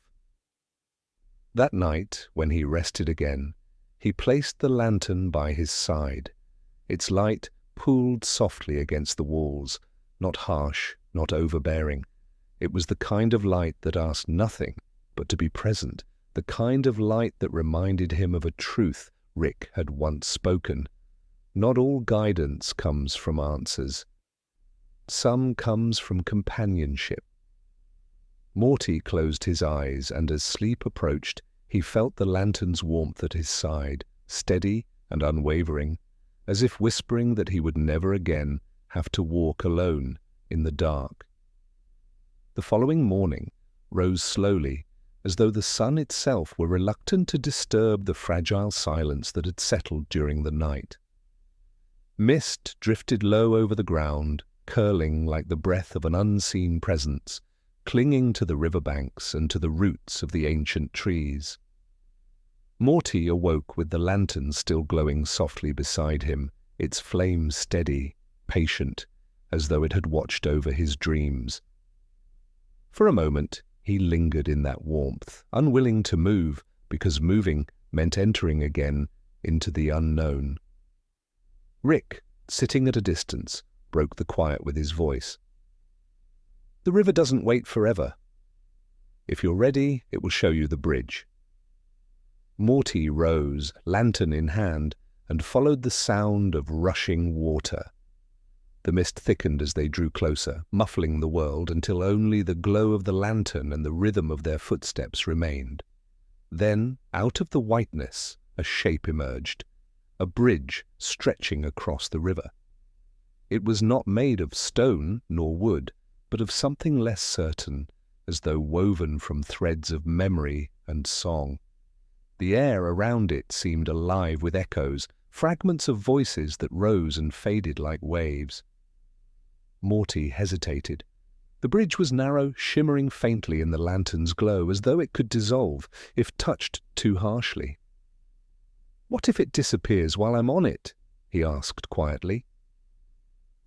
That night, when he rested again, he placed the lantern by his side. Its light pooled softly against the walls, not harsh, not overbearing. It was the kind of light that asked nothing but to be present, the kind of light that reminded him of a truth Rick had once spoken. Not all guidance comes from answers. Some comes from companionship. Morty closed his eyes, and as sleep approached, he felt the lantern's warmth at his side, steady and unwavering, as if whispering that he would never again have to walk alone in the dark. The following morning rose slowly, as though the sun itself were reluctant to disturb the fragile silence that had settled during the night. Mist drifted low over the ground, curling like the breath of an unseen presence, clinging to the riverbanks and to the roots of the ancient trees. Morty awoke with the lantern still glowing softly beside him, its flame steady, patient, as though it had watched over his dreams. For a moment, he lingered in that warmth, unwilling to move, because moving meant entering again into the unknown. Rick, sitting at a distance, broke the quiet with his voice. The river doesn't wait forever. If you're ready, it will show you the bridge. Morty rose, lantern in hand, and followed the sound of rushing water. The mist thickened as they drew closer, muffling the world until only the glow of the lantern and the rhythm of their footsteps remained. Then, out of the whiteness, a shape emerged, a bridge stretching across the river. It was not made of stone nor wood, but of something less certain, as though woven from threads of memory and song. The air around it seemed alive with echoes, fragments of voices that rose and faded like waves. Morty hesitated. The bridge was narrow, shimmering faintly in the lantern's glow, as though it could dissolve if touched too harshly. "What if it disappears while I'm on it?" he asked quietly.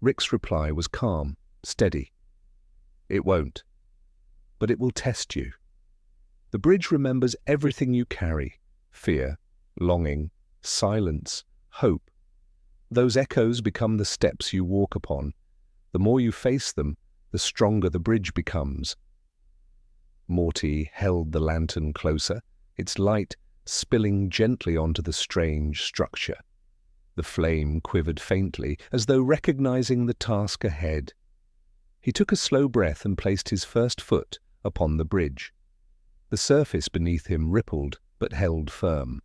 Rick's reply was calm, steady. It won't, but it will test you. The bridge remembers everything you carry: fear, longing, silence, hope. Those echoes become the steps you walk upon. The more you face them, the stronger the bridge becomes. Morty held the lantern closer, its light spilling gently onto the strange structure. The flame quivered faintly, as though recognizing the task ahead. He took a slow breath and placed his first foot upon the bridge. The surface beneath him rippled, but held firm.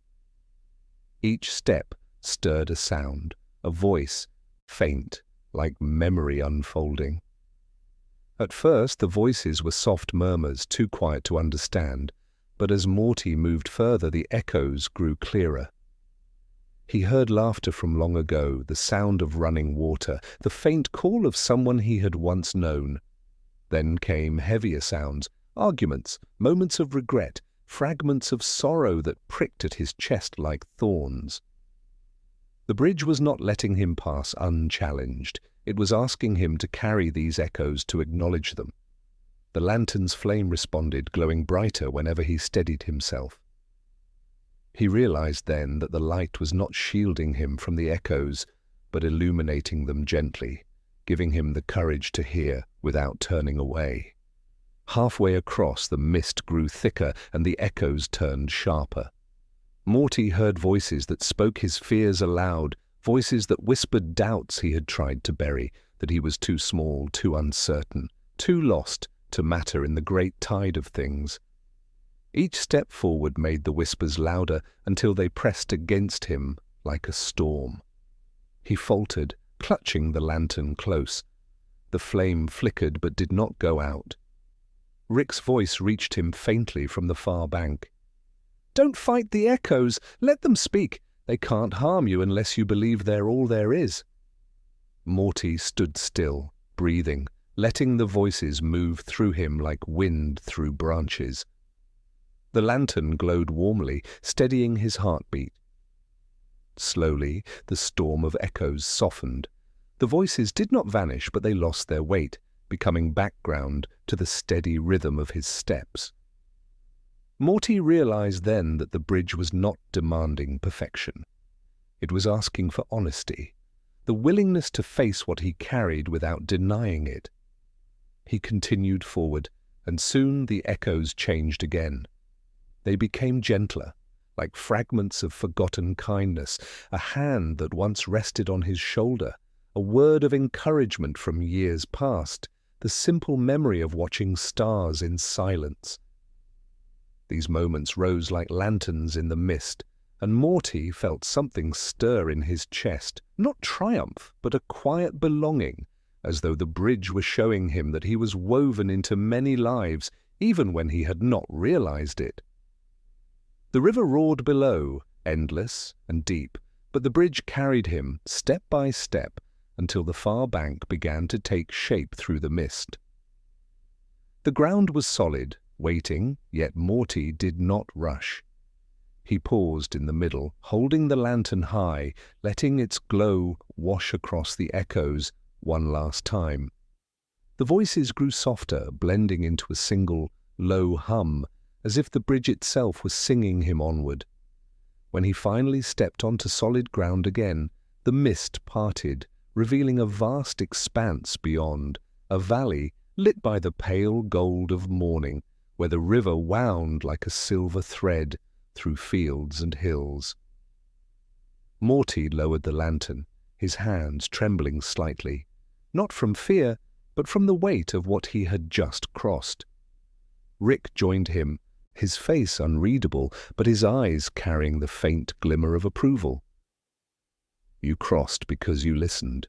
Each step stirred a sound, a voice, faint, like memory unfolding. At first, the voices were soft murmurs, too quiet to understand, but as Morty moved further, the echoes grew clearer. He heard laughter from long ago, the sound of running water, the faint call of someone he had once known. Then came heavier sounds, arguments, moments of regret, fragments of sorrow that pricked at his chest like thorns. The bridge was not letting him pass unchallenged. It was asking him to carry these echoes, to acknowledge them. The lantern's flame responded, glowing brighter whenever he steadied himself. He realized then that the light was not shielding him from the echoes, but illuminating them gently, giving him the courage to hear without turning away. Halfway across, the mist grew thicker and the echoes turned sharper. Morty heard voices that spoke his fears aloud, voices that whispered doubts he had tried to bury, that he was too small, too uncertain, too lost to matter in the great tide of things. Each step forward made the whispers louder until they pressed against him like a storm. He faltered, clutching the lantern close. The flame flickered but did not go out. Rick's voice reached him faintly from the far bank. "Don't fight the echoes. Let them speak. They can't harm you unless you believe they're all there is." Morty stood still, breathing, letting the voices move through him like wind through branches. The lantern glowed warmly, steadying his heartbeat. Slowly, the storm of echoes softened. The voices did not vanish, but they lost their weight, becoming background to the steady rhythm of his steps. Morty realized then that the bridge was not demanding perfection. It was asking for honesty, the willingness to face what he carried without denying it. He continued forward, and soon the echoes changed again. They became gentler, like fragments of forgotten kindness, a hand that once rested on his shoulder, a word of encouragement from years past, the simple memory of watching stars in silence. These moments rose like lanterns in the mist, and Morty felt something stir in his chest, not triumph, but a quiet belonging, as though the bridge were showing him that he was woven into many lives, even when he had not realized it. The river roared below, endless and deep, but the bridge carried him, step by step, until the far bank began to take shape through the mist. The ground was solid, waiting, yet Morty did not rush. He paused in the middle, holding the lantern high, letting its glow wash across the echoes one last time. The voices grew softer, blending into a single, low hum, as if the bridge itself was singing him onward. When he finally stepped onto solid ground again, the mist parted, revealing a vast expanse beyond, a valley lit by the pale gold of morning, where the river wound like a silver thread through fields and hills. Morty lowered the lantern, his hands trembling slightly, not from fear, but from the weight of what he had just crossed. Rick joined him, his face unreadable, but his eyes carrying the faint glimmer of approval. "You crossed because you listened.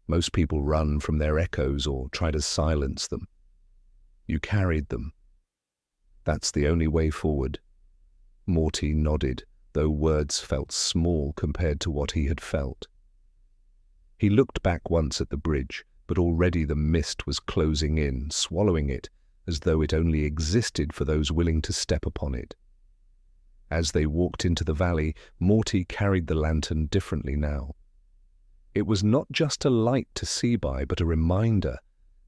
Most people run from their echoes or try to silence them. You carried them. That's the only way forward." Morty nodded, though words felt small compared to what he had felt. He looked back once at the bridge, but already the mist was closing in, swallowing it, as though it only existed for those willing to step upon it. As they walked into the valley, Morty carried the lantern differently now. It was not just a light to see by, but a reminder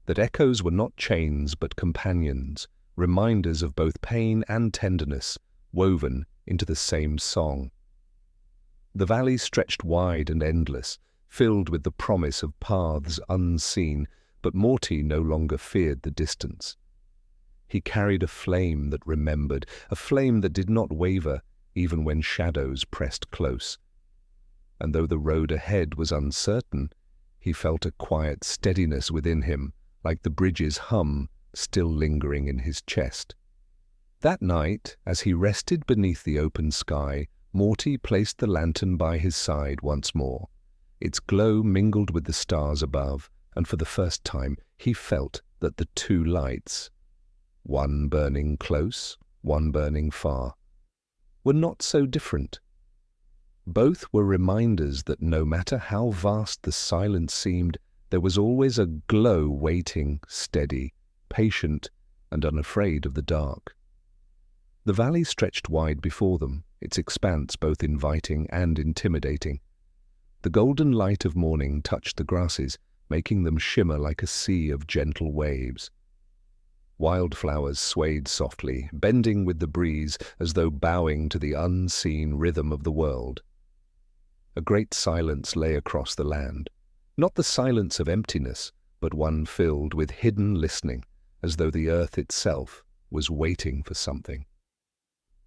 that echoes were not chains but companions, reminders of both pain and tenderness woven into the same song. The valley stretched wide and endless, filled with the promise of paths unseen, but Morty no longer feared the distance. He carried a flame that remembered, a flame that did not waver even when shadows pressed close. And though the road ahead was uncertain, he felt a quiet steadiness within him, like the bridge's hum still lingering in his chest. That night, as he rested beneath the open sky, Morty placed the lantern by his side once more. Its glow mingled with the stars above, and for the first time he felt that the two lights, one burning close, one burning far, were not so different. Both were reminders that no matter how vast the silence seemed, there was always a glow waiting, steady, patient, and unafraid of the dark. The valley stretched wide before them, its expanse both inviting and intimidating. The golden light of morning touched the grasses, making them shimmer like a sea of gentle waves. Wildflowers swayed softly, bending with the breeze as though bowing to the unseen rhythm of the world. A great silence lay across the land, not the silence of emptiness, but one filled with hidden listening, as though the earth itself was waiting for something.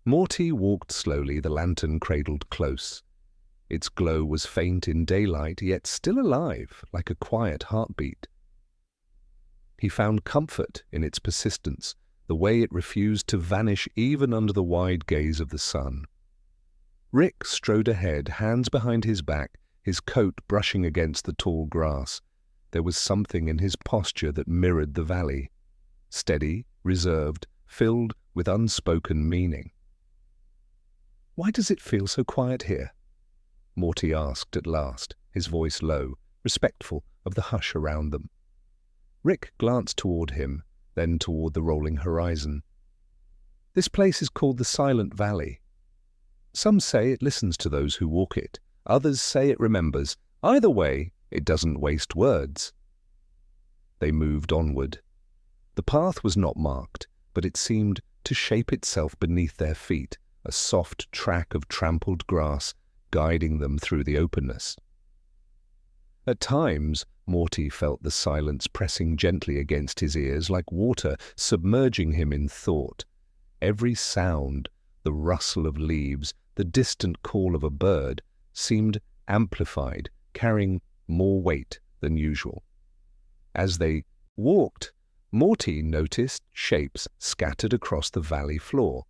Morty walked slowly, the lantern cradled close. Its glow was faint in daylight, yet still alive, like a quiet heartbeat. He found comfort in its persistence, the way it refused to vanish even under the wide gaze of the sun. Rick strode ahead, hands behind his back, his coat brushing against the tall grass. There was something in his posture that mirrored the valley, steady, reserved, filled with unspoken meaning. "Why does it feel so quiet here?" Morty asked at last, his voice low, respectful of the hush around them. Rick glanced toward him, then toward the rolling horizon. "This place is called the Silent Valley. Some say it listens to those who walk it. Others say it remembers. Either way, it doesn't waste words." They moved onward. The path was not marked, but it seemed to shape itself beneath their feet, a soft track of trampled grass guiding them through the openness. At times, Morty felt the silence pressing gently against his ears like water, submerging him in thought. Every sound, the rustle of leaves, the distant call of a bird, seemed amplified, carrying more weight than usual. As they walked, Morty noticed shapes scattered across the valley floor.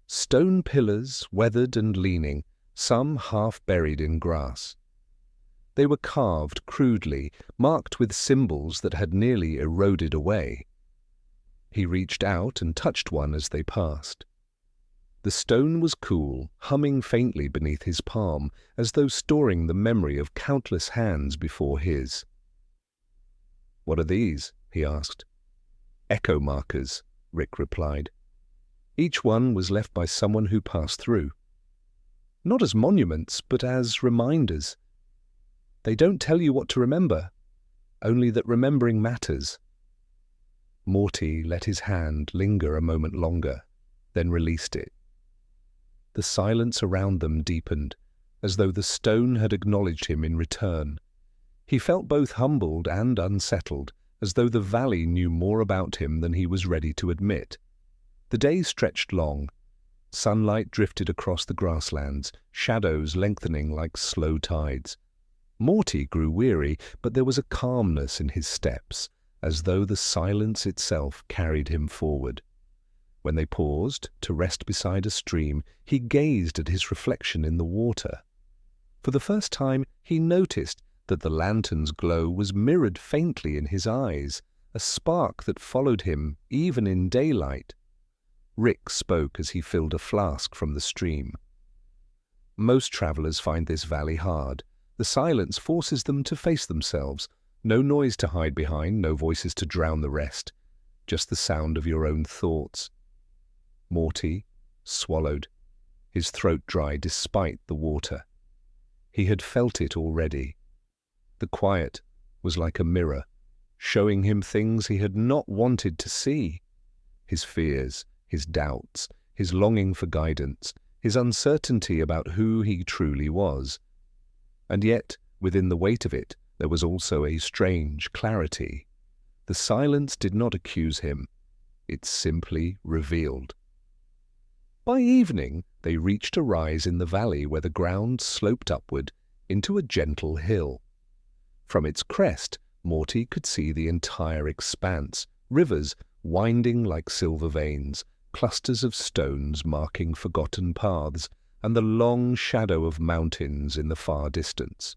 Stone pillars, weathered and leaning, some half buried in grass. They were carved crudely, marked with symbols that had nearly eroded away. He reached out and touched one as they passed. The stone was cool, humming faintly beneath his palm, as though storing the memory of countless hands before his. "What are these?" he asked. "Echo markers," Rick replied. Each one was left by someone who passed through. Not as monuments, but as reminders. They don't tell you what to remember, only that remembering matters. Morty let his hand linger a moment longer, then released it. The silence around them deepened, as though the stone had acknowledged him in return. He felt both humbled and unsettled, as though the valley knew more about him than he was ready to admit. The day stretched long. Sunlight drifted across the grasslands, shadows lengthening like slow tides. Morty grew weary, but there was a calmness in his steps, as though the silence itself carried him forward. When they paused to rest beside a stream, he gazed at his reflection in the water. For the first time, he noticed that the lantern's glow was mirrored faintly in his eyes, a spark that followed him even in daylight. Rick spoke as he filled a flask from the stream. "Most travelers find this valley hard. The silence forces them to face themselves. No noise to hide behind, no voices to drown the rest. Just the sound of your own thoughts." Morty swallowed, his throat dry despite the water. He had felt it already. The quiet was like a mirror, showing him things he had not wanted to see. His fears, his doubts, his longing for guidance, his uncertainty about who he truly was. And yet, within the weight of it, there was also a strange clarity. The silence did not accuse him. It simply revealed. By evening, they reached a rise in the valley where the ground sloped upward into a gentle hill. From its crest, Morty could see the entire expanse, rivers winding like silver veins, clusters of stones marking forgotten paths, and the long shadow of mountains in the far distance.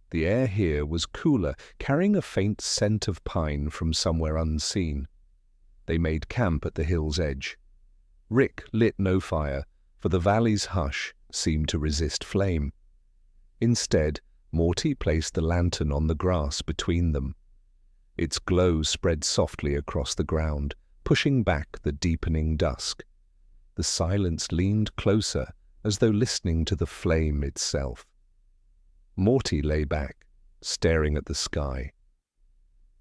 The air here was cooler, carrying a faint scent of pine from somewhere unseen. They made camp at the hill's edge. Rick lit no fire, for the valley's hush seemed to resist flame. Instead, Morty placed the lantern on the grass between them. Its glow spread softly across the ground, pushing back the deepening dusk. The silence leaned closer, as though listening to the flame itself. Morty lay back, staring at the sky.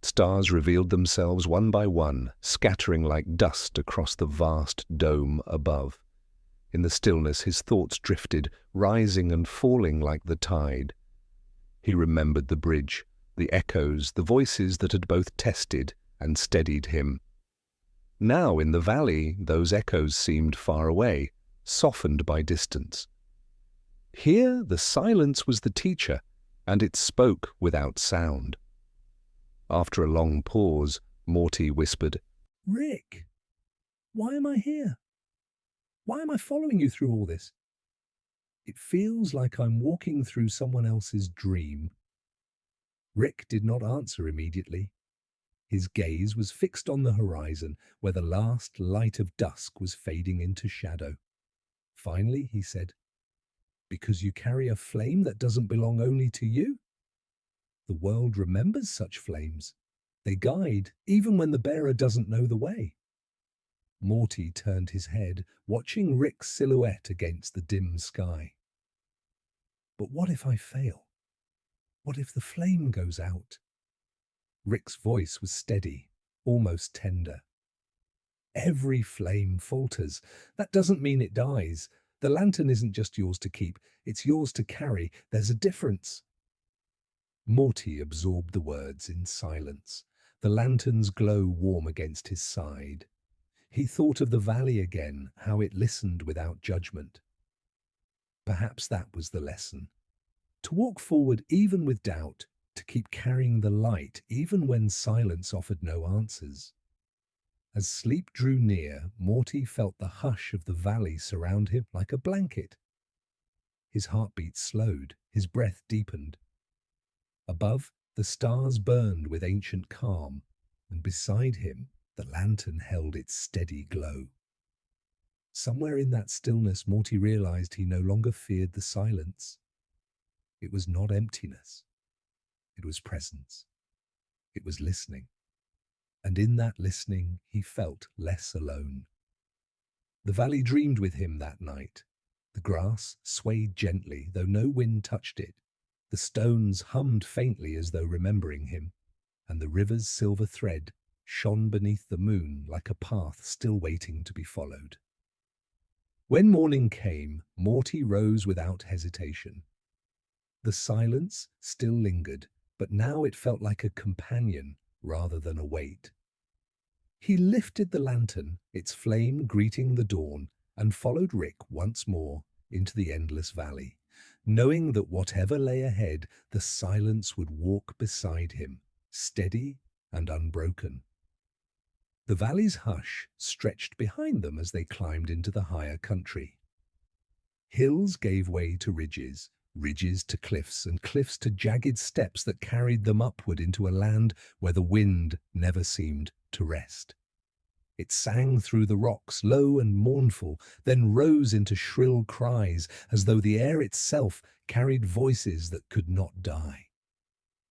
Stars revealed themselves one by one, scattering like dust across the vast dome above. In the stillness his thoughts drifted, rising and falling like the tide. He remembered the bridge, the echoes, the voices that had both tested and steadied him. Now in the valley those echoes seemed far away, softened by distance. Here the silence was the teacher, and it spoke without sound. After a long pause, Morty whispered, "Rick, why am I here? Why am I following you through all this? It feels like I'm walking through someone else's dream." Rick did not answer immediately. His gaze was fixed on the horizon, where the last light of dusk was fading into shadow. Finally, he said, "Because you carry a flame that doesn't belong only to you? The world remembers such flames. They guide, even when the bearer doesn't know the way." Morty turned his head, watching Rick's silhouette against the dim sky. "But what if I fail? What if the flame goes out?" Rick's voice was steady, almost tender. "Every flame falters. That doesn't mean it dies. The lantern isn't just yours to keep, it's yours to carry. There's a difference." Morty absorbed the words in silence, the lantern's glow warm against his side. He thought of the valley again, how it listened without judgment. Perhaps that was the lesson. To walk forward even with doubt, to keep carrying the light even when silence offered no answers. As sleep drew near, Morty felt the hush of the valley surround him like a blanket. His heartbeat slowed, his breath deepened. Above, the stars burned with ancient calm, and beside him, the lantern held its steady glow. Somewhere in that stillness, Morty realized he no longer feared the silence. It was not emptiness. It was presence. It was listening. And in that listening, he felt less alone. The valley dreamed with him that night. The grass swayed gently, though no wind touched it. The stones hummed faintly as though remembering him, and the river's silver thread shone beneath the moon like a path still waiting to be followed. When morning came, Morty rose without hesitation. The silence still lingered, but now it felt like a companion rather than a weight. He lifted the lantern, its flame greeting the dawn, and followed Rick once more into the endless valley, knowing that whatever lay ahead, the silence would walk beside him, steady and unbroken. The valley's hush stretched behind them as they climbed into the higher country. Hills gave way to ridges, ridges to cliffs, and cliffs to jagged steps that carried them upward into a land where the wind never seemed to rest. It sang through the rocks, low and mournful, then rose into shrill cries, as though the air itself carried voices that could not die.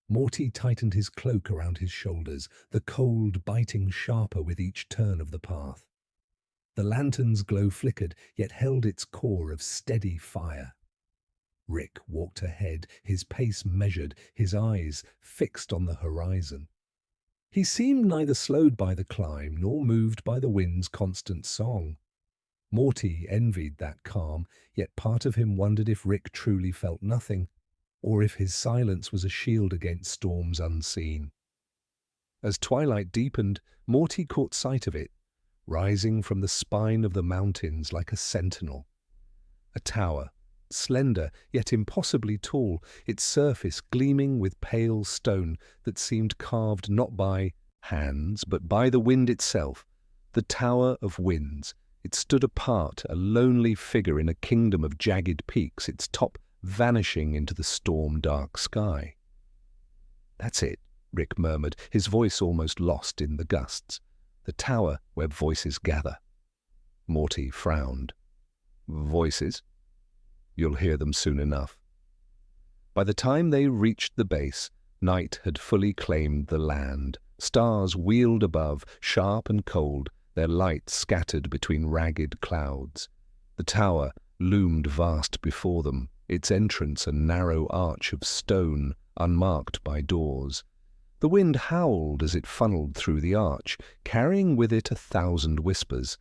Morty tightened his cloak around his shoulders, the cold biting sharper with each turn of the path. The lantern's glow flickered, yet held its core of steady fire. Rick walked ahead, his pace measured, his eyes fixed on the horizon. He seemed neither slowed by the climb nor moved by the wind's constant song. Morty envied that calm, yet part of him wondered if Rick truly felt nothing, or if his silence was a shield against storms unseen. As twilight deepened, Morty caught sight of it, rising from the spine of the mountains like a sentinel. A tower, slender yet impossibly tall, its surface gleaming with pale stone that seemed carved not by hands but by the wind itself. The Tower of Winds. It stood apart, a lonely figure in a kingdom of jagged peaks, its top vanishing into the storm-dark sky. "That's it," Rick murmured, his voice almost lost in the gusts. "The tower where voices gather." Morty frowned. "Voices? You'll hear them soon enough." By the time they reached the base, night had fully claimed the land. Stars wheeled above, sharp and cold, their light scattered between ragged clouds. The tower loomed vast before them, its entrance a narrow arch of stone, unmarked by doors. The wind howled as it funneled through the arch, carrying with it 1,000 whispers.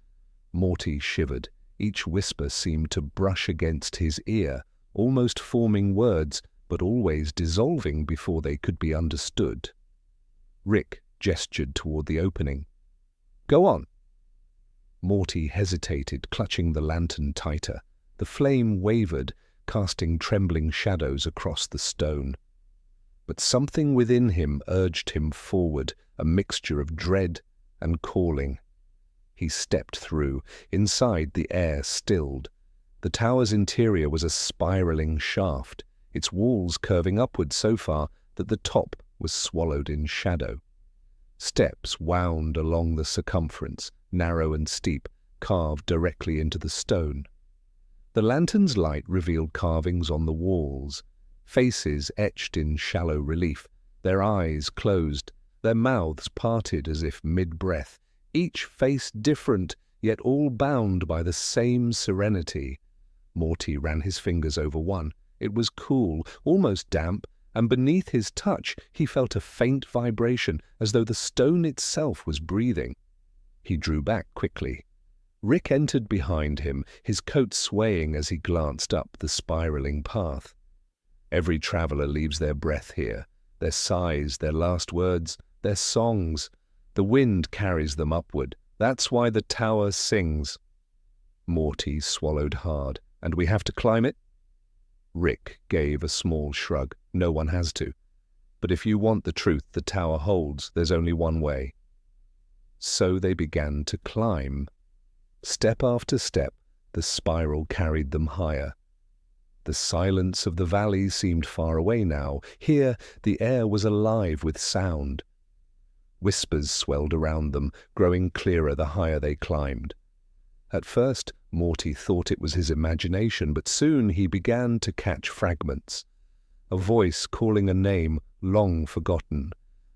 Morty shivered. Each whisper seemed to brush against his ear, almost forming words, but always dissolving before they could be understood. Rick gestured toward the opening. "Go on." Morty hesitated, clutching the lantern tighter. The flame wavered, casting trembling shadows across the stone. But something within him urged him forward, a mixture of dread and calling. He stepped through. Inside, the air stilled. The tower's interior was a spiraling shaft, its walls curving upward so far that the top was swallowed in shadow. Steps wound along the circumference, narrow and steep, carved directly into the stone. The lantern's light revealed carvings on the walls, faces etched in shallow relief, their eyes closed, their mouths parted as if mid-breath, each face different, yet all bound by the same serenity. Morty ran his fingers over one. It was cool, almost damp, and beneath his touch he felt a faint vibration, as though the stone itself was breathing. He drew back quickly. Rick entered behind him, his coat swaying as he glanced up the spiraling path. Every traveler leaves their breath here, their sighs, their last words, their songs. The wind carries them upward. That's why the tower sings. Morty swallowed hard. "And we have to climb it?" Rick gave a small shrug. "No one has to. But if you want the truth the tower holds, there's only one way." So they began to climb. Step after step, the spiral carried them higher. The silence of the valley seemed far away now. Here, the air was alive with sound. Whispers swelled around them, growing clearer the higher they climbed. At first, Morty thought it was his imagination, but soon he began to catch fragments. A voice calling a name long forgotten,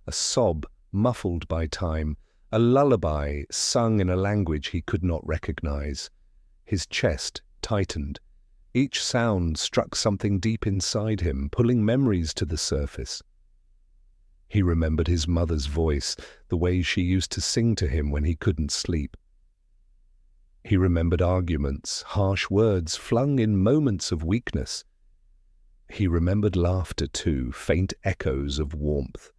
a sob muffled by time, a lullaby sung in a language he could not recognize. His chest tightened. Each sound struck something deep inside him, pulling memories to the surface. He remembered his mother's voice, the way she used to sing to him when he couldn't sleep. He remembered arguments, harsh words flung in moments of weakness. He remembered laughter too, faint echoes of warmth.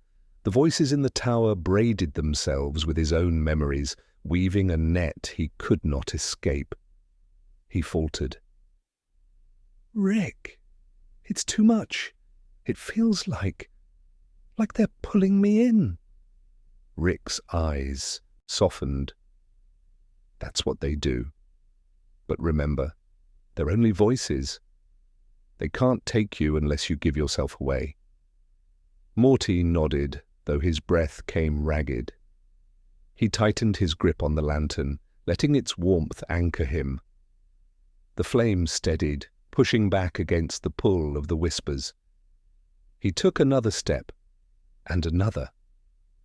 The voices in the tower braided themselves with his own memories, weaving a net he could not escape. He faltered. "Rick, it's too much. It feels like they're pulling me in." Rick's eyes softened. "That's what they do. But remember, they're only voices. They can't take you unless you give yourself away." Morty nodded, though his breath came ragged. He tightened his grip on the lantern, letting its warmth anchor him. The flame steadied, pushing back against the pull of the whispers. He took another step, and another.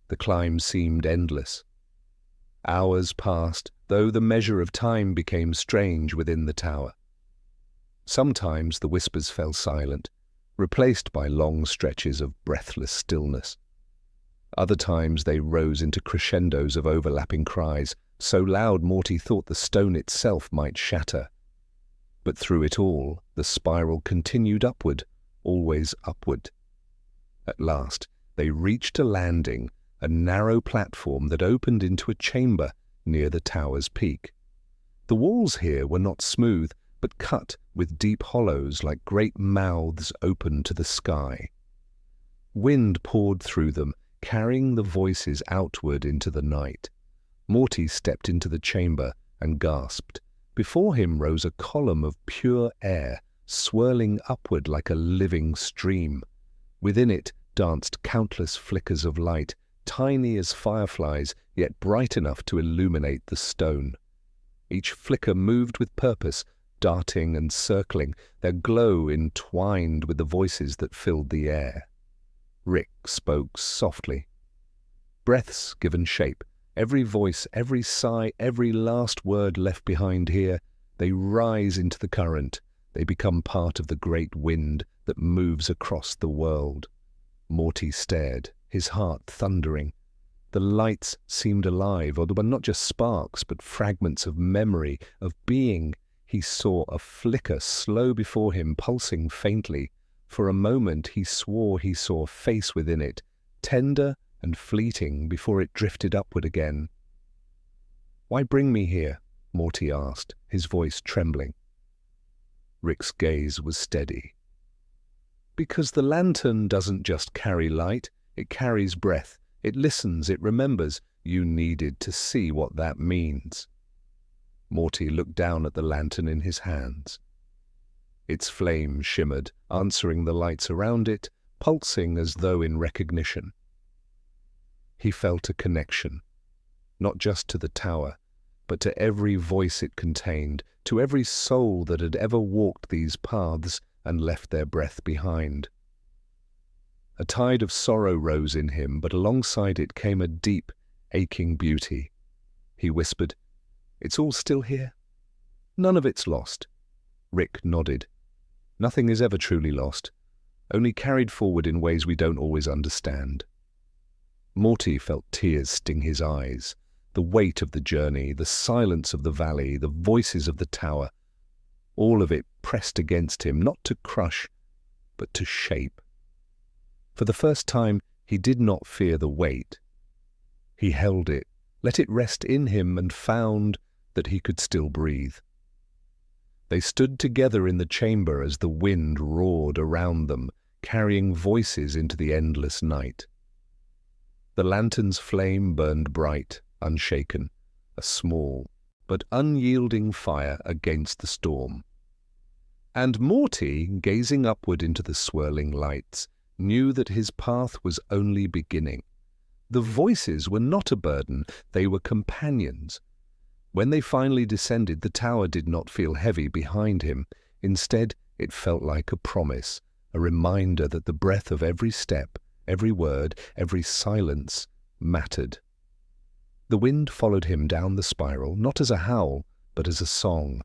The climb seemed endless. Hours passed, though the measure of time became strange within the tower. Sometimes the whispers fell silent, replaced by long stretches of breathless stillness. Other times they rose into crescendos of overlapping cries, so loud Morty thought the stone itself might shatter. But through it all, the spiral continued upward, always upward. At last, they reached a landing, a narrow platform that opened into a chamber near the tower's peak. The walls here were not smooth, but cut with deep hollows like great mouths open to the sky. Wind poured through them, carrying the voices outward into the night. Morty stepped into the chamber and gasped. Before him rose a column of pure air, swirling upward like a living stream. Within it danced countless flickers of light, tiny as fireflies, yet bright enough to illuminate the stone. Each flicker moved with purpose, darting and circling, their glow entwined with the voices that filled the air. Rick spoke softly. Breaths given shape, every voice, every sigh, every last word left behind here, they rise into the current. They become part of the great wind that moves across the world. Morty stared, his heart thundering. The lights seemed alive, or they were not just sparks, but fragments of memory, of being. He saw a flicker slow before him, pulsing faintly. For a moment he swore he saw a face within it, tender and fleeting before it drifted upward again. "Why bring me here?" Morty asked, his voice trembling. Rick's gaze was steady. "Because the lantern doesn't just carry light, it carries breath. It listens, it remembers. You needed to see what that means." Morty looked down at the lantern in his hands. Its flame shimmered, answering the lights around it, pulsing as though in recognition. He felt a connection, not just to the tower, but to every voice it contained, to every soul that had ever walked these paths and left their breath behind. A tide of sorrow rose in him, but alongside it came a deep, aching beauty. He whispered, "It's all still here. None of it's lost." Rick nodded. "Nothing is ever truly lost, only carried forward in ways we don't always understand." Morty felt tears sting his eyes. The weight of the journey, the silence of the valley, the voices of the tower, all of it pressed against him, not to crush, but to shape. For the first time, he did not fear the weight. He held it, let it rest in him, and found that he could still breathe. They stood together in the chamber as the wind roared around them, carrying voices into the endless night. The lantern's flame burned bright, unshaken, a small but unyielding fire against the storm. And Morty, gazing upward into the swirling lights, knew that his path was only beginning. The voices were not a burden, they were companions. When they finally descended, the tower did not feel heavy behind him. Instead, it felt like a promise, a reminder that the breath of every step, every word, every silence mattered. The wind followed him down the spiral, not as a howl, but as a song.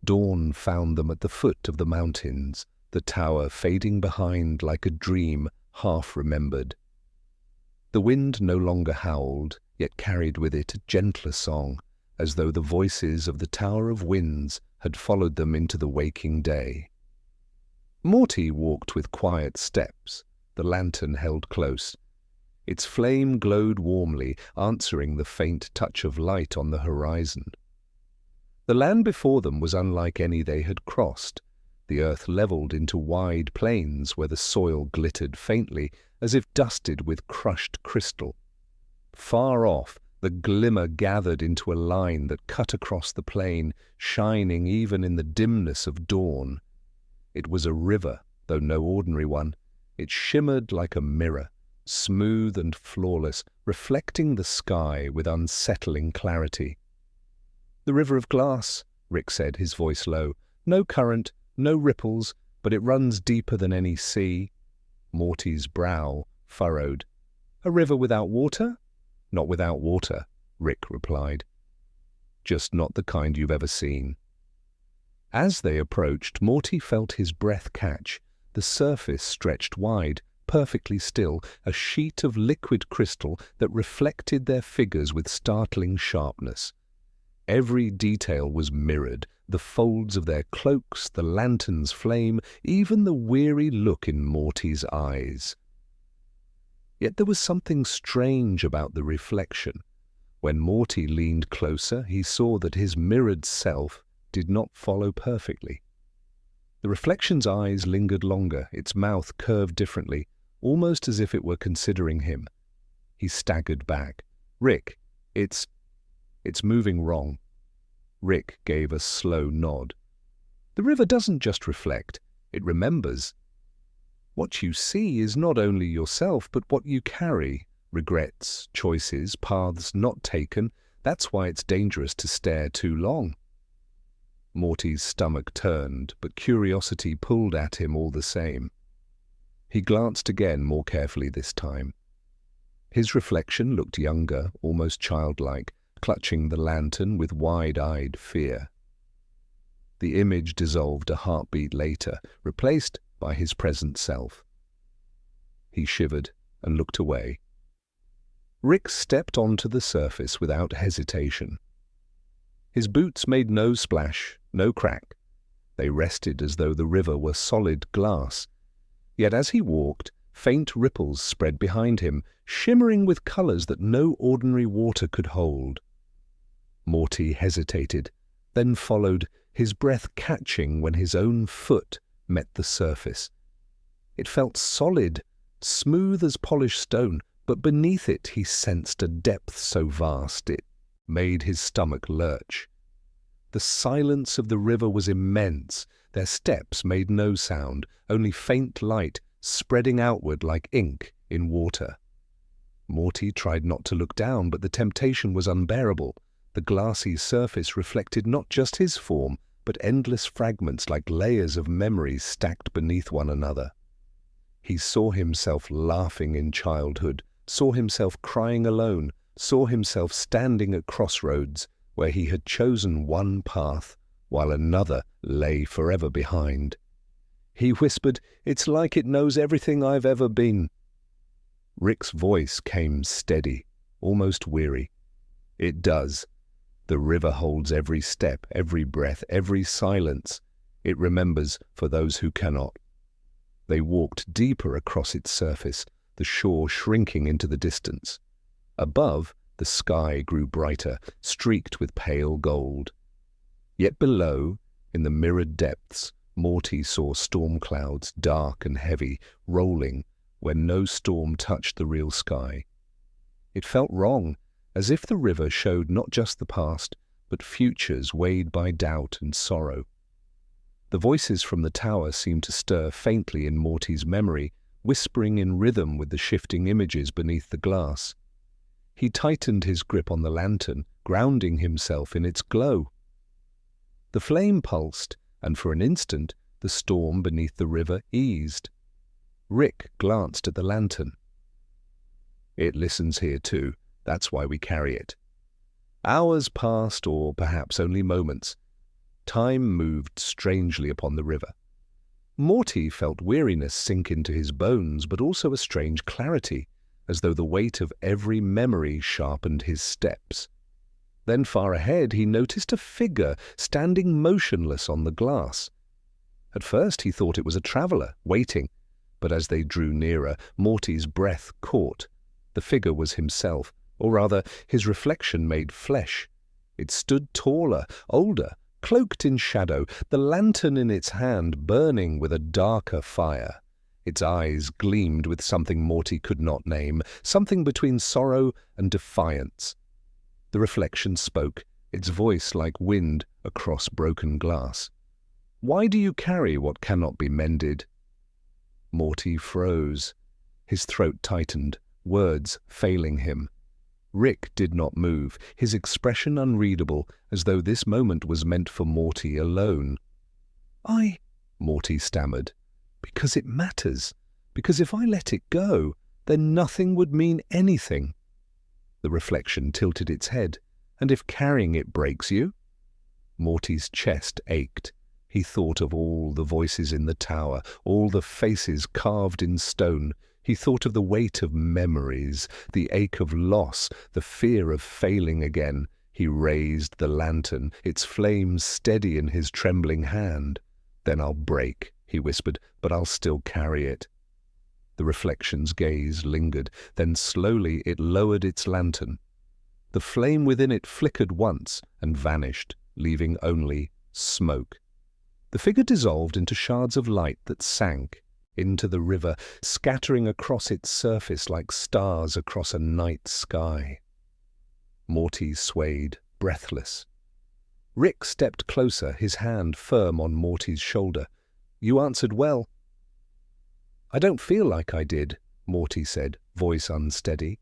Dawn found them at the foot of the mountains, the tower fading behind like a dream half remembered. The wind no longer howled, yet carried with it a gentler song, as though the voices of the Tower of Winds had followed them into the waking day. Morty walked with quiet steps, the lantern held close. Its flame glowed warmly, answering the faint touch of light on the horizon. The land before them was unlike any they had crossed. The earth leveled into wide plains where the soil glittered faintly, as if dusted with crushed crystal. Far off, the glimmer gathered into a line that cut across the plain, shining even in the dimness of dawn. It was a river, though no ordinary one. It shimmered like a mirror, smooth and flawless, reflecting the sky with unsettling clarity. "The river of glass," Rick said, his voice low. "No current, no ripples, but it runs deeper than any sea." Morty's brow furrowed. "A river without water?" "Not without water," Rick replied. "Just not the kind you've ever seen." As they approached, Morty felt his breath catch. The surface stretched wide, perfectly still, a sheet of liquid crystal that reflected their figures with startling sharpness. Every detail was mirrored, the folds of their cloaks, the lantern's flame, even the weary look in Morty's eyes. Yet there was something strange about the reflection. When Morty leaned closer, he saw that his mirrored self did not follow perfectly. The reflection's eyes lingered longer, its mouth curved differently, almost as if it were considering him. He staggered back. "Rick, it's moving wrong." Rick gave a slow nod. "The river doesn't just reflect, it remembers. What you see is not only yourself, but what you carry. Regrets, choices, paths not taken. That's why it's dangerous to stare too long." Morty's stomach turned, but curiosity pulled at him all the same. He glanced again, more carefully this time. His reflection looked younger, almost childlike, clutching the lantern with wide-eyed fear. The image dissolved a heartbeat later, replaced by his present self. He shivered and looked away. Rick stepped onto the surface without hesitation. His boots made no splash, no crack. They rested as though the river were solid glass. Yet as he walked, faint ripples spread behind him, shimmering with colors that no ordinary water could hold. Morty hesitated, then followed, his breath catching when his own foot met the surface. It felt solid, smooth as polished stone, but beneath it he sensed a depth so vast it made his stomach lurch. The silence of the river was immense. Their steps made no sound, only faint light spreading outward like ink in water. Morty tried not to look down, but the temptation was unbearable. The glassy surface reflected not just his form, but endless fragments like layers of memories stacked beneath one another. He saw himself laughing in childhood, saw himself crying alone, saw himself standing at crossroads where he had chosen one path while another lay forever behind. He whispered, "It's like it knows everything I've ever been." Rick's voice came steady, almost weary. "It does. The river holds every step, every breath, every silence. It remembers for those who cannot." They walked deeper across its surface, the shore shrinking into the distance. Above, the sky grew brighter, streaked with pale gold. Yet below, in the mirrored depths, Morty saw storm clouds, dark and heavy, rolling where no storm touched the real sky. It felt wrong, as if the river showed not just the past, but futures weighed by doubt and sorrow. The voices from the tower seemed to stir faintly in Morty's memory, whispering in rhythm with the shifting images beneath the glass. He tightened his grip on the lantern, grounding himself in its glow. The flame pulsed, and for an instant the storm beneath the river eased. Rick glanced at the lantern. "It listens here too. That's why we carry it." Hours passed, or perhaps only moments. Time moved strangely upon the river. Morty felt weariness sink into his bones, but also a strange clarity, as though the weight of every memory sharpened his steps. Then far ahead he noticed a figure standing motionless on the glass. At first he thought it was a traveler, waiting, but as they drew nearer, Morty's breath caught. The figure was himself, or rather, his reflection made flesh. It stood taller, older, cloaked in shadow, the lantern in its hand burning with a darker fire. Its eyes gleamed with something Morty could not name, something between sorrow and defiance. The reflection spoke, its voice like wind across broken glass. "Why do you carry what cannot be mended?" Morty froze. His throat tightened, words failing him. Rick did not move, his expression unreadable, as though this moment was meant for Morty alone. Morty stammered. "Because it matters. Because if I let it go, then nothing would mean anything." The reflection tilted its head. "And if carrying it breaks you?" Morty's chest ached. He thought of all the voices in the tower, all the faces carved in stone. He thought of the weight of memories, the ache of loss, the fear of failing again. He raised the lantern, its flames steady in his trembling hand. "Then I'll break," he whispered, "but I'll still carry it." The reflection's gaze lingered, then slowly it lowered its lantern. The flame within it flickered once and vanished, leaving only smoke. The figure dissolved into shards of light that sank into the river, scattering across its surface like stars across a night sky. Morty swayed, breathless. Rick stepped closer, his hand firm on Morty's shoulder. "You answered well." "I don't feel like I did," Morty said, voice unsteady.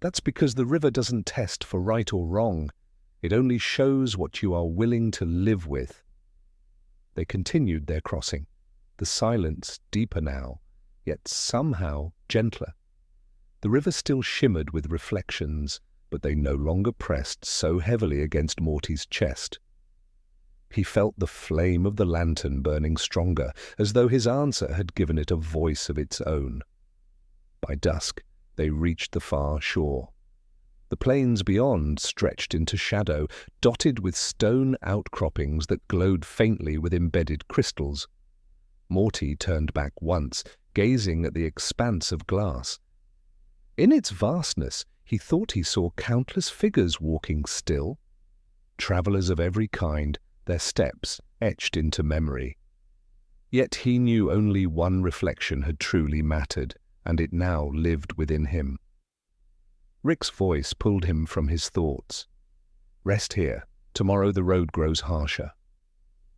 "That's because the river doesn't test for right or wrong. It only shows what you are willing to live with." They continued their crossing, the silence deeper now, yet somehow gentler. The river still shimmered with reflections, but they no longer pressed so heavily against Morty's chest. He felt the flame of the lantern burning stronger, as though his answer had given it a voice of its own. By dusk, they reached the far shore. The plains beyond stretched into shadow, dotted with stone outcroppings that glowed faintly with embedded crystals. Morty turned back once, gazing at the expanse of glass. In its vastness, he thought he saw countless figures walking still. Travelers of every kind, their steps etched into memory. Yet he knew only one reflection had truly mattered, and it now lived within him. Rick's voice pulled him from his thoughts. "Rest here. Tomorrow the road grows harsher."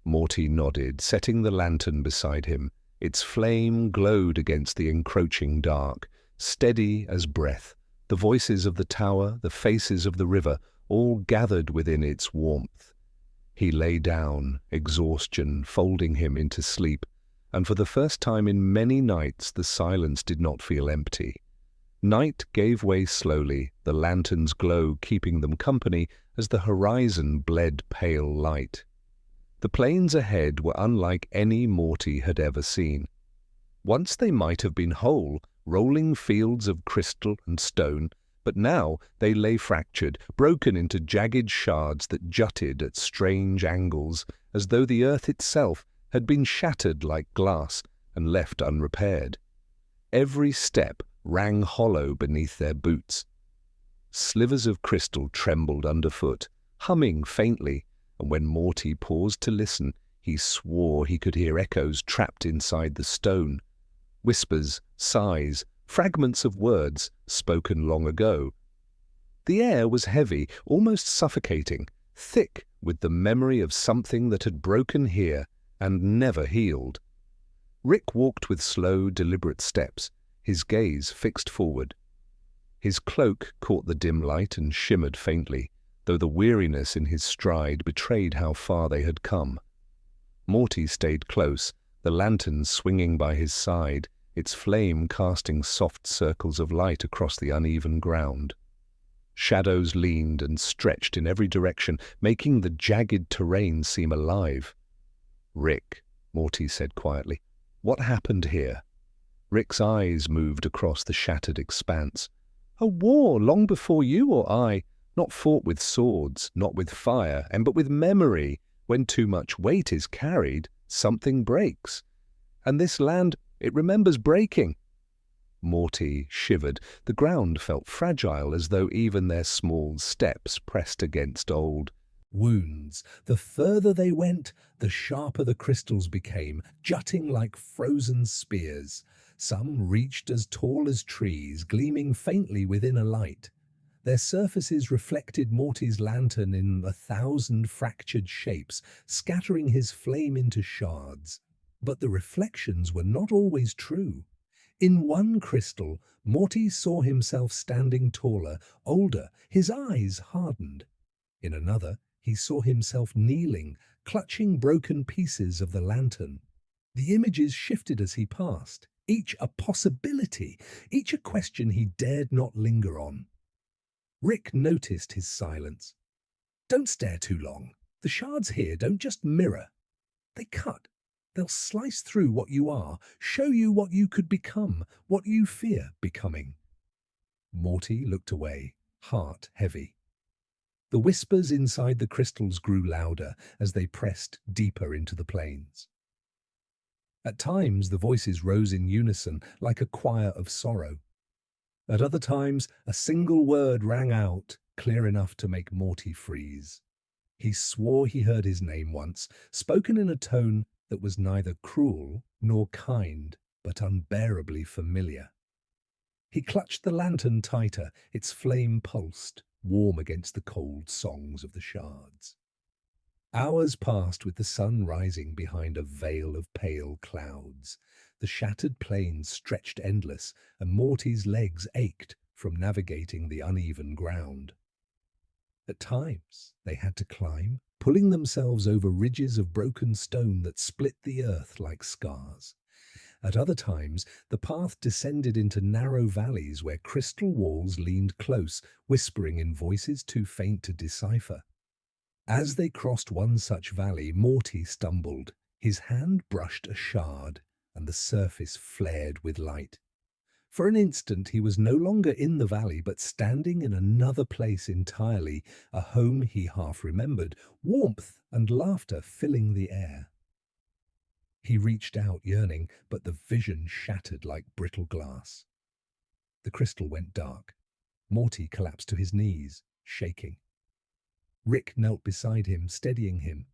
Morty nodded, setting the lantern beside him. Its flame glowed against the encroaching dark, steady as breath. The voices of the tower, the faces of the river, all gathered within its warmth. He lay down, exhaustion folding him into sleep, and for the first time in many nights the silence did not feel empty. Night gave way slowly, the lantern's glow keeping them company as the horizon bled pale light. The plains ahead were unlike any Morty had ever seen. Once they might have been whole, rolling fields of crystal and stone, but now they lay fractured, broken into jagged shards that jutted at strange angles, as though the earth itself had been shattered like glass and left unrepaired. Every step rang hollow beneath their boots. Slivers of crystal trembled underfoot, humming faintly, and when Morty paused to listen, he swore he could hear echoes trapped inside the stone. Whispers, sighs, fragments of words spoken long ago. The air was heavy, almost suffocating, thick with the memory of something that had broken here and never healed. Rick walked with slow, deliberate steps, his gaze fixed forward. His cloak caught the dim light and shimmered faintly, though the weariness in his stride betrayed how far they had come. Morty stayed close, the lantern swinging by his side, its flame casting soft circles of light across the uneven ground. Shadows leaned and stretched in every direction, making the jagged terrain seem alive. "Rick," Morty said quietly, "what happened here?" Rick's eyes moved across the shattered expanse. "A war long before you or I, not fought with swords, not with fire, but with memory. When too much weight is carried, something breaks. And this land, it remembers breaking." Morty shivered. The ground felt fragile, as though even their small steps pressed against old wounds. The further they went, the sharper the crystals became, jutting like frozen spears. Some reached as tall as trees, gleaming faintly within a light. Their surfaces reflected Morty's lantern in 1,000 fractured shapes, scattering his flame into shards. But the reflections were not always true. In one crystal, Morty saw himself standing taller, older, his eyes hardened. In another, he saw himself kneeling, clutching broken pieces of the lantern. The images shifted as he passed, each a possibility, each a question he dared not linger on. Rick noticed his silence. "Don't stare too long. The shards here don't just mirror. They cut. They'll slice through what you are, show you what you could become, what you fear becoming. Morty looked away, heart heavy. The whispers inside the crystals grew louder as they pressed deeper into the planes. At times, the voices rose in unison like a choir of sorrow. At other times, a single word rang out, clear enough to make Morty freeze. He swore he heard his name once, spoken in a tone that was neither cruel nor kind, but unbearably familiar. He clutched the lantern tighter, its flame pulsed, warm against the cold songs of the shards. Hours passed with the sun rising behind a veil of pale clouds. The shattered plains stretched endless, and Morty's legs ached from navigating the uneven ground. At times, they had to climb, pulling themselves over ridges of broken stone that split the earth like scars. At other times, the path descended into narrow valleys where crystal walls leaned close, whispering in voices too faint to decipher. As they crossed one such valley, Morty stumbled. His hand brushed a shard, and the surface flared with light. For an instant, he was no longer in the valley, but standing in another place entirely, a home he half remembered, warmth and laughter filling the air. He reached out, yearning, but the vision shattered like brittle glass. The crystal went dark. Morty collapsed to his knees, shaking. Rick knelt beside him, steadying him.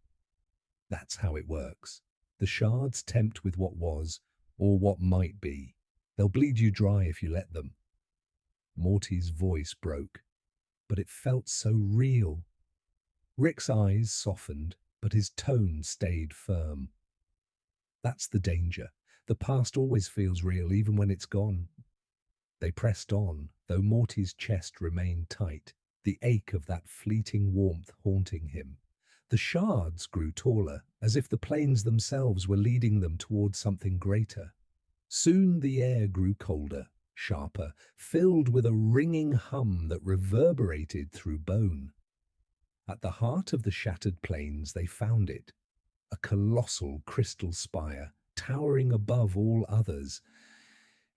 That's how it works. The shards tempt with what was, or what might be. They'll bleed you dry if you let them. Morty's voice broke, but it felt so real. Rick's eyes softened, but his tone stayed firm. That's the danger. The past always feels real, even when it's gone. They pressed on, though Morty's chest remained tight, the ache of that fleeting warmth haunting him. The shards grew taller, as if the plains themselves were leading them towards something greater. Soon the air grew colder, sharper, filled with a ringing hum that reverberated through bone. At the heart of the shattered plains they found it, a colossal crystal spire, towering above all others.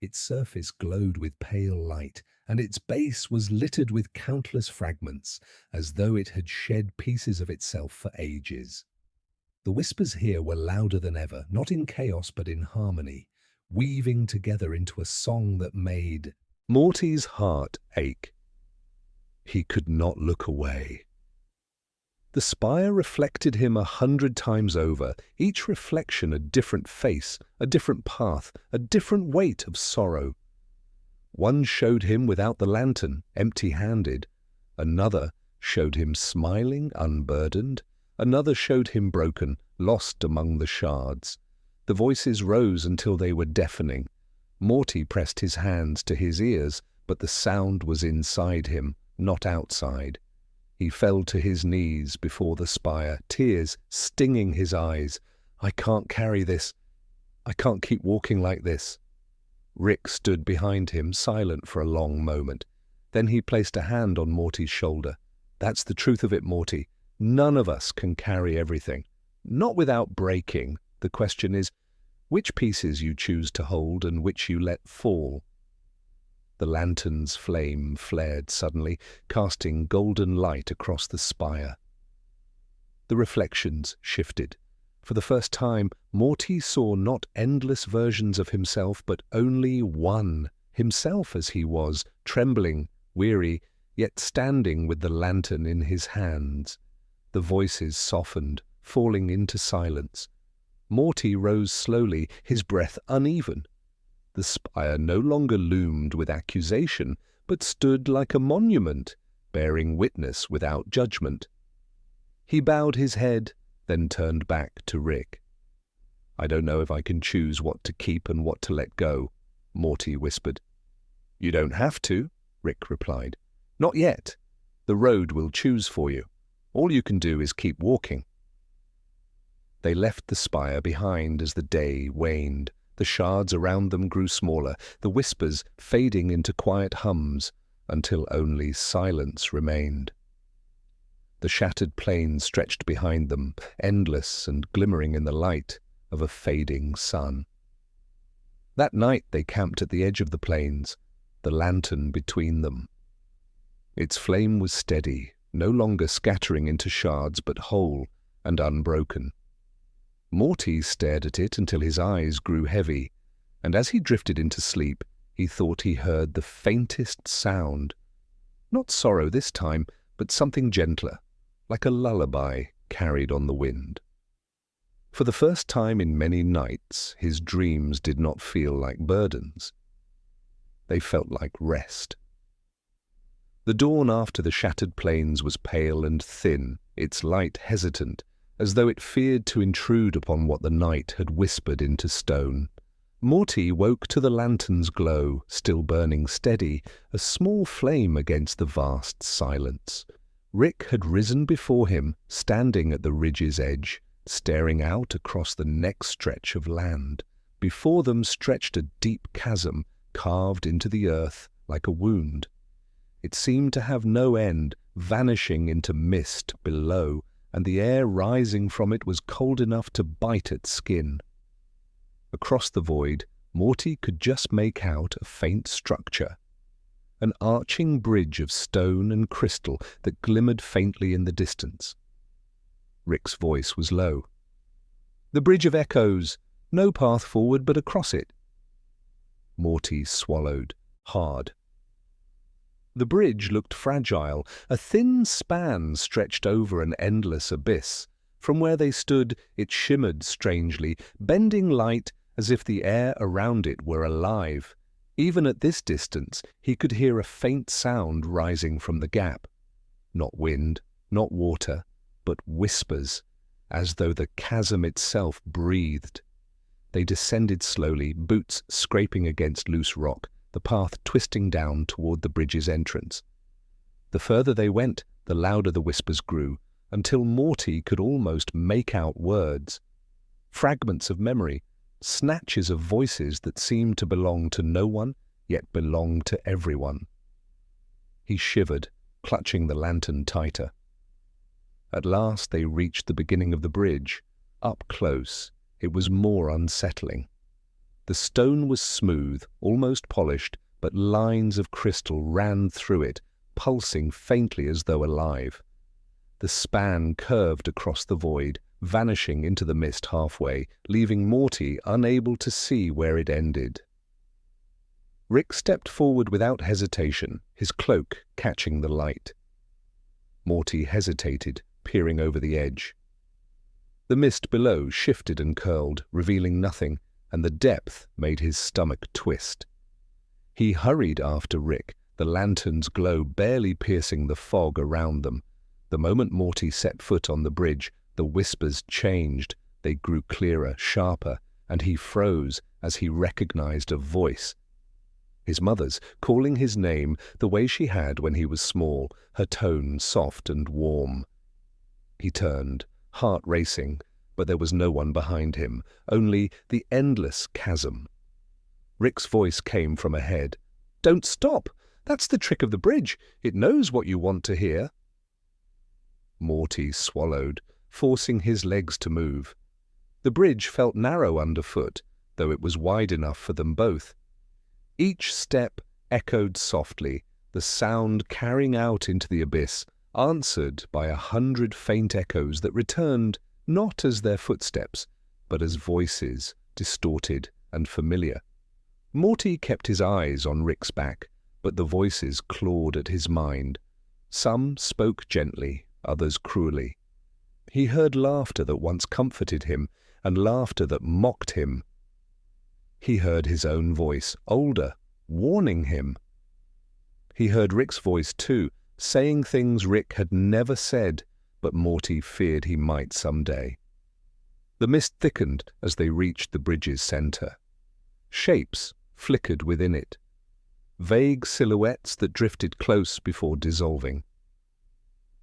Its surface glowed with pale light, and its base was littered with countless fragments, as though it had shed pieces of itself for ages. The whispers here were louder than ever, not in chaos but in harmony, weaving together into a song that made Morty's heart ache. He could not look away. The spire reflected him 100 times over, each reflection a different face, a different path, a different weight of sorrow. One showed him without the lantern, empty-handed. Another showed him smiling, unburdened. Another showed him broken, lost among the shards. The voices rose until they were deafening. Morty pressed his hands to his ears, but the sound was inside him, not outside. He fell to his knees before the spire, tears stinging his eyes. I can't carry this. I can't keep walking like this. Rick stood behind him, silent for a long moment. Then he placed a hand on Morty's shoulder. That's the truth of it, Morty. None of us can carry everything. Not without breaking. The question is, which pieces you choose to hold and which you let fall. The lantern's flame flared suddenly, casting golden light across the spire. The reflections shifted. For the first time, Morty saw not endless versions of himself, but only one, himself as he was, trembling, weary, yet standing with the lantern in his hands. The voices softened, falling into silence. Morty rose slowly, his breath uneven. The spire no longer loomed with accusation, but stood like a monument, bearing witness without judgment. He bowed his head, then turned back to Rick. I don't know if I can choose what to keep and what to let go, Morty whispered. You don't have to, Rick replied. Not yet. The road will choose for you. All you can do is keep walking. They left the spire behind as the day waned. The shards around them grew smaller, the whispers fading into quiet hums, until only silence remained. The shattered plains stretched behind them, endless and glimmering in the light of a fading sun. That night they camped at the edge of the plains, the lantern between them. Its flame was steady, no longer scattering into shards but whole and unbroken. Morty stared at it until his eyes grew heavy, and as he drifted into sleep, he thought he heard the faintest sound. Not sorrow this time, but something gentler, like a lullaby carried on the wind. For the first time in many nights, his dreams did not feel like burdens. They felt like rest. The dawn after the shattered plains was pale and thin, its light hesitant, as though it feared to intrude upon what the night had whispered into stone. Morty woke to the lantern's glow, still burning steady, a small flame against the vast silence. Rick had risen before him, standing at the ridge's edge, staring out across the next stretch of land. Before them stretched a deep chasm, carved into the earth like a wound. It seemed to have no end, vanishing into mist below, and the air rising from it was cold enough to bite at skin. Across the void, Morty could just make out a faint structure, an arching bridge of stone and crystal that glimmered faintly in the distance. Rick's voice was low. "The Bridge of Echoes. No path forward but across it." Morty swallowed, hard. The bridge looked fragile. A thin span stretched over an endless abyss. From where they stood, it shimmered strangely, bending light as if the air around it were alive. Even at this distance, he could hear a faint sound rising from the gap. Not wind, not water, but whispers, as though the chasm itself breathed. They descended slowly, boots scraping against loose rock, the path twisting down toward the bridge's entrance. The further they went, the louder the whispers grew, until Morty could almost make out words. Fragments of memory, snatches of voices that seemed to belong to no one, yet belonged to everyone. He shivered, clutching the lantern tighter. At last they reached the beginning of the bridge. Up close, it was more unsettling. The stone was smooth, almost polished, but lines of crystal ran through it, pulsing faintly as though alive. The span curved across the void, vanishing into the mist halfway, leaving Morty unable to see where it ended. Rick stepped forward without hesitation, his cloak catching the light. Morty hesitated, peering over the edge. The mist below shifted and curled, revealing nothing, and the depth made his stomach twist. He hurried after Rick, the lantern's glow barely piercing the fog around them. The moment Morty set foot on the bridge, the whispers changed. They grew clearer, sharper, and he froze as he recognized a voice. His mother's, calling his name the way she had when he was small, her tone soft and warm. He turned, heart racing, but there was no one behind him, only the endless chasm. Rick's voice came from ahead. "Don't stop! That's the trick of the bridge. It knows what you want to hear." Morty swallowed, forcing his legs to move. The bridge felt narrow underfoot, though it was wide enough for them both. Each step echoed softly, the sound carrying out into the abyss, answered by 100 faint echoes that returned not as their footsteps, but as voices, distorted and familiar. Morty kept his eyes on Rick's back, but the voices clawed at his mind. Some spoke gently, others cruelly. He heard laughter that once comforted him, and laughter that mocked him. He heard his own voice, older, warning him. He heard Rick's voice too, saying things Rick had never said, but Morty feared he might someday. The mist thickened as they reached the bridge's center. Shapes flickered within it, vague silhouettes that drifted close before dissolving.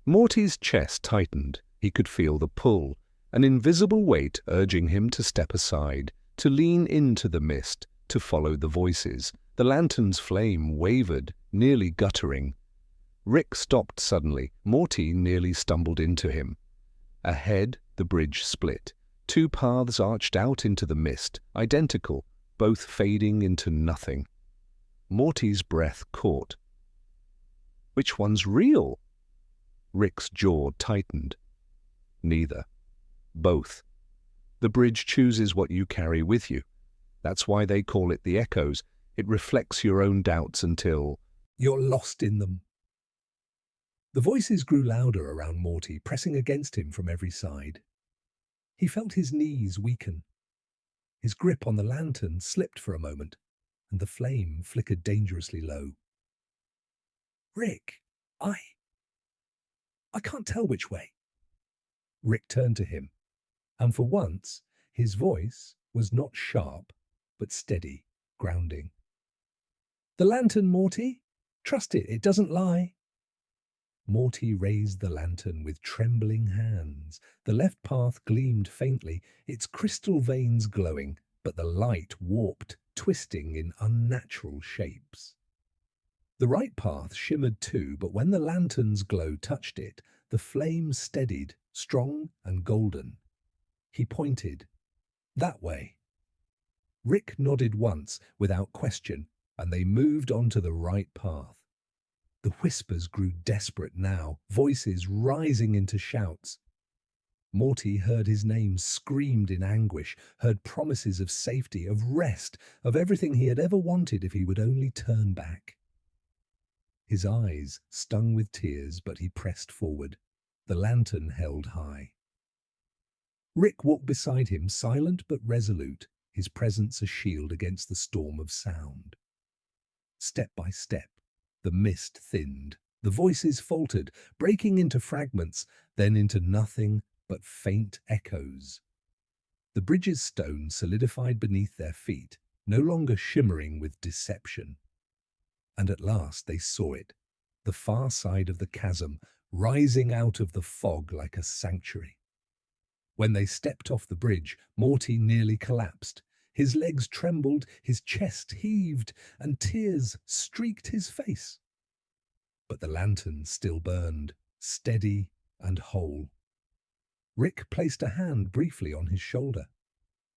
Morty's chest tightened. He could feel the pull, an invisible weight urging him to step aside, to lean into the mist, to follow the voices. The lantern's flame wavered, nearly guttering. Rick stopped suddenly. Morty nearly stumbled into him. Ahead, the bridge split. Two paths arched out into the mist, identical, both fading into nothing. Morty's breath caught. Which one's real? Rick's jaw tightened. Neither. Both. The bridge chooses what you carry with you. That's why they call it the echoes. It reflects your own doubts until you're lost in them. The voices grew louder around Morty, pressing against him from every side. He felt his knees weaken. His grip on the lantern slipped for a moment, and the flame flickered dangerously low. Rick, I can't tell which way. Rick turned to him, and for once, his voice was not sharp, but steady, grounding. The lantern, Morty. Trust it, it doesn't lie. Morty raised the lantern with trembling hands. The left path gleamed faintly, its crystal veins glowing, but the light warped, twisting in unnatural shapes. The right path shimmered too, but when the lantern's glow touched it, the flame steadied, strong and golden. He pointed. That way. Rick nodded once, without question, and they moved on to the right path. The whispers grew desperate now, voices rising into shouts. Morty heard his name screamed in anguish, heard promises of safety, of rest, of everything he had ever wanted if he would only turn back. His eyes stung with tears, but he pressed forward, the lantern held high. Rick walked beside him, silent but resolute, his presence a shield against the storm of sound. Step by step, the mist thinned, the voices faltered, breaking into fragments, then into nothing but faint echoes. The bridge's stone solidified beneath their feet, no longer shimmering with deception. And at last they saw it, the far side of the chasm, rising out of the fog like a sanctuary. When they stepped off the bridge, Morty nearly collapsed. His legs trembled, his chest heaved, and tears streaked his face. But the lantern still burned, steady and whole. Rick placed a hand briefly on his shoulder.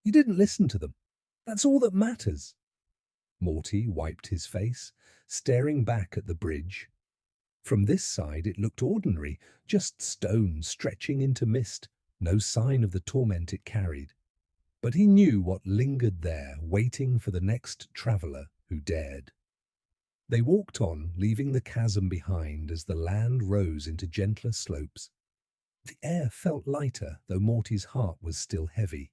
You didn't listen to them. That's all that matters. Morty wiped his face, staring back at the bridge. From this side it looked ordinary, just stone stretching into mist, no sign of the torment it carried. But he knew what lingered there, waiting for the next traveler who dared. They walked on, leaving the chasm behind as the land rose into gentler slopes. The air felt lighter, though Morty's heart was still heavy.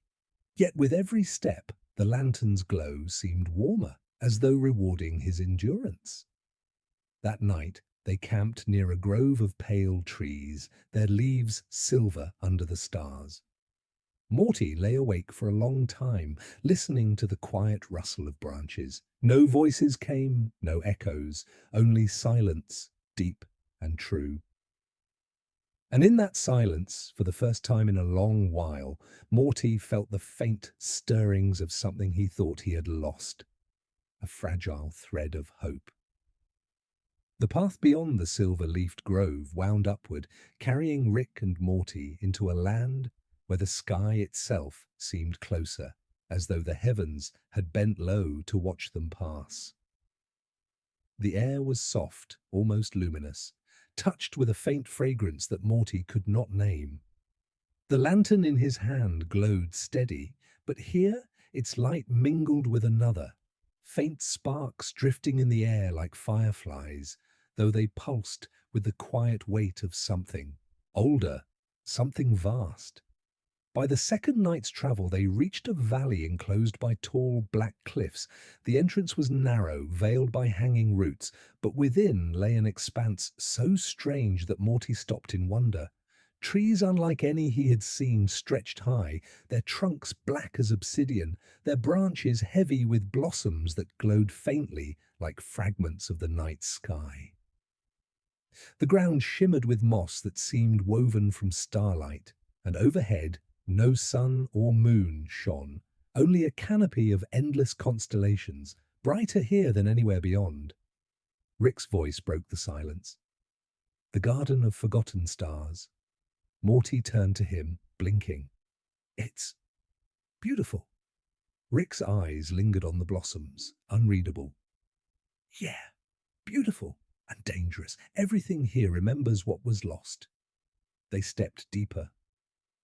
Yet with every step, the lantern's glow seemed warmer, as though rewarding his endurance. That night, they camped near a grove of pale trees, their leaves silver under the stars. Morty lay awake for a long time, listening to the quiet rustle of branches. No voices came, no echoes, only silence, deep and true. And in that silence, for the first time in a long while, Morty felt the faint stirrings of something he thought he had lost, a fragile thread of hope. The path beyond the silver-leafed grove wound upward, carrying Rick and Morty into a land where the sky itself seemed closer, as though the heavens had bent low to watch them pass. The air was soft, almost luminous, touched with a faint fragrance that Morty could not name. The lantern in his hand glowed steady, but here its light mingled with another, faint sparks drifting in the air like fireflies, though they pulsed with the quiet weight of something, older, something vast. By the second night's travel, they reached a valley enclosed by tall, black cliffs. The entrance was narrow, veiled by hanging roots, but within lay an expanse so strange that Morty stopped in wonder. Trees unlike any he had seen stretched high, their trunks black as obsidian, their branches heavy with blossoms that glowed faintly like fragments of the night sky. The ground shimmered with moss that seemed woven from starlight, and overhead no sun or moon shone, only a canopy of endless constellations, brighter here than anywhere beyond. Rick's voice broke the silence. The Garden of Forgotten Stars. Morty turned to him, blinking. It's beautiful. Rick's eyes lingered on the blossoms, unreadable. Yeah, beautiful and dangerous. Everything here remembers what was lost. They stepped deeper.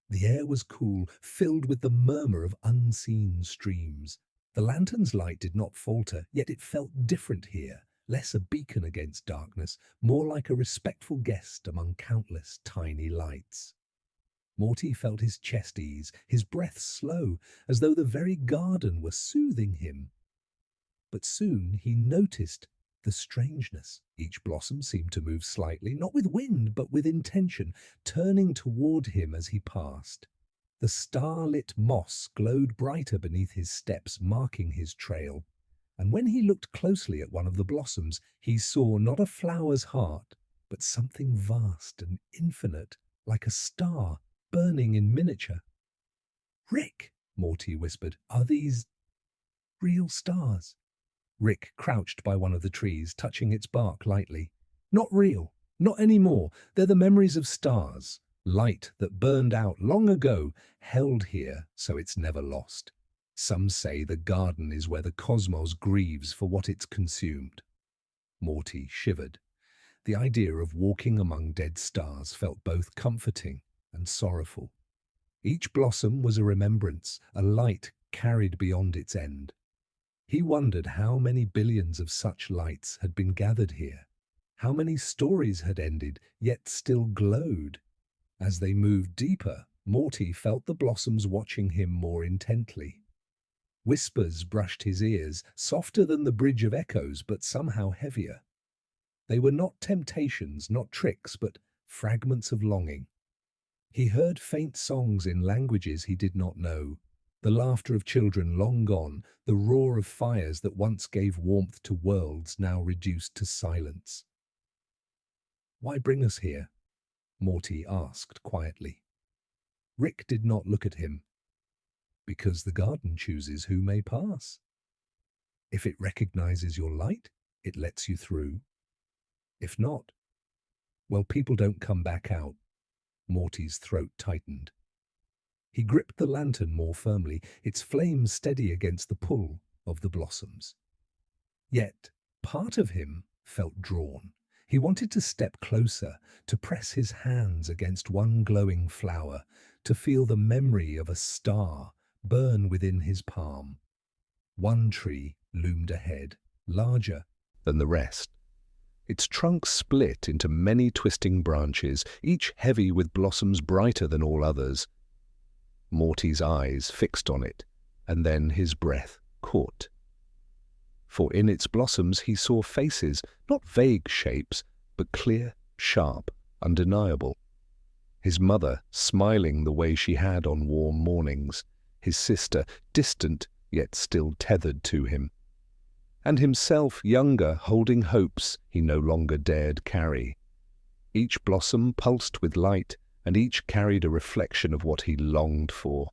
The air was cool, filled with the murmur of unseen streams. The lantern's light did not falter, yet it felt different here, less a beacon against darkness, more like a respectful guest among countless tiny lights. Morty felt his chest ease, his breath slow, as though the very garden were soothing him. But soon he noticed the strangeness. Each blossom seemed to move slightly, not with wind, but with intention, turning toward him as he passed. The star-lit moss glowed brighter beneath his steps, marking his trail. And when he looked closely at one of the blossoms, he saw not a flower's heart, but something vast and infinite, like a star burning in miniature. "Rick," Morty whispered, "are these real stars?" Rick crouched by one of the trees, touching its bark lightly. "Not real, not anymore. They're the memories of stars, light that burned out long ago, held here so it's never lost. Some say the garden is where the cosmos grieves for what it's consumed." Morty shivered. The idea of walking among dead stars felt both comforting and sorrowful. Each blossom was a remembrance, a light carried beyond its end. He wondered how many billions of such lights had been gathered here, how many stories had ended, yet still glowed. As they moved deeper, Morty felt the blossoms watching him more intently. Whispers brushed his ears, softer than the bridge of echoes, but somehow heavier. They were not temptations, not tricks, but fragments of longing. He heard faint songs in languages he did not know, the laughter of children long gone, the roar of fires that once gave warmth to worlds now reduced to silence. "Why bring us here?" Morty asked quietly. Rick did not look at him. "Because the garden chooses who may pass. If it recognizes your light, it lets you through. If not, well, people don't come back out." Morty's throat tightened. He gripped the lantern more firmly, its flame steady against the pull of the blossoms. Yet part of him felt drawn. He wanted to step closer, to press his hands against one glowing flower, to feel the memory of a star burn within his palm. One tree loomed ahead, larger than the rest. Its trunk split into many twisting branches, each heavy with blossoms brighter than all others. Morty's eyes fixed on it, and then his breath caught. For in its blossoms he saw faces, not vague shapes, but clear, sharp, undeniable. His mother, smiling the way she had on warm mornings. His sister, distant, yet still tethered to him. And himself, younger, holding hopes he no longer dared carry. Each blossom pulsed with light, and each carried a reflection of what he longed for.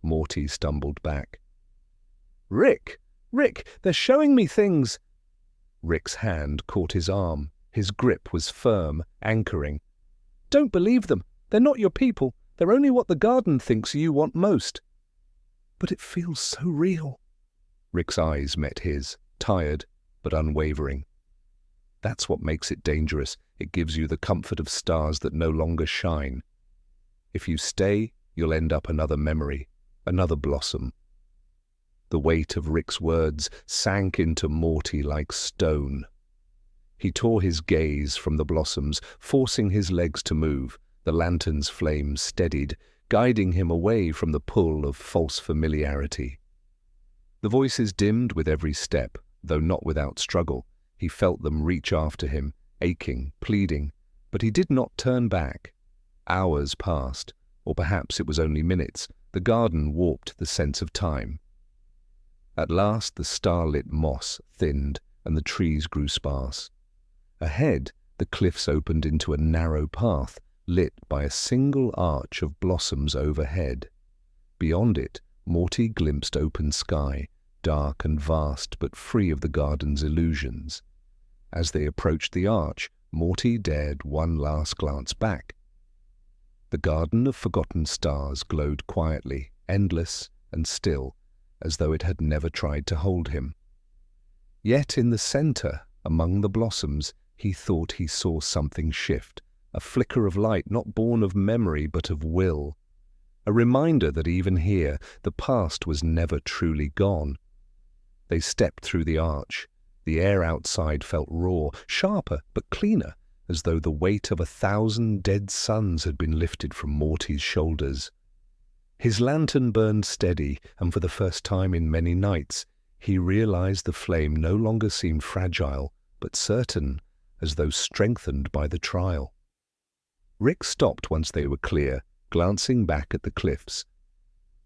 Morty stumbled back. "Rick! Rick! They're showing me things!" Rick's hand caught his arm. His grip was firm, anchoring. "Don't believe them! They're not your people! They're only what the garden thinks you want most!" "But it feels so real!" Rick's eyes met his, tired but unwavering. "That's what makes it dangerous. It gives you the comfort of stars that no longer shine. If you stay, you'll end up another memory, another blossom." The weight of Rick's words sank into Morty like stone. He tore his gaze from the blossoms, forcing his legs to move. The lantern's flame steadied, guiding him away from the pull of false familiarity. The voices dimmed with every step, though not without struggle. He felt them reach after him, aching, pleading, but he did not turn back. Hours passed, or perhaps it was only minutes. The garden warped the sense of time. At last the starlit moss thinned and the trees grew sparse. Ahead, the cliffs opened into a narrow path, lit by a single arch of blossoms overhead. Beyond it, Morty glimpsed open sky, dark and vast but free of the garden's illusions. As they approached the arch, Morty dared one last glance back. The garden of forgotten stars glowed quietly, endless and still, as though it had never tried to hold him. Yet in the center, among the blossoms, he thought he saw something shift, a flicker of light not born of memory but of will, a reminder that even here the past was never truly gone. They stepped through the arch. The air outside felt raw, sharper but cleaner, as though the weight of 1,000 dead suns had been lifted from Morty's shoulders. His lantern burned steady, and for the first time in many nights, he realized the flame no longer seemed fragile, but certain, as though strengthened by the trial. Rick stopped once they were clear, glancing back at the cliffs.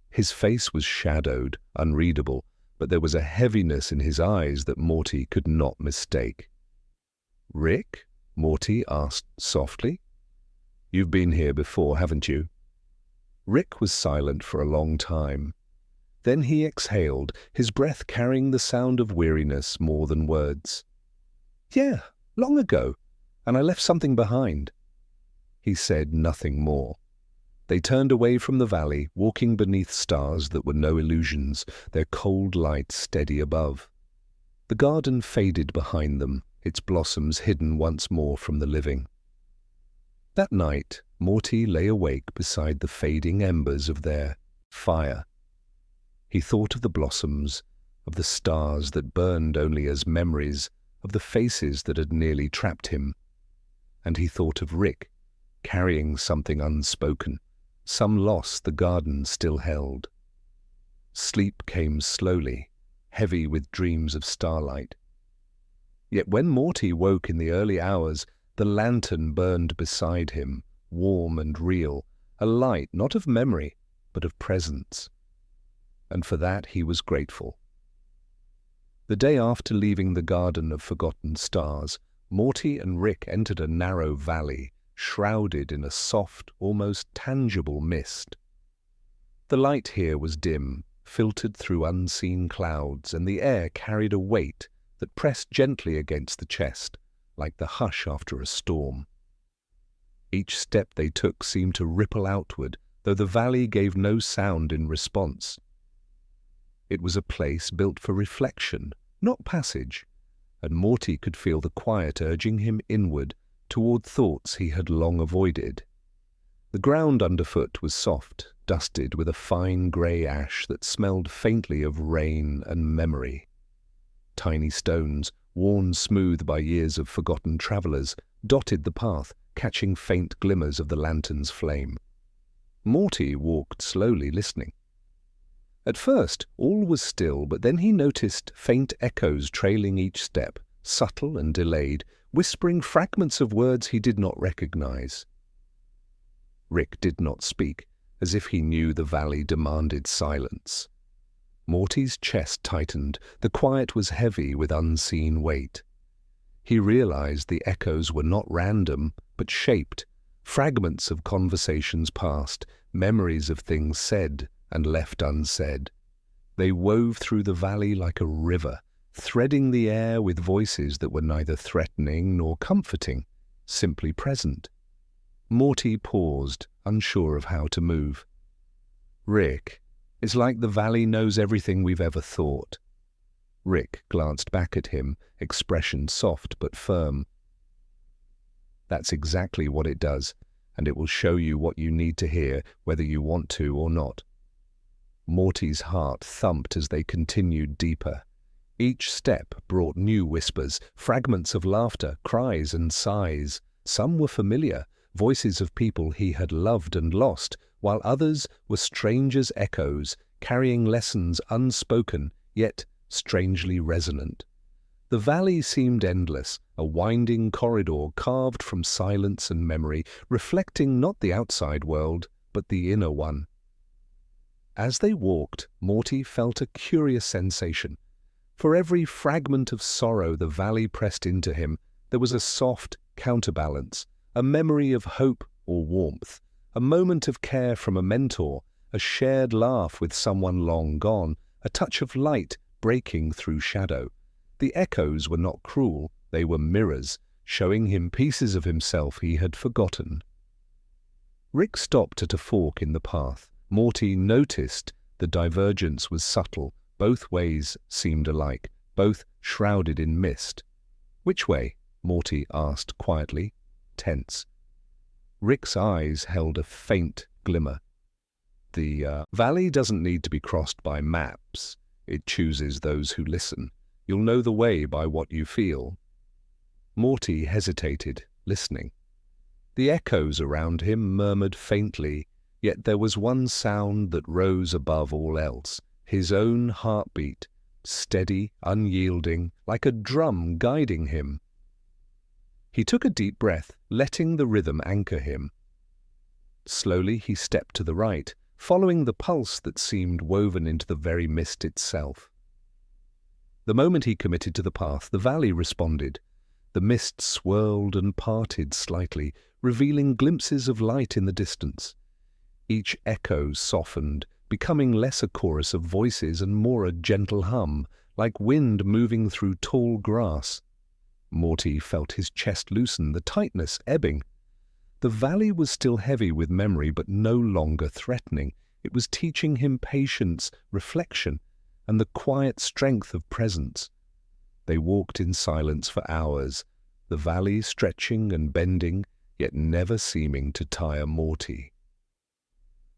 His face was shadowed, unreadable, but there was a heaviness in his eyes that Morty could not mistake. "Rick?" Morty asked softly. "You've been here before, haven't you?" Rick was silent for a long time. Then he exhaled, his breath carrying the sound of weariness more than words. "Yeah, long ago, and I left something behind." He said nothing more. They turned away from the valley, walking beneath stars that were no illusions, their cold light steady above. The garden faded behind them, its blossoms hidden once more from the living. That night, Morty lay awake beside the fading embers of their fire. He thought of the blossoms, of the stars that burned only as memories, of the faces that had nearly trapped him. And he thought of Rick, carrying something unspoken, some loss the garden still held. Sleep came slowly, heavy with dreams of starlight. Yet when Morty woke in the early hours, the lantern burned beside him, warm and real, a light not of memory, but of presence. And for that he was grateful. The day after leaving the garden of forgotten stars, Morty and Rick entered a narrow valley, shrouded in a soft, almost tangible mist. The light here was dim, filtered through unseen clouds, and the air carried a weight that pressed gently against the chest, like the hush after a storm. Each step they took seemed to ripple outward, though the valley gave no sound in response. It was a place built for reflection, not passage, and Morty could feel the quiet urging him inward, toward thoughts he had long avoided. The ground underfoot was soft, dusted with a fine grey ash that smelled faintly of rain and memory. Tiny stones, worn smooth by years of forgotten travellers, dotted the path, catching faint glimmers of the lantern's flame. Morty walked slowly, listening. At first, all was still, but then he noticed faint echoes trailing each step, subtle and delayed, whispering fragments of words he did not recognize. Rick did not speak, as if he knew the valley demanded silence. Morty's chest tightened, the quiet was heavy with unseen weight. He realized the echoes were not random, but shaped, fragments of conversations past, memories of things said and left unsaid. They wove through the valley like a river, threading the air with voices that were neither threatening nor comforting, simply present. Morty paused, unsure of how to move. "Rick, it's like the valley knows everything we've ever thought." Rick glanced back at him, expression soft but firm. "That's exactly what it does, and it will show you what you need to hear, whether you want to or not." Morty's heart thumped as they continued deeper. Each step brought new whispers, fragments of laughter, cries and sighs. Some were familiar, voices of people he had loved and lost, while others were strangers' echoes, carrying lessons unspoken, yet strangely resonant. The valley seemed endless, a winding corridor carved from silence and memory, reflecting not the outside world, but the inner one. As they walked, Morty felt a curious sensation. For every fragment of sorrow the valley pressed into him, there was a soft counterbalance, a memory of hope or warmth, a moment of care from a mentor, a shared laugh with someone long gone, a touch of light breaking through shadow. The echoes were not cruel, they were mirrors, showing him pieces of himself he had forgotten. Rick stopped at a fork in the path. Morty noticed the divergence was subtle. Both ways seemed alike, both shrouded in mist. "Which way?" Morty asked quietly, tense. Rick's eyes held a faint glimmer. "The valley doesn't need to be crossed by maps. It chooses those who listen. You'll know the way by what you feel." Morty hesitated, listening. The echoes around him murmured faintly, yet there was one sound that rose above all else, his own heartbeat, steady, unyielding, like a drum guiding him. He took a deep breath, letting the rhythm anchor him. Slowly he stepped to the right, following the pulse that seemed woven into the very mist itself. The moment he committed to the path, the valley responded. The mist swirled and parted slightly, revealing glimpses of light in the distance. Each echo softened, becoming less a chorus of voices and more a gentle hum, like wind moving through tall grass. Morty felt his chest loosen, the tightness ebbing. The valley was still heavy with memory, but no longer threatening. It was teaching him patience, reflection, and the quiet strength of presence. They walked in silence for hours, the valley stretching and bending, yet never seeming to tire Morty.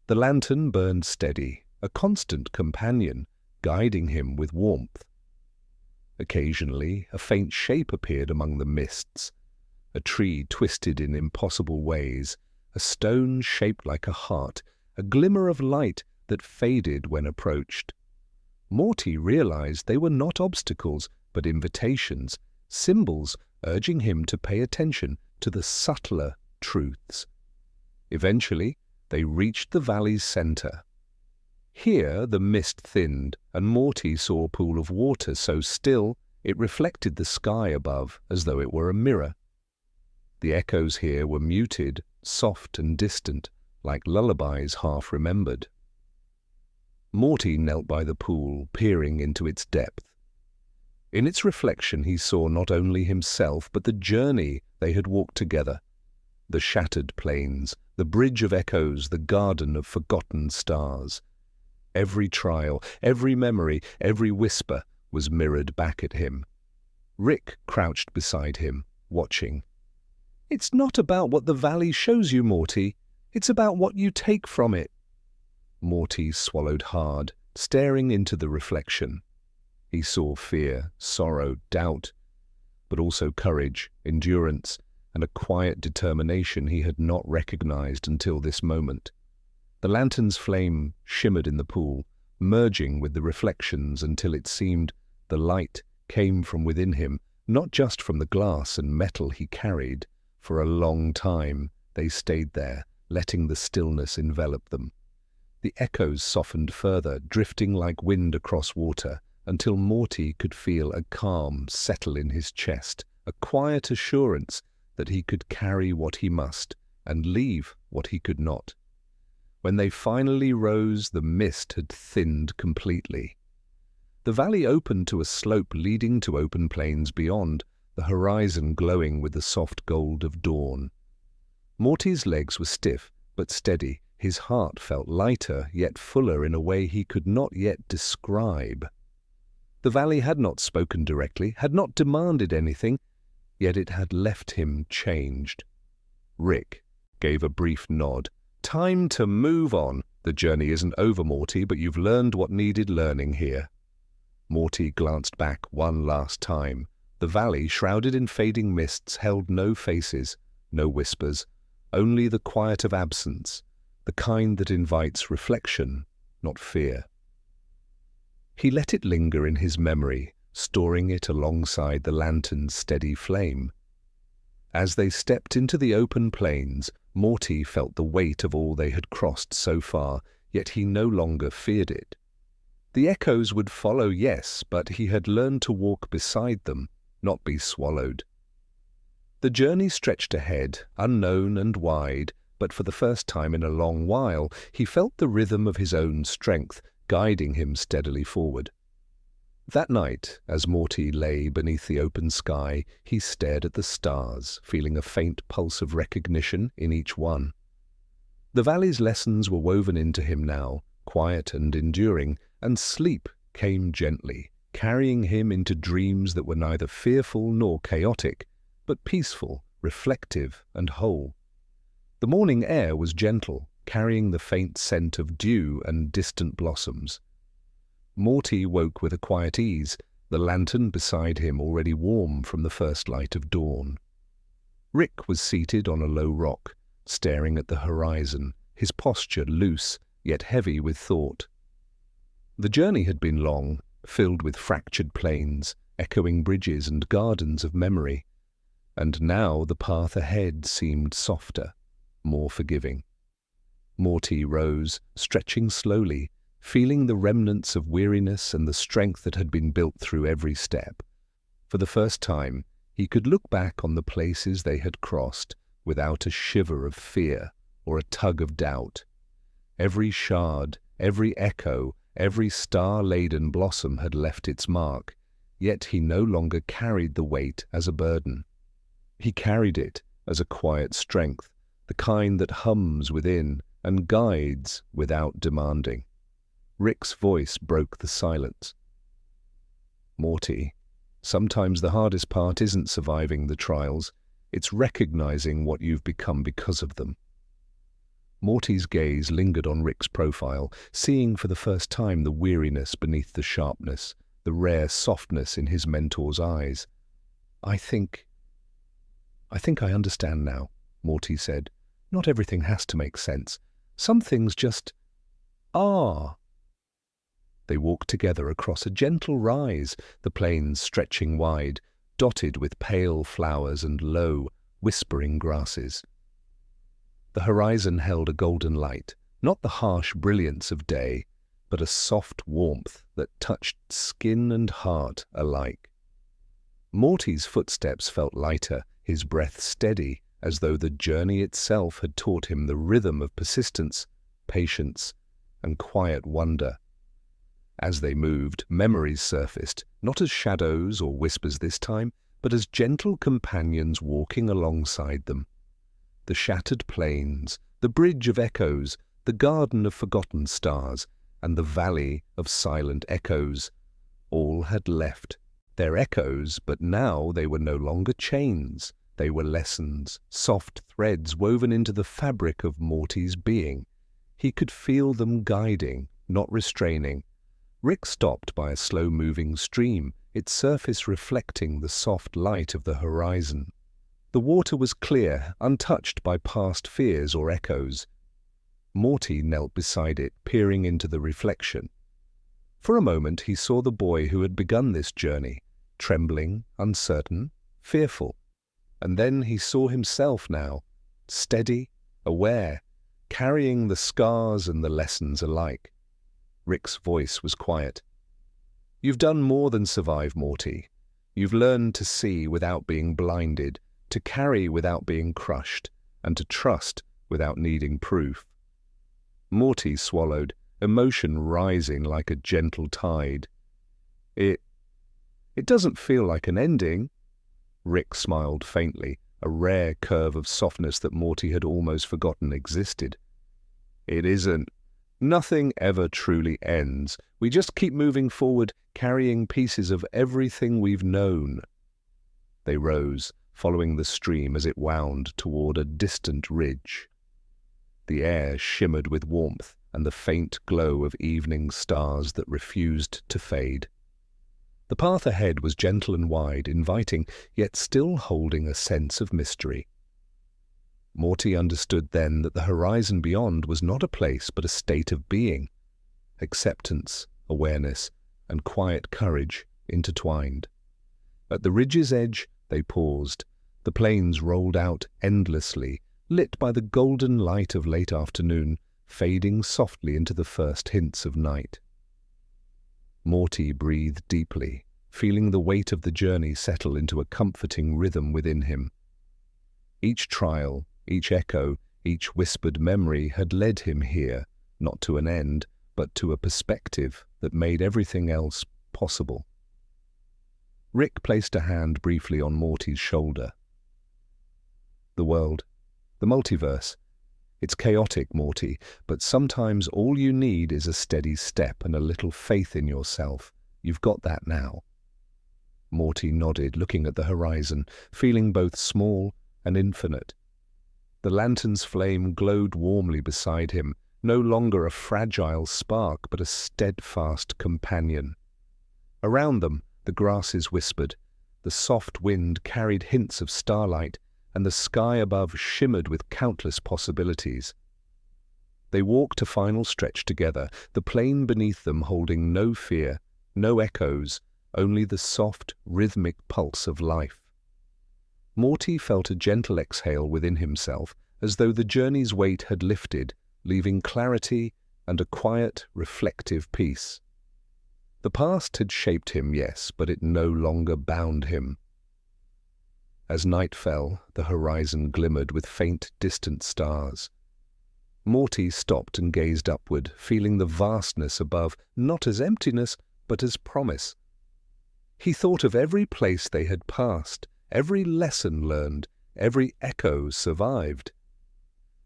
The lantern burned steady, a constant companion, guiding him with warmth. Occasionally, a faint shape appeared among the mists. A tree twisted in impossible ways, a stone shaped like a heart, a glimmer of light that faded when approached. Morty realized they were not obstacles, but invitations, symbols urging him to pay attention to the subtler truths. Eventually, they reached the valley's center. Here the mist thinned, and Morty saw a pool of water so still it reflected the sky above as though it were a mirror. The echoes here were muted, soft and distant, like lullabies half remembered. Morty knelt by the pool, peering into its depth. In its reflection he saw not only himself, but the journey they had walked together. The shattered plains, the bridge of echoes, the garden of forgotten stars. Every trial, every memory, every whisper was mirrored back at him. Rick crouched beside him, watching. "It's not about what the valley shows you, Morty. It's about what you take from it." Morty swallowed hard, staring into the reflection. He saw fear, sorrow, doubt, but also courage, endurance, and a quiet determination he had not recognized until this moment. The lantern's flame shimmered in the pool, merging with the reflections until it seemed the light came from within him, not just from the glass and metal he carried. For a long time they stayed there, letting the stillness envelop them. The echoes softened further, drifting like wind across water, until Morty could feel a calm settle in his chest, a quiet assurance that he could carry what he must and leave what he could not. When they finally rose, the mist had thinned completely. The valley opened to a slope leading to open plains beyond, the horizon glowing with the soft gold of dawn. Morty's legs were stiff but steady. His heart felt lighter yet fuller in a way he could not yet describe. The valley had not spoken directly, had not demanded anything, yet it had left him changed. Rick gave a brief nod. "Time to move on. The journey isn't over, Morty, but you've learned what needed learning here." Morty glanced back one last time. The valley, shrouded in fading mists, held no faces, no whispers, only the quiet of absence, the kind that invites reflection, not fear. He let it linger in his memory, storing it alongside the lantern's steady flame. As they stepped into the open plains, Morty felt the weight of all they had crossed so far, yet he no longer feared it. The echoes would follow, yes, but he had learned to walk beside them, not be swallowed. The journey stretched ahead, unknown and wide, but for the first time in a long while, he felt the rhythm of his own strength, guiding him steadily forward. That night, as Morty lay beneath the open sky, he stared at the stars, feeling a faint pulse of recognition in each one. The valley's lessons were woven into him now, quiet and enduring, and sleep came gently, carrying him into dreams that were neither fearful nor chaotic, but peaceful, reflective, and whole. The morning air was gentle, carrying the faint scent of dew and distant blossoms. Morty woke with a quiet ease, the lantern beside him already warm from the first light of dawn. Rick was seated on a low rock, staring at the horizon, his posture loose, yet heavy with thought. The journey had been long, filled with fractured plains, echoing bridges and gardens of memory, and now the path ahead seemed softer, more forgiving. Morty rose, stretching slowly, feeling the remnants of weariness and the strength that had been built through every step. For the first time, he could look back on the places they had crossed without a shiver of fear or a tug of doubt. Every shard, every echo, every star-laden blossom had left its mark, yet he no longer carried the weight as a burden. He carried it as a quiet strength, the kind that hums within and guides without demanding. Rick's voice broke the silence. Morty, sometimes the hardest part isn't surviving the trials, it's recognizing what you've become because of them. Morty's gaze lingered on Rick's profile, seeing for the first time the weariness beneath the sharpness, the rare softness in his mentor's eyes. I think I understand now, Morty said. Not everything has to make sense. Some things just are. They walked together across a gentle rise, the plains stretching wide, dotted with pale flowers and low, whispering grasses. The horizon held a golden light, not the harsh brilliance of day, but a soft warmth that touched skin and heart alike. Morty's footsteps felt lighter, his breath steady, as though the journey itself had taught him the rhythm of persistence, patience, and quiet wonder. As they moved, memories surfaced, not as shadows or whispers this time, but as gentle companions walking alongside them. The shattered plains, the bridge of echoes, the garden of forgotten stars, and the valley of silent echoes, all had left their echoes, but now they were no longer chains. They were lessons, soft threads woven into the fabric of Morty's being. He could feel them guiding, not restraining. Rick stopped by a slow-moving stream, its surface reflecting the soft light of the horizon. The water was clear, untouched by past fears or echoes. Morty knelt beside it, peering into the reflection. For a moment he saw the boy who had begun this journey, trembling, uncertain, fearful. And then he saw himself now, steady, aware, carrying the scars and the lessons alike. Rick's voice was quiet. You've done more than survive, Morty. You've learned to see without being blinded, to carry without being crushed, and to trust without needing proof. Morty swallowed, emotion rising like a gentle tide. It doesn't feel like an ending. Rick smiled faintly, a rare curve of softness that Morty had almost forgotten existed. It isn't. Nothing ever truly ends. We just keep moving forward, carrying pieces of everything we've known. They rose, following the stream as it wound toward a distant ridge. The air shimmered with warmth and the faint glow of evening stars that refused to fade. The path ahead was gentle and wide, inviting, yet still holding a sense of mystery. Morty understood then that the horizon beyond was not a place but a state of being. Acceptance, awareness, and quiet courage intertwined. At the ridge's edge they paused. The plains rolled out endlessly, lit by the golden light of late afternoon, fading softly into the first hints of night. Morty breathed deeply, feeling the weight of the journey settle into a comforting rhythm within him. Each trial, each echo, each whispered memory had led him here, not to an end, but to a perspective that made everything else possible. Rick placed a hand briefly on Morty's shoulder. The world, the multiverse. It's chaotic, Morty, but sometimes all you need is a steady step and a little faith in yourself. You've got that now. Morty nodded, looking at the horizon, feeling both small and infinite. The lantern's flame glowed warmly beside him, no longer a fragile spark, but a steadfast companion. Around them, the grasses whispered, the soft wind carried hints of starlight, and the sky above shimmered with countless possibilities. They walked a final stretch together, the plain beneath them holding no fear, no echoes, only the soft, rhythmic pulse of life. Morty felt a gentle exhale within himself, as though the journey's weight had lifted, leaving clarity and a quiet, reflective peace. The past had shaped him, yes, but it no longer bound him. As night fell, the horizon glimmered with faint, distant stars. Morty stopped and gazed upward, feeling the vastness above, not as emptiness, but as promise. He thought of every place they had passed, every lesson learned, every echo survived.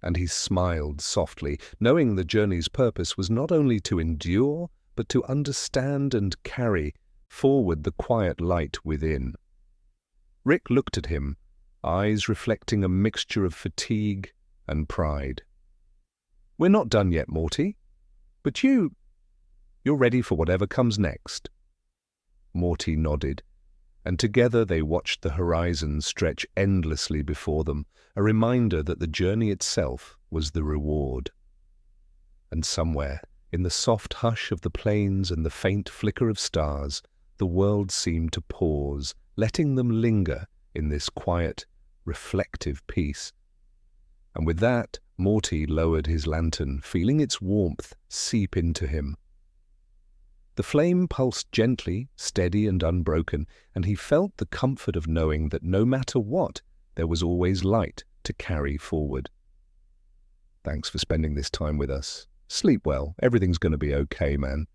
And he smiled softly, knowing the journey's purpose was not only to endure, but to understand and carry forward the quiet light within. Rick looked at him, eyes reflecting a mixture of fatigue and pride. "We're not done yet, Morty, but you're ready for whatever comes next." Morty nodded, and together they watched the horizon stretch endlessly before them, a reminder that the journey itself was the reward. And somewhere, in the soft hush of the plains and the faint flicker of stars, the world seemed to pause, letting them linger in this quiet, reflective peace. And with that, Morty lowered his lantern, feeling its warmth seep into him. The flame pulsed gently, steady and unbroken, and he felt the comfort of knowing that no matter what, there was always light to carry forward. "Thanks for spending this time with us. Sleep well. Everything's going to be okay, man."